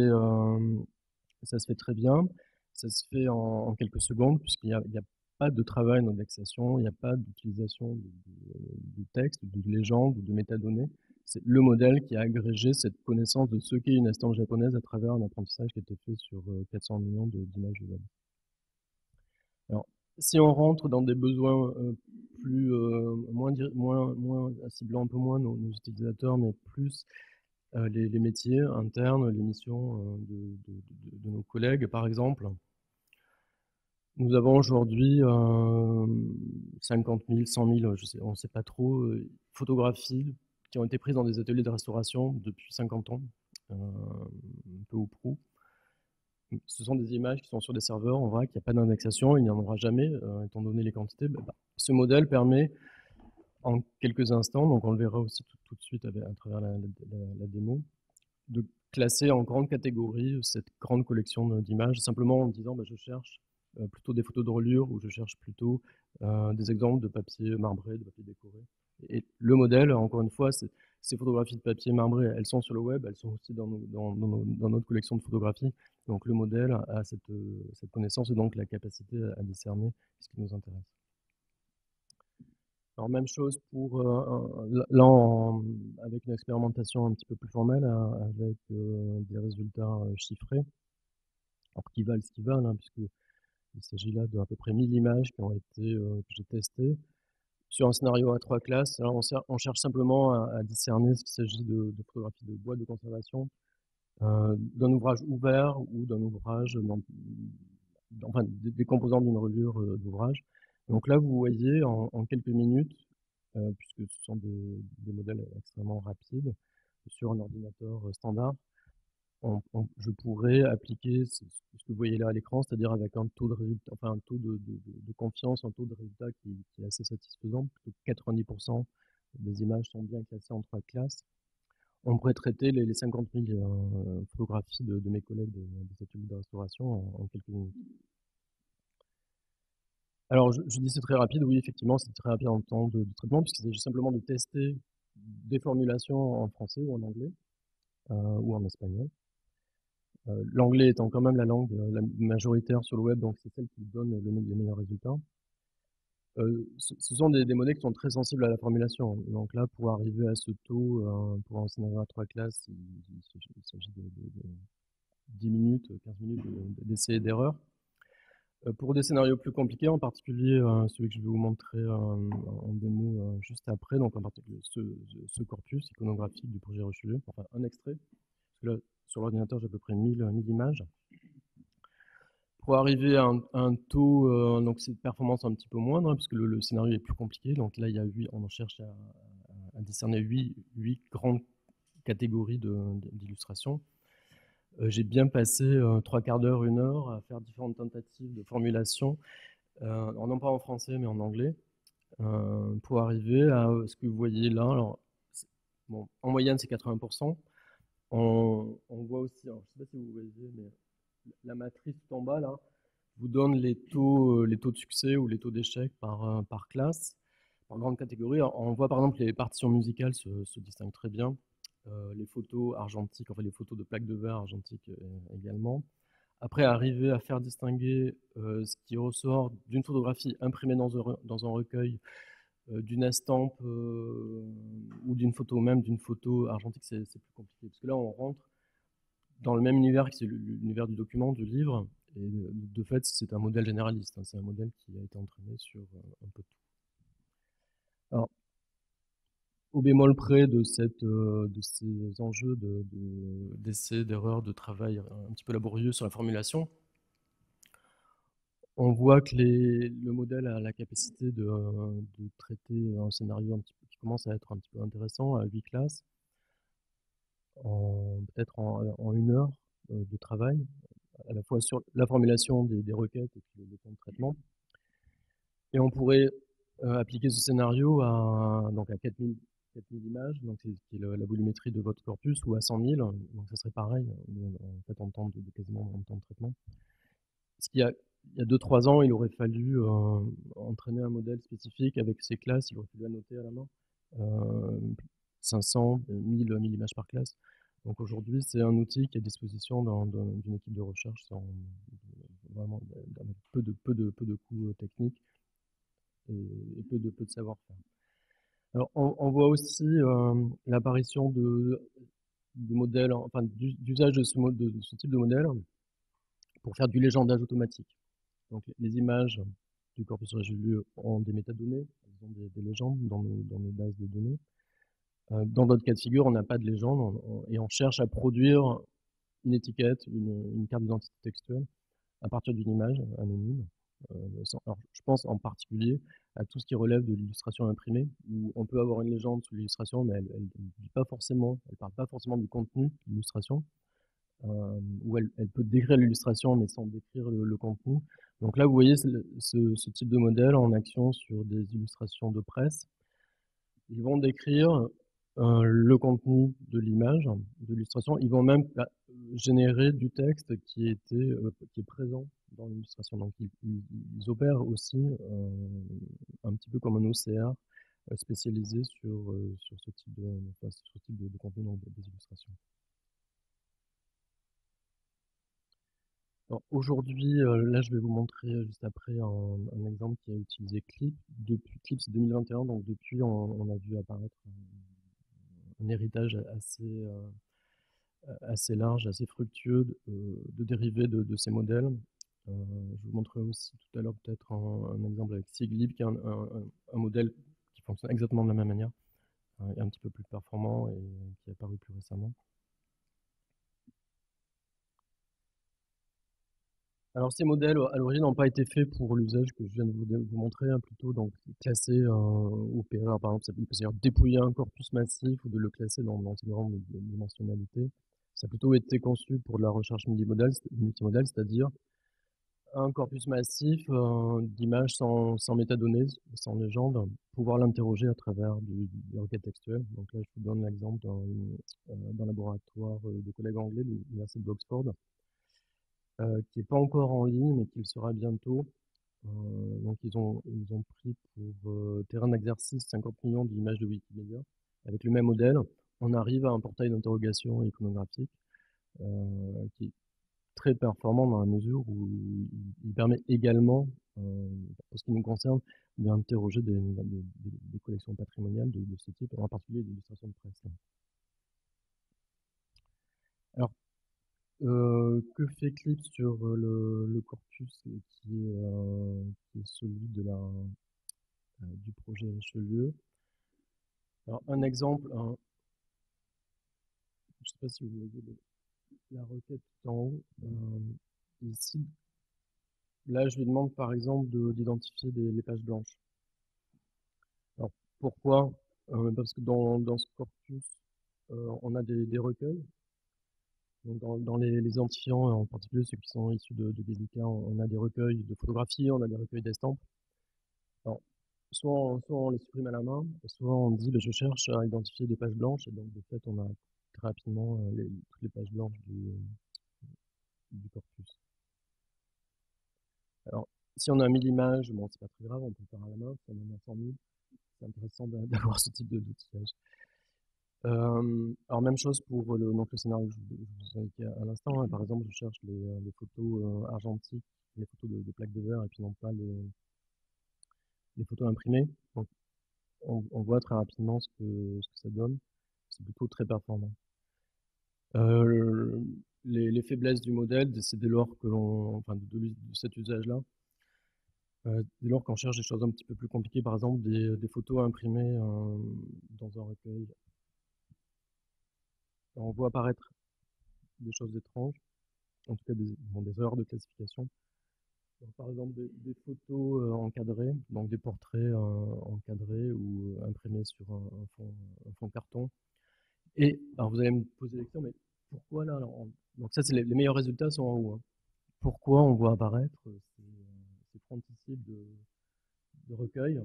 se fait très bien. Ça se fait en quelques secondes, puisqu'il n'y a pas de travail d'indexation, il n'y a pas d'utilisation de texte, de légende ou de métadonnées. C'est le modèle qui a agrégé cette connaissance de ce qu'est une estampe japonaise à travers un apprentissage qui a été fait sur 400 millions d'images web. Alors, si on rentre dans des besoins moins ciblant un peu moins nos utilisateurs, mais plus les métiers internes, les missions de nos collègues, par exemple, nous avons aujourd'hui 50 000, 100 000, on ne sait pas trop, photographies qui ont été prises dans des ateliers de restauration depuis 50 ans, peu ou prou. Ce sont des images qui sont sur des serveurs, on voit qu'il n'y a pas d'indexation, il n'y en aura jamais, étant donné les quantités. Ce modèle permet en quelques instants, donc on le verra aussi tout de suite à travers la démo, de classer en grandes catégories cette grande collection d'images, simplement en disant je cherche plutôt des photos de reliure ou je cherche plutôt des exemples de papier marbré, de papier décoré. Et le modèle, encore une fois, ces photographies de papier marbré, elles sont sur le web, elles sont aussi dans notre collection de photographies. Donc le modèle a cette connaissance et donc la capacité à discerner ce qui nous intéresse. Alors même chose pour là avec une expérimentation un petit peu plus formelle avec des résultats chiffrés, alors qui valent ce qu'ils valent, hein, puisqu'il s'agit là d'à peu près 1000 images qui ont été que j'ai testées sur un scénario à 3 classes. Alors on cherche simplement à discerner s'il s'agit de photographies de boîtes de conservation, d'un ouvrage ouvert ou d'un ouvrage, enfin des composants d'une reliure d'ouvrage. Donc là, vous voyez en quelques minutes, puisque ce sont des modèles extrêmement rapides sur un ordinateur standard, je pourrais appliquer ce que vous voyez là à l'écran, c'est-à-dire avec un taux de résultat, enfin un taux de confiance, un taux de résultat qui est assez satisfaisant. Plutôt que 90% des images sont bien classées en 3 classes. On pourrait traiter les 50 000 photographies de mes collègues des ateliers de restauration en quelques minutes. Alors, je dis c'est très rapide, oui, effectivement, c'est très rapide en temps de traitement, puisqu'il s'agit simplement de tester des formulations en français ou en anglais, ou en espagnol. L'anglais étant quand même la langue la majoritaire sur le web, donc c'est celle qui donne les meilleurs résultats. Ce sont des modèles qui sont très sensibles à la formulation. Donc là, pour arriver à ce taux, pour un scénario à 3 classes, il s'agit de 10 minutes, 15 minutes d'essai et d'erreur. Pour des scénarios plus compliqués, en particulier celui que je vais vous montrer en démo juste après, donc en particulier ce corpus iconographique du projet Richelieu, enfin un extrait, parce que là, sur l'ordinateur, j'ai à peu près 1000 images. Pour arriver à un taux, donc c'est de performance un petit peu moindre, hein, puisque le scénario est plus compliqué. Donc là, il y a on en cherche à discerner 8 grandes catégories d'illustrations. J'ai bien passé 3/4 d'heure, 1 heure à faire différentes tentatives de formulation, non pas en français, mais en anglais, pour arriver à ce que vous voyez là. Alors, bon, en moyenne, c'est 80%. On voit aussi, alors, je ne sais pas si vous voyez, mais la matrice tout en bas, là, vous donne les taux de succès ou les taux d'échec par classe, par grande catégorie. Alors, on voit par exemple que les partitions musicales se distinguent très bien. Les photos argentiques, enfin les photos de plaques de verre argentiques également. Après, arriver à faire distinguer ce qui ressort d'une photographie imprimée dans un recueil, d'une estampe ou d'une photo, même d'une photo argentique, c'est plus compliqué. Parce que là, on rentre dans le même univers que c'est l'univers du document, du livre, et de fait, c'est un modèle généraliste. Hein, c'est un modèle qui a été entraîné sur un peu tout. Alors, au bémol près de ces enjeux d'essais, d'erreurs, de travail un petit peu laborieux sur la formulation, on voit que le modèle a la capacité de traiter un scénario qui commence à être un petit peu intéressant à 8 classes, peut-être en 1 heure de travail, à la fois sur la formulation des requêtes et puis le temps de traitement. Et on pourrait appliquer ce scénario donc à 4000 images, donc qui est la volumétrie de votre corpus, ou à 100 000, donc ça serait pareil, en fait en temps quasiment en temps de traitement. Ce qui il y a 2-3 ans, il aurait fallu entraîner un modèle spécifique avec ces classes, il aurait fallu annoter à la main 500, 1000 images par classe. Donc aujourd'hui, c'est un outil qui est à disposition d'une équipe de recherche vraiment avec peu de coûts techniques et peu de savoir-faire. Alors on voit aussi l'apparition de modèles, enfin d'usage de ce type de modèle pour faire du légendage automatique. Donc les images du corpus Richelieu ont des métadonnées, elles ont des légendes dans nos bases de données. Dans d'autres cas de figure, on n'a pas de légende et on cherche à produire une étiquette, une carte d'identité textuelle à partir d'une image anonyme. Alors, je pense en particulier à tout ce qui relève de l'illustration imprimée, où on peut avoir une légende sous l'illustration, mais elle ne parle pas forcément du contenu de l'illustration. Où elle peut décrire l'illustration mais sans décrire le contenu. Donc là, vous voyez ce type de modèle en action sur des illustrations de presse. Ils vont décrire le contenu de l'image, de l'illustration. Ils vont même générer du texte qui est présent dans l'illustration. Donc ils opèrent aussi un petit peu comme un OCR spécialisé sur ce type de contenu, donc des illustrations. Aujourd'hui, là, je vais vous montrer juste après un exemple qui a utilisé Clip. Depuis Clip, c'est 2021, donc depuis, on a vu apparaître un héritage assez large, assez fructueux de dérivés de ces modèles. Je vous montrerai aussi tout à l'heure peut-être un exemple avec Siglib, qui est un modèle qui fonctionne exactement de la même manière, et un petit peu plus performant et qui est apparu plus récemment. Alors ces modèles, à l'origine, n'ont pas été faits pour l'usage que je viens de vous montrer, hein, plutôt donc classer ou opérer, par exemple, il peut s'agir de dépouiller un corpus massif ou de le classer dans ses grandes dimensionnalités. Ça a plutôt été conçu pour de la recherche multimodale, c'est-à-dire un corpus massif d'images sans métadonnées, sans légende, pouvoir l'interroger à travers des requêtes textuelles. Donc là, je vous donne l'exemple d'un laboratoire de collègues anglais de l'Université d'Oxford, qui n'est pas encore en ligne, mais qui le sera bientôt. Donc ils ont pris pour terrain d'exercice 50 millions d'images de Wikipédia. Avec le même modèle, on arrive à un portail d'interrogation iconographique qui est très performant dans la mesure où il permet également, pour ce qui nous concerne, d'interroger des collections patrimoniales de ce type, en particulier d'illustrations de presse. Alors, que fait Eclipse sur le corpus qui est celui du projet Richelieu? Alors, un exemple, je ne sais pas si vous voyez la requête tout en haut. Ici, là, je lui demande par exemple d'identifier les pages blanches. Alors, pourquoi? Parce que dans ce corpus, on a des recueils. Donc dans les identifiants, en particulier ceux qui sont issus de Guernica, on a des recueils de photographies, on a des recueils d'estampes. Alors, soit on les supprime à la main, soit on dit je cherche à identifier des pages blanches, et donc de fait on a très rapidement toutes les pages blanches du corpus. Alors, si on a 1000 images, bon, c'est pas très grave, on peut le faire à la main. Si on en a 100 000, c'est intéressant d'avoir ce type d'outillage. Alors, même chose pour le scénario que je vous indiquais à l'instant. Hein. Par exemple, je cherche les photos argentiques, les photos de plaques de verre, et puis non pas les photos imprimées. Donc, on voit très rapidement ce que ça donne. C'est plutôt très performant. Les faiblesses du modèle, c'est dès lors que de cet usage-là, dès lors qu'on cherche des choses un petit peu plus compliquées, par exemple des photos imprimées dans un recueil, on voit apparaître des choses étranges, en tout cas des erreurs de classification. Donc, par exemple des photos encadrées, donc des portraits encadrés ou imprimés sur un fond carton. Et alors vous allez me poser la question, mais pourquoi là donc ça, c'est les meilleurs résultats sont en haut. Hein. Pourquoi on voit apparaître ces frontispices de recueil?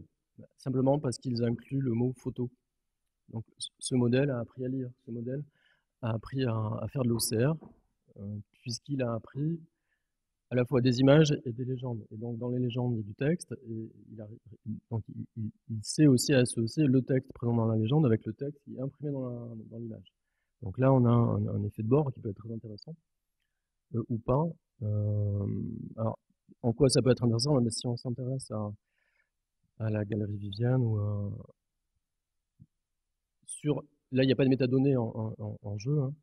Simplement parce qu'ils incluent le mot photo. Donc ce modèle a appris à lire, ce modèle a appris à faire de l'OCR, puisqu'il a appris à la fois des images et des légendes. Et donc dans les légendes, il y a du texte, et il sait aussi associer le texte présent dans la légende avec le texte qui est imprimé dans l'image. Donc là, on a un effet de bord qui peut être très intéressant, ou pas. Alors, en quoi ça peut être intéressant? Mais si on s'intéresse à la galerie Viviane, là, il n'y a pas de métadonnées en jeu, hein.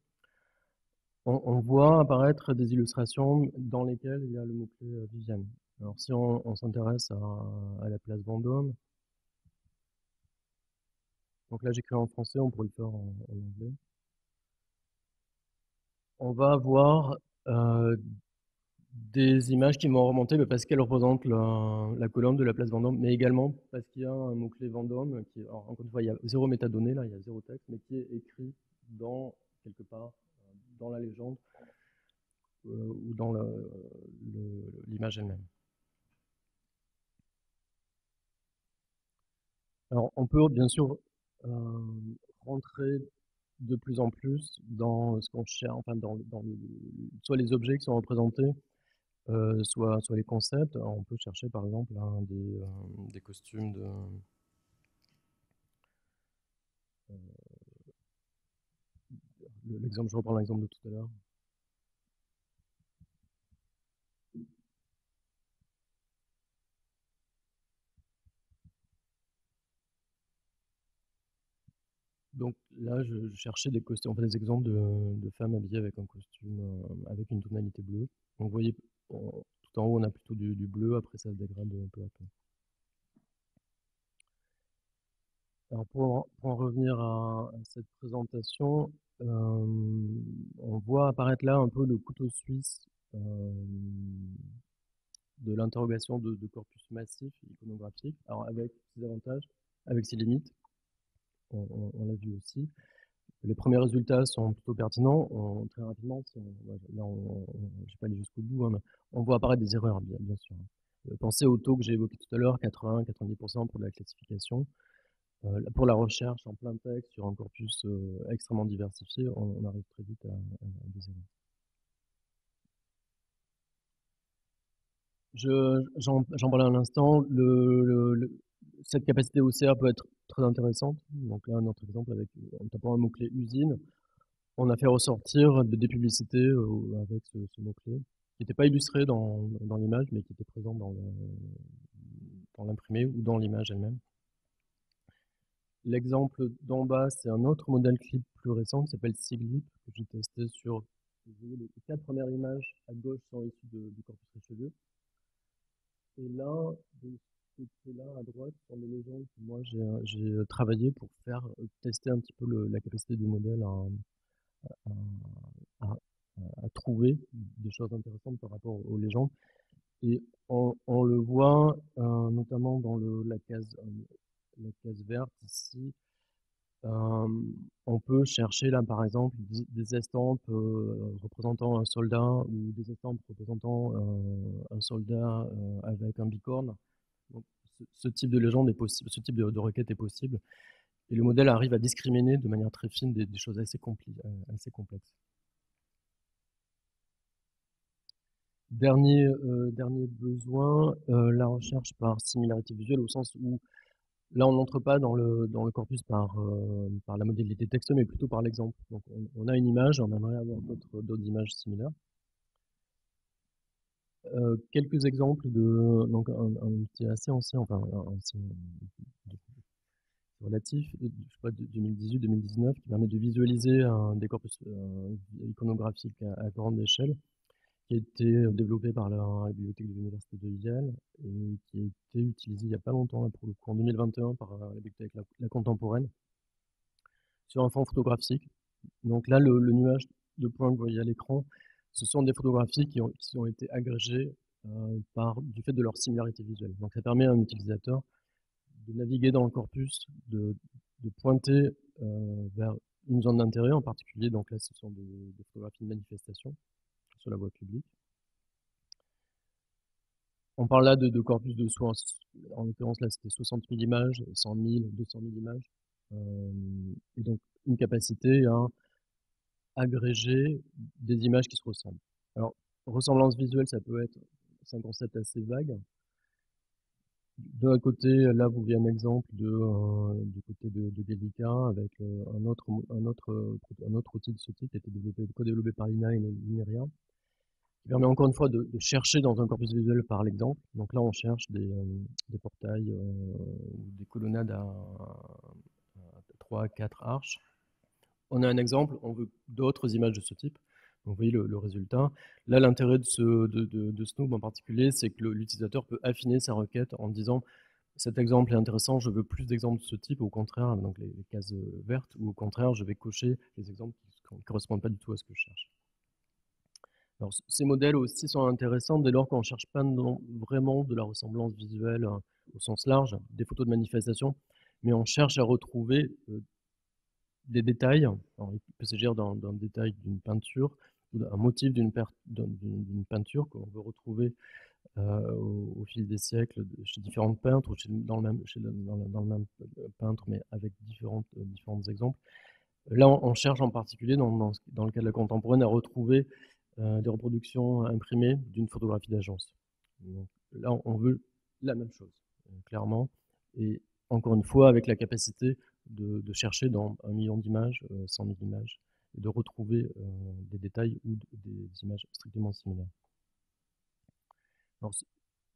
On voit apparaître des illustrations dans lesquelles il y a le mot-clé Viviane. Alors si on s'intéresse à la place Vendôme, donc là j'écris en français, on pourrait le faire en anglais. On va avoir des images qui vont remonter parce qu'elles représentent la colonne de la place Vendôme, mais également parce qu'il y a un mot-clé Vendôme qui, alors, encore une fois, il y a zéro métadonnées, là, il y a zéro texte, mais qui est écrit quelque part dans la légende ou dans l'image elle-même. Alors, on peut bien sûr rentrer de plus en plus dans ce qu'on cherche, enfin, soit les objets qui sont représentés, soit les concepts. Alors, on peut chercher par exemple des costumes je reprends l'exemple de tout à l'heure. Donc là, je cherchais des costumes, en fait, des exemples de femmes habillées avec un costume avec une tonalité bleue. Donc vous voyez, tout en haut, on a plutôt du bleu, après ça se dégrade un peu à peu. Alors pour en revenir à cette présentation, on voit apparaître là un peu le couteau suisse de l'interrogation de corpus massif iconographique, alors avec ses avantages, avec ses limites, on l'a vu aussi. Les premiers résultats sont plutôt pertinents. Très rapidement, je vais pas aller jusqu'au bout, hein, mais on voit apparaître des erreurs, bien sûr. Pensez au taux que j'ai évoqué tout à l'heure, 80-90% pour la classification. Pour la recherche en plein texte sur un corpus extrêmement diversifié, on arrive très vite à des erreurs. J'en parlais à l'instant, cette capacité OCR peut être très intéressante. Donc là, un autre exemple, en tapant un mot-clé usine, on a fait ressortir des publicités avec ce mot-clé, qui n'était pas illustré dans l'image, mais qui était présent dans l'imprimé ou dans l'image elle-même. L'exemple d'en bas, c'est un autre modèle clip plus récent qui s'appelle Siglip, que j'ai testé sur, vous voyez, les 4 premières images à gauche sont issues du corpus Richelieu. Et là, de ce côté-là, à droite, sont des légendes que moi j'ai travaillé pour faire tester un petit peu la capacité du modèle à trouver des choses intéressantes par rapport aux légendes. Et on le voit notamment dans la case verte ici. On peut chercher là par exemple des estampes représentant un soldat ou des estampes représentant un soldat avec un bicorne. Donc, ce type de légende est possible, ce type de requête est possible. Et le modèle arrive à discriminer de manière très fine des choses assez complexes. Dernier besoin, la recherche par similarité visuelle, au sens où là on n'entre pas dans le corpus par la modalité texte, mais plutôt par l'exemple. Donc on a une image, on aimerait avoir d'autres images similaires. Quelques exemples donc un outil assez ancien, enfin ancien, relatif, je sais pas, 2018-2019, qui permet de visualiser des corpus iconographiques à grande échelle, qui a été développé par la bibliothèque de l'université de Yale et qui a été utilisé il n'y a pas longtemps, là, pour le coup, en 2021 par la bibliothèque La Contemporaine, sur un fond photographique. Donc là, le nuage de points que vous voyez à l'écran, ce sont des photographies qui ont été agrégées du fait de leur similarité visuelle. Donc ça permet à un utilisateur de naviguer dans le corpus, de pointer vers une zone d'intérêt en particulier. Donc là, ce sont des photographies de manifestation sur la voie publique. On parle là de corpus de sources. En l'occurrence, là, c'était 60 000 images, 100 000, 200 000 images. Et donc, une capacité à agréger des images qui se ressemblent. Alors, ressemblance visuelle, c'est un concept assez vague. D'un côté, là, vous voyez un exemple du côté de Delica avec un autre outil de ce type qui a été co-développé par l'INA et l'INERIA, qui permet encore une fois de chercher dans un corpus visuel par l'exemple. Donc là, on cherche des portails ou des colonnades à 3 à 4 arches. On a un exemple, on veut d'autres images de ce type. Donc vous voyez le résultat. Là, l'intérêt de Snoop en particulier, c'est que l'utilisateur peut affiner sa requête en disant cet exemple est intéressant, je veux plus d'exemples de ce type, ou au contraire, donc les cases vertes, ou au contraire, je vais cocher les exemples qui ne correspondent pas du tout à ce que je cherche. Alors, ces modèles aussi sont intéressants dès lors qu'on ne cherche pas vraiment de la ressemblance visuelle au sens large, des photos de manifestation, mais on cherche à retrouver des détails. Alors, il peut s'agir d'un détail d'une peinture, ou d'un motif d'une peinture que l'on veut retrouver au fil des siècles chez différents peintres, ou dans le même peintre, mais avec différents exemples. Là, on cherche en particulier, dans le cas de la contemporaine, à retrouver des reproductions imprimées d'une photographie d'agence. Là, on veut la même chose, clairement. Et encore une fois, avec la capacité de chercher dans 1 million d'images, 100 000 images, et de retrouver des détails ou des images strictement similaires. Alors,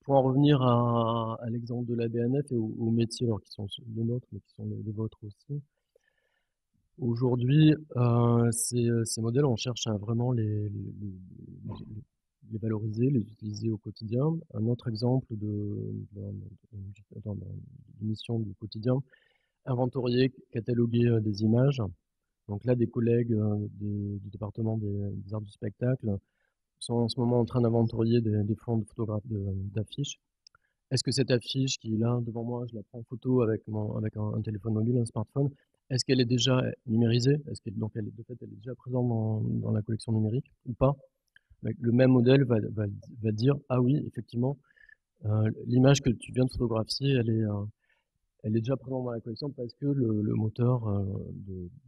pour en revenir à l'exemple de la BNF et aux métiers alors, qui sont les nôtres, mais qui sont les vôtres aussi, aujourd'hui, ces modèles, on cherche à vraiment les valoriser, les utiliser au quotidien. Un autre exemple de mission du quotidien, inventorier, cataloguer des images. Donc là, des collègues du département des arts du spectacle sont en ce moment en train d'inventorier des fonds de photographes d'affiches. Est-ce que cette affiche qui est là devant moi, je la prends en photo avec un téléphone mobile, un smartphone, est-ce qu'elle est déjà numérisée? Est-ce qu'elle, donc de fait, elle est déjà présente dans la collection numérique ou pas? Le même modèle va dire, ah oui, effectivement, l'image que tu viens de photographier, elle est déjà présente dans la collection parce que le moteur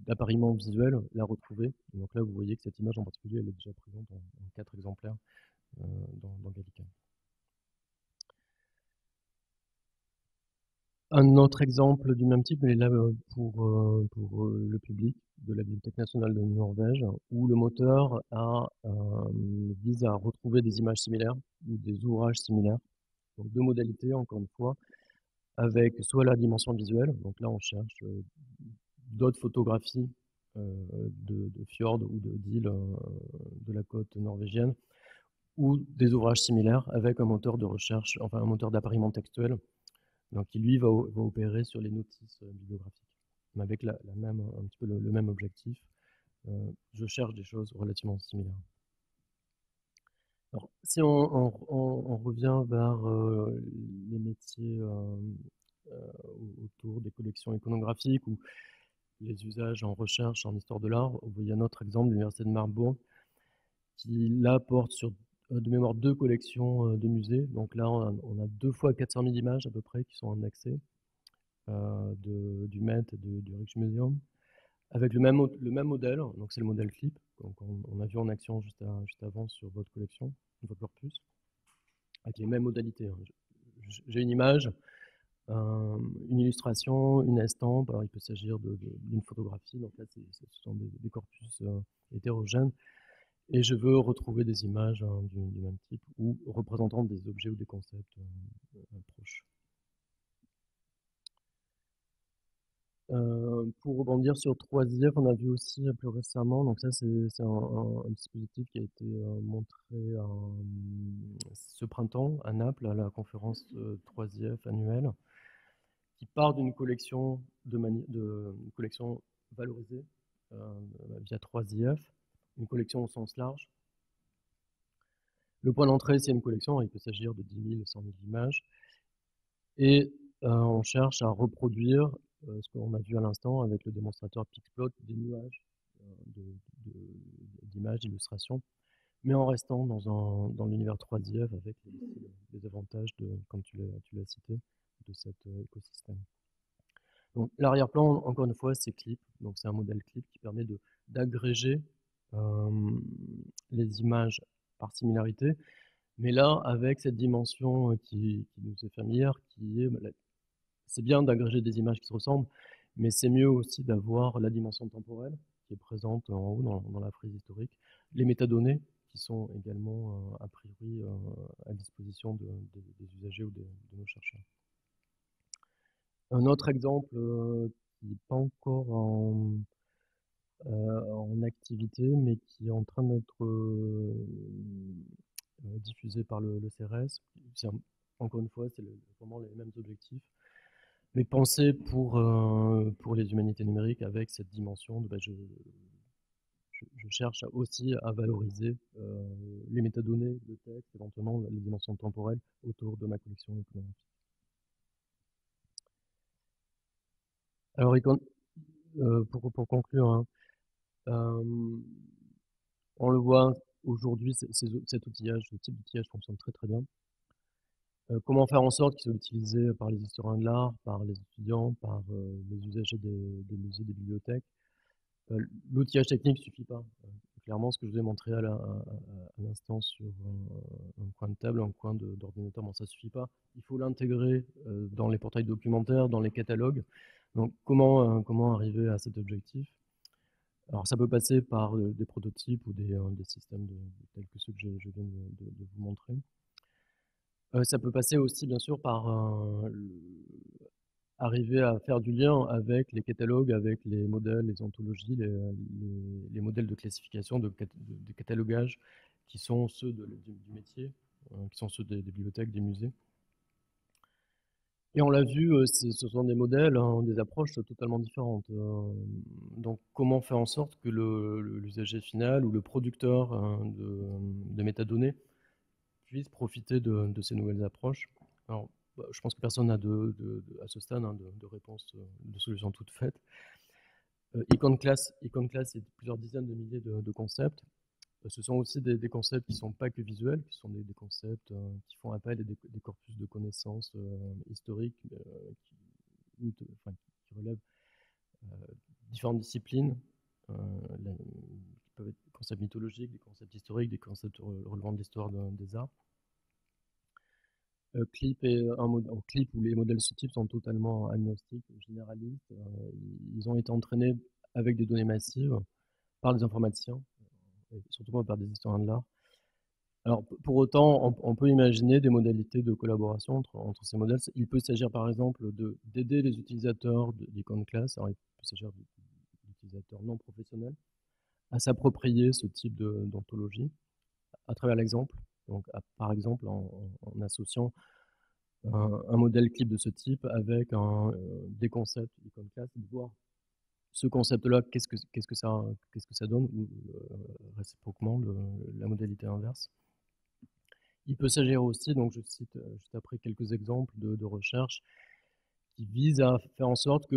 d'appariement visuel l'a retrouvée. Donc là, vous voyez que cette image en particulier, elle est déjà présente en 4 exemplaires dans Gallica. Un autre exemple du même type, mais là pour le public de la Bibliothèque nationale de Norvège, où le moteur vise à retrouver des images similaires ou des ouvrages similaires. Donc deux modalités, encore une fois, avec soit la dimension visuelle, donc là on cherche d'autres photographies de fjords ou d'îles de la côte norvégienne, ou des ouvrages similaires avec un moteur de recherche, enfin un moteur d'appariement textuel, donc qui lui va opérer sur les notices bibliographiques, mais avec un petit peu le même objectif. Je cherche des choses relativement similaires. Alors, si on revient vers les métiers autour des collections iconographiques ou les usages en recherche en histoire de l'art, vous voyez un autre exemple, l'Université de Marbourg, qui là porte sur de mémoire 2 collections de musées. Donc là, on a 2 fois 400 000 images à peu près qui sont en accès du Met et du Rijksmuseum, avec le même modèle, donc c'est le modèle clip, donc on a vu en action juste avant sur votre collection, votre corpus, avec les mêmes modalités. J'ai une image, une illustration, une estampe, alors il peut s'agir d'une photographie, donc là ce sont des corpus hétérogènes, et je veux retrouver des images du même type ou représentant des objets ou des concepts proches. Pour rebondir sur 3IF, on a vu aussi plus récemment, donc ça c'est un dispositif qui a été montré ce printemps à Naples, à la conférence 3IF annuelle, qui part d'une collection, une collection valorisée via 3IF, une collection au sens large. Le point d'entrée, c'est une collection, il peut s'agir de 10 000, 100 000 images, et on cherche à reproduire ce qu'on a vu à l'instant avec le démonstrateur Pixplot, des nuages d'images, d'illustrations, mais en restant dans l'univers 3DF avec les avantages, comme tu l'as cité, de cet écosystème. Donc l'arrière-plan, encore une fois, c'est Clip, donc c'est un modèle Clip qui permet d'agréger les images par similarité, mais là, avec cette dimension qui nous est familière, qui est c'est bien d'agréger des images qui se ressemblent, mais c'est mieux aussi d'avoir la dimension temporelle qui est présente en haut dans la frise historique, les métadonnées qui sont également a priori à disposition des usagers ou de nos chercheurs. Un autre exemple qui n'est pas encore en activité, mais qui est en train d'être diffusé par le CRS. Encore une fois, c'est vraiment les mêmes objectifs, mais pensé pour les humanités numériques avec cette dimension de je cherche aussi à valoriser les métadonnées, le texte, éventuellement les dimensions temporelles autour de ma collection iconographique. Alors, pour conclure, hein, on le voit aujourd'hui, cet outillage, ce type d'outillage fonctionne très très bien. Comment faire en sorte qu'il soit utilisé par les historiens de l'art, par les étudiants, par les usagers des musées, des bibliothèques. L'outillage technique ne suffit pas. Clairement, ce que je vous ai montré à l'instant sur un coin de table, un coin d'ordinateur, bon, ça ne suffit pas. Il faut l'intégrer dans les portails documentaires, dans les catalogues. Donc, comment arriver à cet objectif? Alors, ça peut passer par des prototypes ou des systèmes tels que ceux que je viens de vous montrer. Ça peut passer aussi, bien sûr, par arriver à faire du lien avec les catalogues, avec les modèles, les anthologies, les modèles de classification, de catalogage, qui sont ceux du métier, qui sont ceux des bibliothèques, des musées. Et on l'a vu, ce sont des modèles, hein, des approches totalement différentes. Donc comment faire en sorte que l'usager final ou le producteur de métadonnées puisse profiter de ces nouvelles approches? Alors, je pense que personne n'a à ce stade de réponse, de solution toute faite. Iconclast, c'est plusieurs dizaines de milliers de concepts. Ce sont aussi des concepts qui ne sont pas que visuels, qui sont des concepts qui font appel à des corpus de connaissances historiques qui relèvent différentes disciplines, qui peuvent être des concepts mythologiques, des concepts historiques, des concepts relevant de l'histoire des arts. Clip où les modèles ce type sont totalement agnostiques, généralistes. Ils ont été entraînés avec des données massives par des informaticiens, et surtout pas par des historiens de l'art. Alors, pour autant, on peut imaginer des modalités de collaboration entre ces modèles. Il peut s'agir par exemple d'aider les utilisateurs d'Iconclast, alors il peut s'agir d'utilisateurs non professionnels, à s'approprier ce type d'ontologie à travers l'exemple. Donc, par exemple, en associant un modèle clip de ce type avec des concepts Iconclast, de voir ce concept-là, qu'est-ce que ça donne, ou réciproquement, la modalité inverse. Il peut s'agir aussi, donc je cite juste après quelques exemples de recherche qui visent à faire en sorte que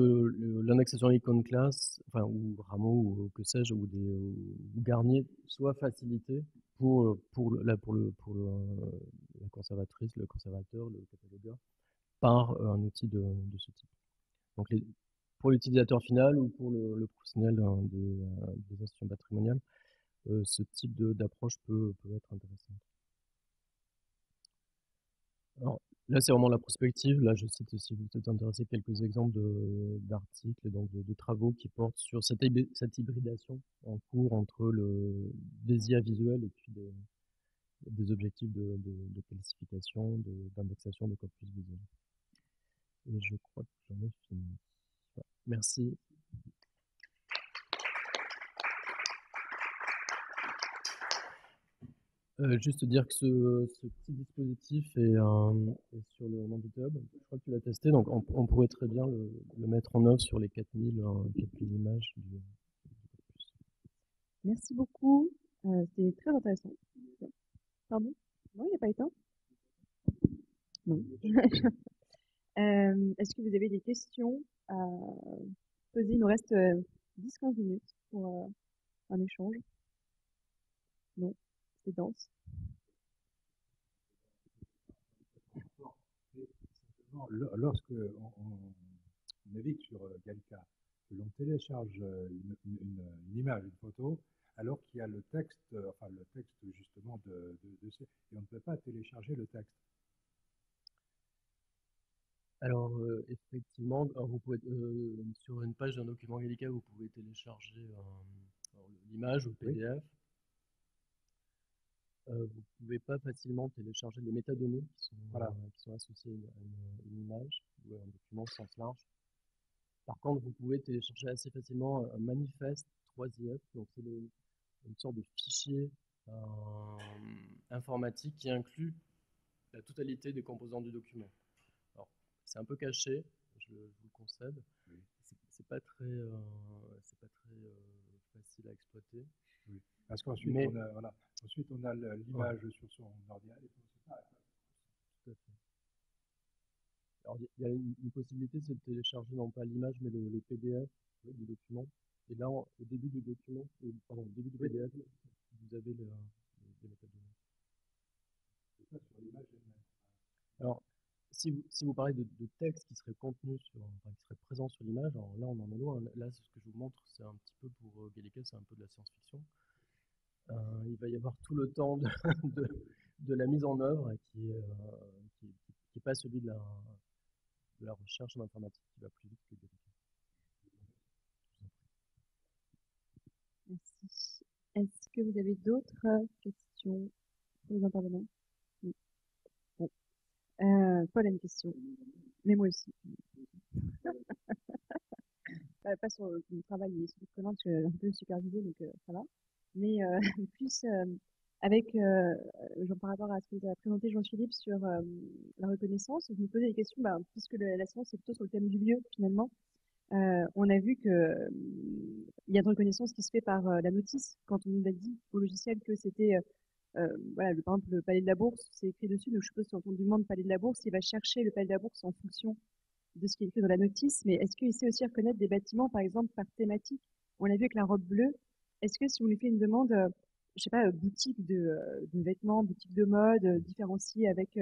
l'indexation Iconclast, enfin, ou Rameau, ou que sais-je, ou Garnier, soit facilitée pour la conservatrice, le conservateur, le catalogueur, par un outil de ce type. Donc pour l'utilisateur final ou pour le professionnel des institutions patrimoniales, ce type d'approche peut être intéressant. Alors, là, c'est vraiment la prospective. Là, je cite, si vous êtes intéressé, quelques exemples d'articles et donc de travaux qui portent sur cette hybridation en cours entre des IA visuels et puis des objectifs de classification, d'indexation de corpus visuels. Et je crois que j'en ai fini. Voilà. Merci. Juste dire que ce petit dispositif est sur le Manditub. Je crois que tu l'as testé, donc on pourrait très bien le mettre en œuvre sur les 4000 images du corpus. Merci beaucoup. C'était très intéressant. Pardon? Non, il n'y a pas éteint? Non. Est-ce que vous avez des questions à poser? Il nous reste 10-15 minutes pour un échange. Non, c'est dense. Lorsque on navigue sur Gallica, que l'on télécharge une image, une photo, alors qu'il y a le texte, enfin le texte justement et on ne peut pas télécharger le texte. Alors, effectivement, vous pouvez, sur une page d'un document Gallica, vous pouvez télécharger l'image ou le PDF. Vous ne pouvez pas facilement télécharger les métadonnées qui sont associées à une image ou à un document au sens large. Par contre, vous pouvez télécharger assez facilement un manifeste 3IF, donc c'est une sorte de fichier informatique qui inclut la totalité des composants du document. Alors, c'est un peu caché, je vous le concède. Oui. C'est pas très facile à exploiter. Oui. Parce qu'ensuite, ensuite on a l'image sur son ordinateur. Tout à fait. Alors, il y a une possibilité, c'est de télécharger non pas l'image, mais le PDF du document. Et là, au début du document, au début du PDF, vous avez les métadonnées. C'est ça sur l'image elle-même. Alors, si vous parlez de texte qui serait contenu qui serait présent sur l'image, alors là, on en est loin. Là, ce que je vous montre, c'est un petit peu pour Gallica, c'est un peu de la science-fiction. Il va y avoir tout le temps de la mise en œuvre qui n'est pas celui de la recherche en informatique qui va plus vite que Gallica. Merci. Est-ce que vous avez d'autres questions pour les intervenants? Oui. Bon. Paul a une question, mais moi aussi. Pas sur le travail et sur le prenant, parce que un peu supervisé, donc ça va. Mais plus avec, genre par rapport à ce que vous avez présenté Jean-Philippe sur la reconnaissance, je me posais des questions, puisque la science est plutôt sur le thème du lieu finalement. On a vu que il y a de reconnaissance qui se fait par la notice. Quand on nous a dit au logiciel que c'était voilà, par exemple, le palais de la Bourse, c'est écrit dessus, donc je suppose que quand on lui demande palais de la Bourse, il va chercher le palais de la Bourse en fonction de ce qui est écrit dans la notice, mais est-ce qu'il sait aussi reconnaître des bâtiments, par exemple, par thématique? On l'a vu avec la robe bleue. Est-ce que si on lui fait une demande, je sais pas, boutique de vêtements, boutique de mode, différenciée avec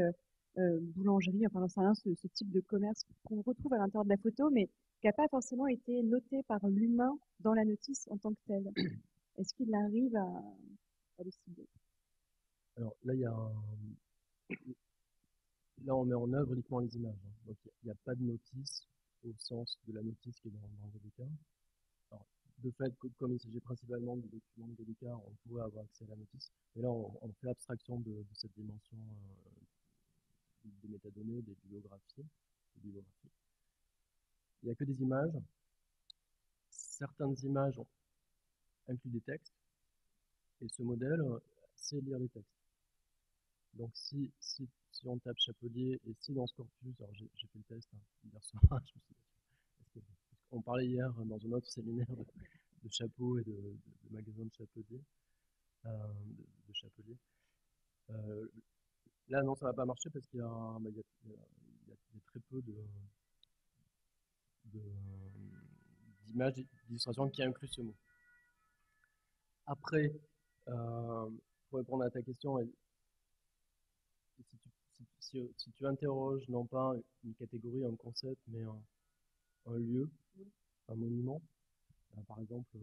boulangerie, enfin, j'en sais rien, ce type de commerce qu'on retrouve à l'intérieur de la photo, mais qui n'a pas forcément été noté par l'humain dans la notice en tant que tel. Est-ce qu'il arrive à le cibler? Alors là, là, on met en œuvre uniquement les images, hein. Donc il n'y a pas de notice au sens de la notice qui est dans le GDK. Alors, de fait, comme il s'agit principalement de documents de GDK, on pourrait avoir accès à la notice. Mais là, on fait abstraction de cette dimension des métadonnées, des bibliographies. Il n'y a que des images. Certaines images incluent des textes. Et ce modèle sait lire les textes. Donc si on tape Chapelier et si dans ce corpus, alors j'ai fait le test hier soir, je me suis dit, on parlait hier dans un autre séminaire de chapeaux et de magasins de Chapelier, de Chapelier. Là non, ça va pas marcher parce qu'il y a, il y a très peu d'images, d'illustrations qui incluent ce mot. Après, pour répondre à ta question, si tu interroges non pas une catégorie, un concept, mais un lieu, un monument, par exemple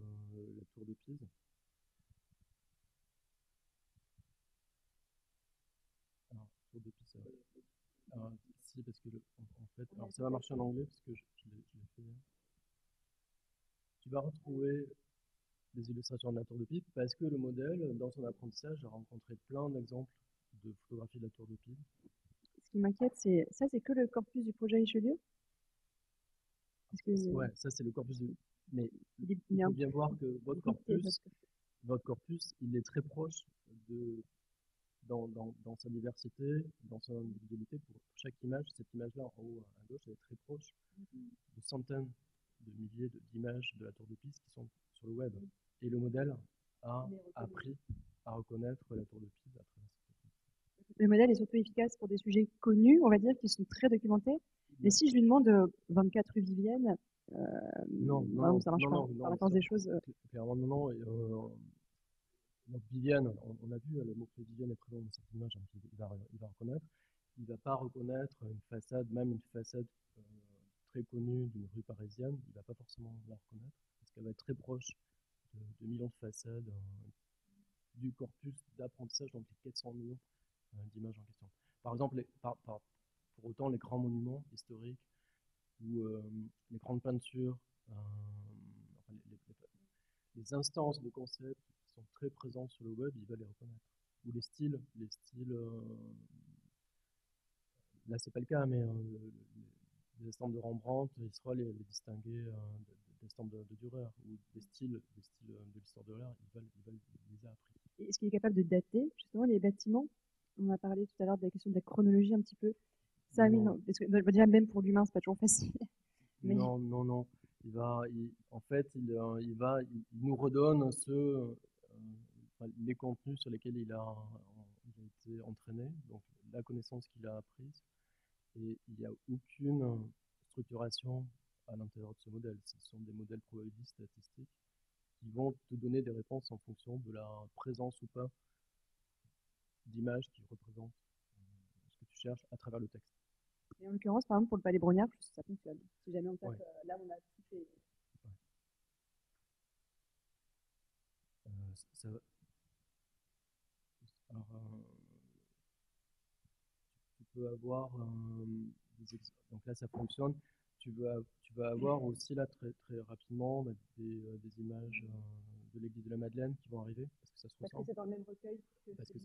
la tour de Pise. Alors, tour de Pise, alors, si, parce que en fait, alors ça va marcher en anglais parce que je l'ai fait. Tu vas retrouver des illustrations de la tour de Pise parce que le modèle, dans son apprentissage, a rencontré plein d'exemples de photographies de la tour de Pise. Ce qui m'inquiète, c'est que le corpus du projet Richelieu? Parce que Ouais, ça c'est le corpus du. Mais il il est faut un bien voir que peu limité, parce que votre corpus, il est très proche de, dans sa diversité, dans son individualité. Pour chaque image, cette image-là en haut à gauche, elle est très proche de centaines de milliers d'images de la tour de Pise qui sont sur le web. Et le modèle a appris à reconnaître la tour de Pise à travers cette technique. le modèle est surtout efficace pour des sujets connus, on va dire, qui sont très documentés. Mais si je lui demande 24 rue Vivienne, Non, ça marche pas. Par la force des choses. Clairement, non. Donc Vivienne, on a vu, le mot-clé Vivienne est présent dans cette image, donc il va reconnaître. Il ne va pas reconnaître une façade, même une façade très connue d'une rue parisienne, il ne va pas forcément la reconnaître, parce qu'elle va être très proche de millions de façades du corpus d'apprentissage, donc les 400 millions d'images en question. Par exemple, pour autant, les grands monuments historiques ou les grandes peintures, enfin, les instances de concepts qui sont très présents sur le web, il va les reconnaître. Ou les styles, là c'est pas le cas, mais les estampes de Rembrandt, il sera les distinguer d'estampes de Dürer, ou des styles de l'histoire de l'art, il va les a appris. Est-ce qu'il est capable de dater justement les bâtiments? On a parlé tout à l'heure de la question de la chronologie un petit peu. Ça, oui, non, parce que déjà même pour l'humain, c'est pas toujours facile. Mais... Non. En fait, il nous redonne les contenus sur lesquels il a été entraîné, donc la connaissance qu'il a apprise, et il n'y a aucune structuration à l'intérieur de ce modèle. Ce sont des modèles probabilistes statistiques qui vont te donner des réponses en fonction de la présence ou pas d'images qui représentent ce que tu cherches à travers le texte. Et en l'occurrence, par exemple, pour le palais Brognard, ça fonctionne. Si jamais on tape, là, on a tout fait. Alors, tu peux avoir donc là ça fonctionne. Tu vas avoir aussi là très rapidement des images de l'église de la Madeleine qui vont arriver parce que ça se ressemble. C'est dans le même recueil. Parce que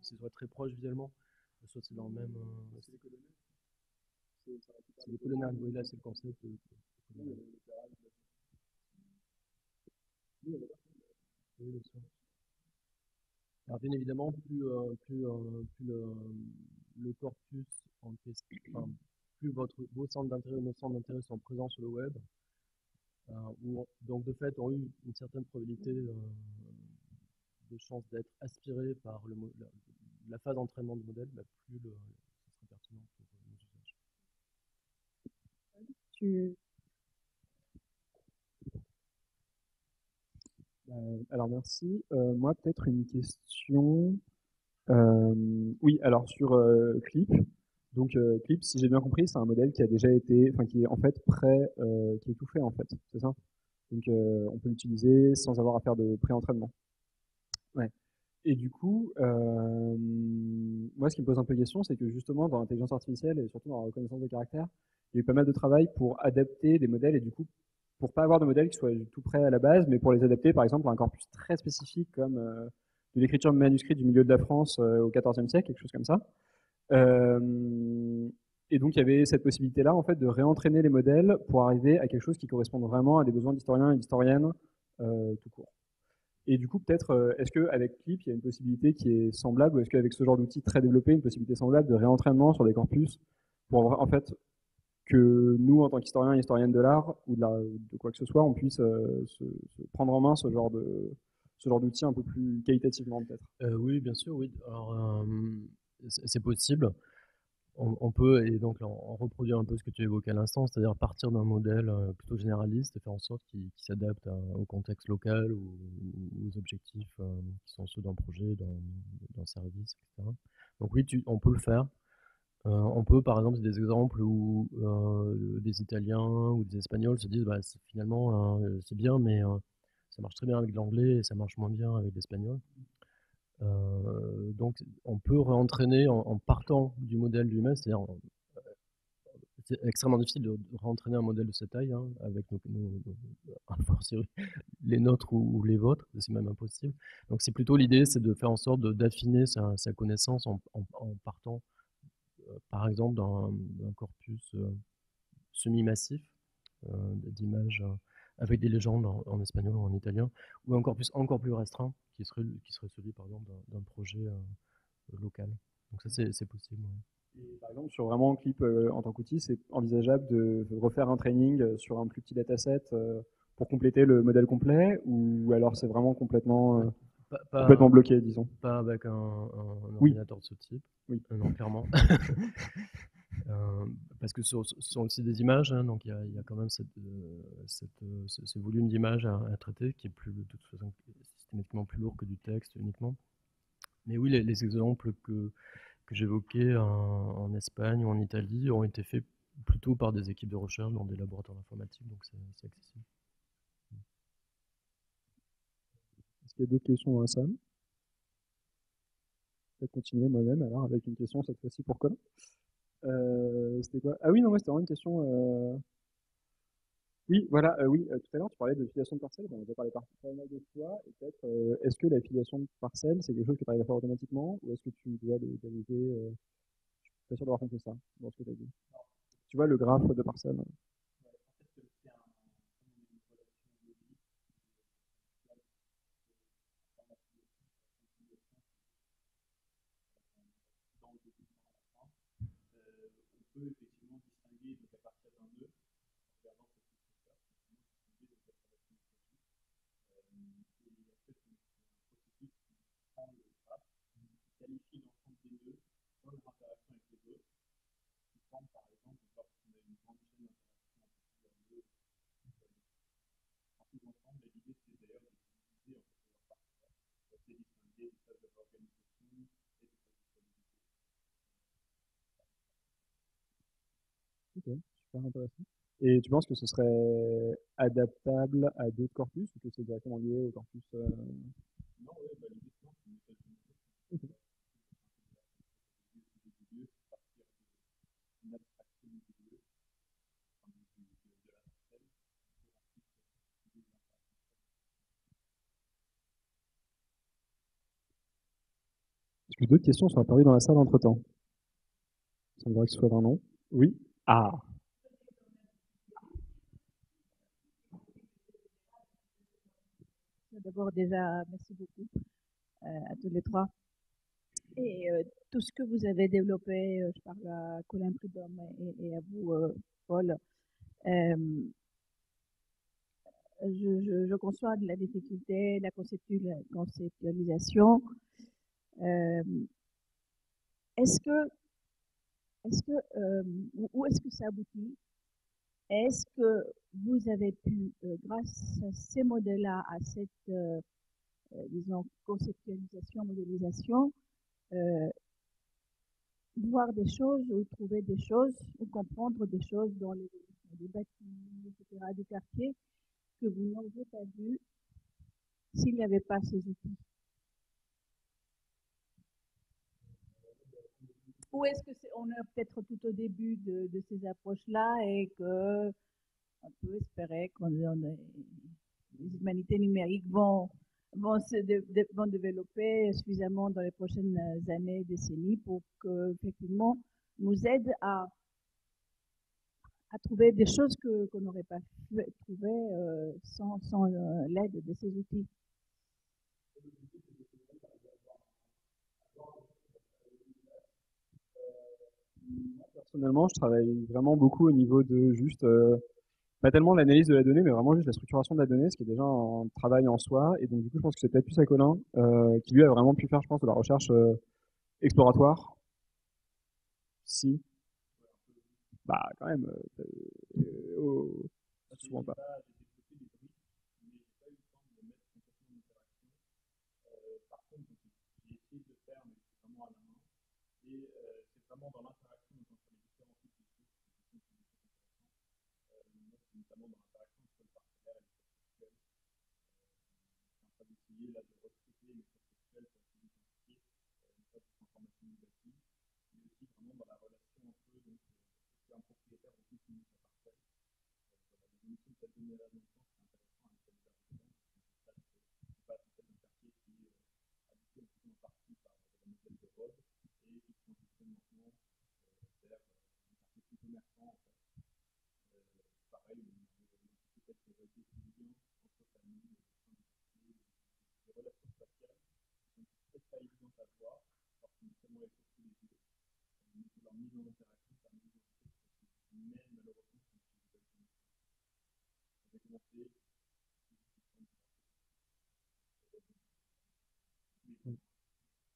c'est soit très proche visuellement, soit c'est dans le même. C'est les colonnettes. C'est les colonnettes. Oui, là c'est le concept. Oui, bien sûr. Alors bien évidemment, plus le corpus en question, enfin, plus vos centres d'intérêt ou nos centres d'intérêt sont présents sur le web, donc de fait ont eu une certaine probabilité de chance d'être aspirés par la phase d'entraînement du modèle, plus ce sera pertinent pour nos usages. tu... Alors merci. Moi, peut-être une question. Oui, alors sur Clip. Donc Clip, si j'ai bien compris, c'est un modèle qui a déjà été, enfin qui est en fait prêt, qui est tout fait en fait, c'est ça? Donc on peut l'utiliser sans avoir à faire de pré-entraînement. Ouais. Et du coup, moi, ce qui me pose un peu question, c'est que justement, dans l'intelligence artificielle et surtout dans la reconnaissance de caractère, il y a eu pas mal de travail pour adapter des modèles et du coup, pour pas avoir de modèles qui soient tout prêts à la base, mais pour les adapter, par exemple, à un corpus très spécifique comme de l'écriture manuscrite du milieu de la France au XIVe siècle, quelque chose comme ça. Et donc, il y avait cette possibilité-là, en fait, de réentraîner les modèles pour arriver à quelque chose qui corresponde vraiment à des besoins d'historiens et d'historiennes tout court. Et du coup, peut-être, est-ce qu'avec Clip, il y a une possibilité qui est semblable, ou est-ce qu'avec ce genre d'outil très développé, une possibilité semblable de réentraînement sur des corpus pour en fait que nous, en tant qu'historiens et historiennes de l'art ou de quoi que ce soit, on puisse se prendre en main ce genre d'outil un peu plus qualitativement peut-être. Oui, bien sûr, oui. Alors, c'est possible. On peut, et donc on reproduire un peu ce que tu évoquais à l'instant, c'est-à-dire partir d'un modèle plutôt généraliste et faire en sorte qu'il s'adapte au contexte local ou aux objectifs qui sont ceux d'un projet, d'un service, etc. Donc oui, on peut le faire. On peut, par exemple, c'est des exemples où des Italiens ou des Espagnols se disent, bah, finalement, c'est bien, mais ça marche très bien avec l'anglais et ça marche moins bien avec l'espagnol. Donc, on peut réentraîner en partant du modèle lui-même, c'est-à-dire, c'est extrêmement difficile de réentraîner un modèle de cette taille, hein, avec les nôtres ou les vôtres, c'est même impossible. Donc, c'est plutôt l'idée, c'est de faire en sorte d'affiner sa connaissance en partant, par exemple, d'un corpus semi-massif d'images avec des légendes en espagnol ou en italien, ou un corpus encore plus restreint, qui serait celui, par exemple, d'un projet local. Donc ça, c'est possible. Ouais. Et par exemple, sur vraiment Clip en tant qu'outil, c'est envisageable de refaire un training sur un plus petit dataset pour compléter le modèle complet, ou alors c'est vraiment complètement bloqué, disons. Pas avec un Oui. ordinateur de ce type. Oui. Non, clairement. Parce que ce sont aussi des images, hein, donc il y a quand même ce volume d'images à traiter qui est de toute façon systématiquement plus lourd que du texte uniquement. Mais oui, les exemples que j'évoquais en Espagne ou en Italie ont été faits plutôt par des équipes de recherche dans des laboratoires d'informatique, donc c'est accessible. Est-ce qu'il y a d'autres questions dans la salle? Je vais continuer moi-même alors avec une question cette fois-ci pour Colin. C'était quoi? Ah oui, non, c'était vraiment une question. Oui, voilà, oui, tout à l'heure tu parlais de filiation de parcelles, on a déjà parlé pas mal de fois, et peut-être est-ce que la filiation de parcelles c'est quelque chose que tu arrives à faire automatiquement, ou est-ce que tu dois le dériver? Je suis pas sûr d'avoir compris ça dans ce que tu as dit. Tu vois le graphe de parcelles? On peut effectivement distinguer donc à partir d'un nœud, en regardant cette structure, distinguer donc la relation et en fait c'est un processus qui prend le graphe, qui qualifie l'ensemble des nœuds dans leur interaction avec les autres, qui forme par exemple, lorsqu'on a une grande chaîne d'interaction entre plusieurs nœuds, en tout ensemble, et l'idée c'est d'ailleurs de diviser en fait leur partie, pour essayer de distinguer des phases de l'organisation et des phases de stabilité. Ok, super intéressant. Et tu penses que ce serait adaptable à d'autres corpus ou que c'est directement lié au corpus Non, oui, bah, l'idée c'est une méthode de Ok. une abstraction du lieu, de la parcelle, pour ensuite Est-ce que d'autres questions sont apparues dans la salle entre-temps? Ça me dirait que ce soit d'un non. Oui. Ah. D'abord, déjà, merci beaucoup à tous les trois. Et tout ce que vous avez développé, je parle à Colin Prudhomme et à vous, Paul, euh, je conçois de la difficulté, la conceptualisation. Est-ce que, où est-ce que ça aboutit? Est-ce que vous avez pu, grâce à ces modèles-là, à cette, disons, conceptualisation, modélisation, voir des choses ou trouver des choses ou comprendre des choses dans les bâtiments, etc., du quartier que vous n'auriez pas vu s'il n'y avait pas ces outils? Ou est-ce que on est peut-être tout au début de ces approches-là et que on peut espérer que les humanités numériques vont développer suffisamment dans les prochaines années, décennies pour que effectivement nous aide à trouver des choses qu'on n'aurait pas trouvé sans l'aide de ces outils. Personnellement, je travaille vraiment beaucoup au niveau de juste, pas tellement l'analyse de la donnée, mais vraiment juste la structuration de la donnée, ce qui est déjà un travail en soi. Et donc, du coup, je pense que c'est peut-être plus à Colin, qui lui a vraiment pu faire, je pense, de la recherche exploratoire. Si. Bah, quand même, souvent pas. C'est vraiment dans l'interaction entre les différents types de sources notamment dans l'interaction entre le partenaire et le conceptuel. Je suis en train d'essayer là de recruter les conceptuels pour essayer d'identifier une sorte de transformation négative, mais aussi vraiment dans la relation entre eux, donc c'est un propriétaire aussi qui nous appartient. La définition de cette donnée-là, dans le sens, c'est intéressant à l'échelle des habitants, parce que c'est pas tout d'un quartier qui est habité en partie par le modèle de Rhodes et qui transitionne maintenant vers un quartier plus commerçant en fait. Pareil, on a peut-être des liens entre familles, des relations spatiales qui sont peut-être pas évidentes à voir, parce qu'on est tellement les choses tous les yeux. Leur mise en interaction permet d'identifier ce processus. Mais malheureusement, c'est une chose de commencer.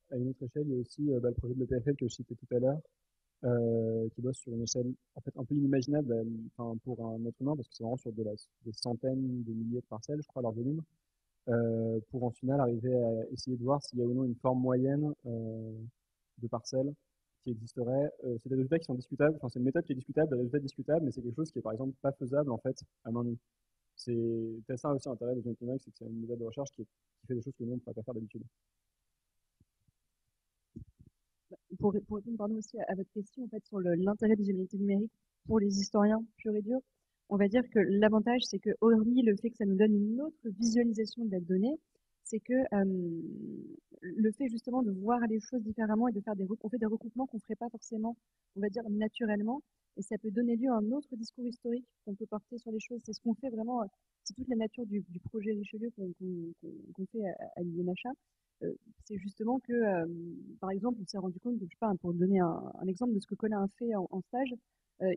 À une autre échelle, il y a aussi le projet de l'EPFL que je citais tout à l'heure, qui bosse sur une échelle en fait un peu inimaginable pour un être humain, parce que c'est vraiment sur des centaines de milliers de parcelles, je crois, leur volume, pour en final arriver à essayer de voir s'il y a ou non une forme moyenne de parcelles qui existerait. C'est des résultats qui sont discutables, enfin c'est une méthode qui est discutable, des résultats discutables, mais c'est quelque chose qui est par exemple pas faisable en fait à main nue. C'est ça aussi l'intérêt des génétique numérique, c'est que c'est une méthode de recherche qui fait des choses que nous on ne pourrait pas faire d'habitude. Pour répondre pardon, aussi à votre question en fait, sur l'intérêt des humanités numériques pour les historiens purs et durs, on va dire que l'avantage, c'est que hormis le fait que ça nous donne une autre visualisation de la donnée, c'est que le fait justement de voir les choses différemment et de faire on fait des recoupements qu'on ne ferait pas forcément, on va dire, naturellement, et ça peut donner lieu à un autre discours historique qu'on peut porter sur les choses. C'est ce qu'on fait vraiment, c'est toute la nature du projet Richelieu qu'on fait à l'INHA. C'est justement que, par exemple, on s'est rendu compte, je sais pas, pour donner un exemple de ce que Colin a fait en stage,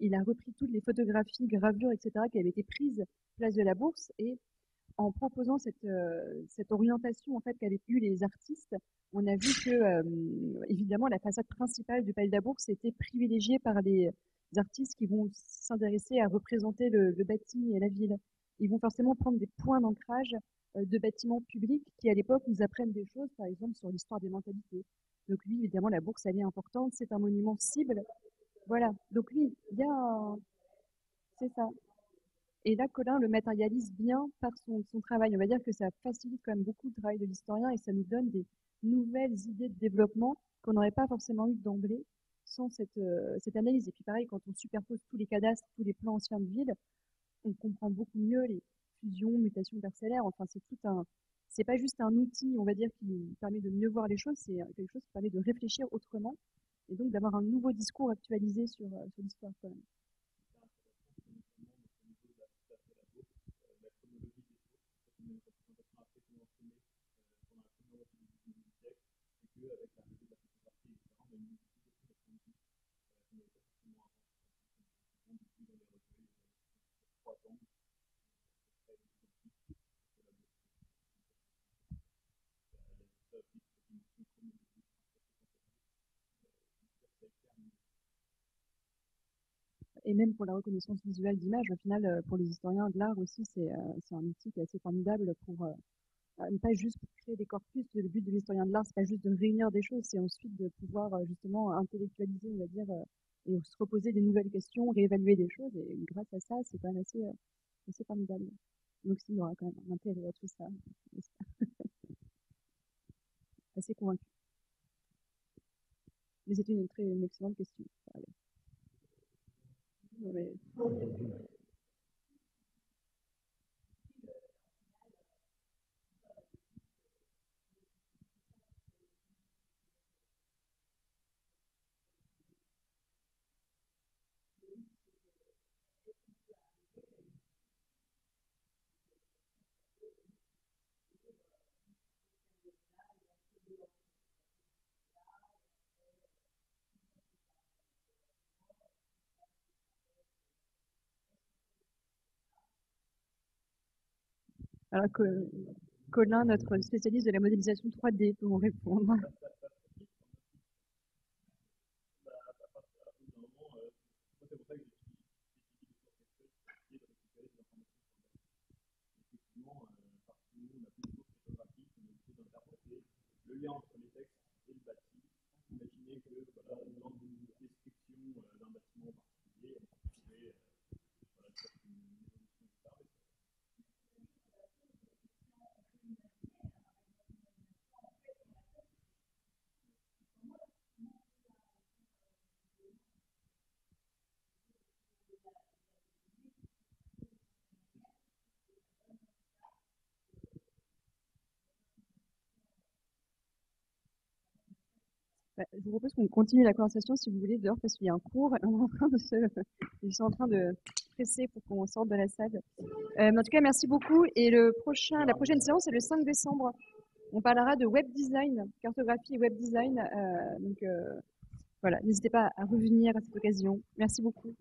il a repris toutes les photographies, gravures, etc., qui avaient été prises place de la Bourse, et en proposant cette orientation en fait qu'avaient eu les artistes, on a vu que évidemment la façade principale du Palais de la Bourse était privilégiée par les artistes qui vont s'intéresser à représenter le bâti et la ville. Ils vont forcément prendre des points d'ancrage de bâtiments publics qui à l'époque nous apprennent des choses, par exemple sur l'histoire des mentalités. Donc lui, évidemment, la Bourse, elle est importante, c'est un monument cible. Voilà. Donc lui, il y a c'est ça. Et là, Colin le matérialise bien par son travail. On va dire que ça facilite quand même beaucoup le travail de l'historien et ça nous donne des nouvelles idées de développement qu'on n'aurait pas forcément eu d'emblée sans cette analyse. Et puis pareil, quand on superpose tous les cadastres, tous les plans anciens de ville, on comprend beaucoup mieux les fusions, mutations parcellaires. Enfin, c'est pas juste un outil, on va dire, qui nous permet de mieux voir les choses, c'est quelque chose qui permet de réfléchir autrement et donc d'avoir un nouveau discours actualisé sur l'histoire quand même. et même pour la reconnaissance visuelle d'images, au final, pour les historiens de l'art aussi, c'est un outil qui est assez formidable pour pas juste pour créer des corpus. Le but de l'historien de l'art, c'est pas juste de réunir des choses, c'est ensuite de pouvoir justement intellectualiser, on va dire, et se reposer des nouvelles questions, réévaluer des choses. Et grâce à ça, c'est quand même assez formidable. Donc, il y aura quand même un intérêt à tout ça, j'espère. Assez convaincu. Mais c'était une excellente question. Ouais. Alors que Colin, notre spécialiste de la modélisation 3D, peut vous répondre. Le lien entre les textes et le bâti. Imaginez que dans une description d'un bâtiment particulier, on pourrait faire une évolution de ça. Je vous propose qu'on continue la conversation si vous voulez dehors parce qu'il y a un cours. Ils sont en train de presser pour qu'on sorte de la salle. Mais en tout cas, merci beaucoup. Et la prochaine séance est le 5 décembre. On parlera de web design, cartographie et web design. Donc voilà, n'hésitez pas à revenir à cette occasion. Merci beaucoup.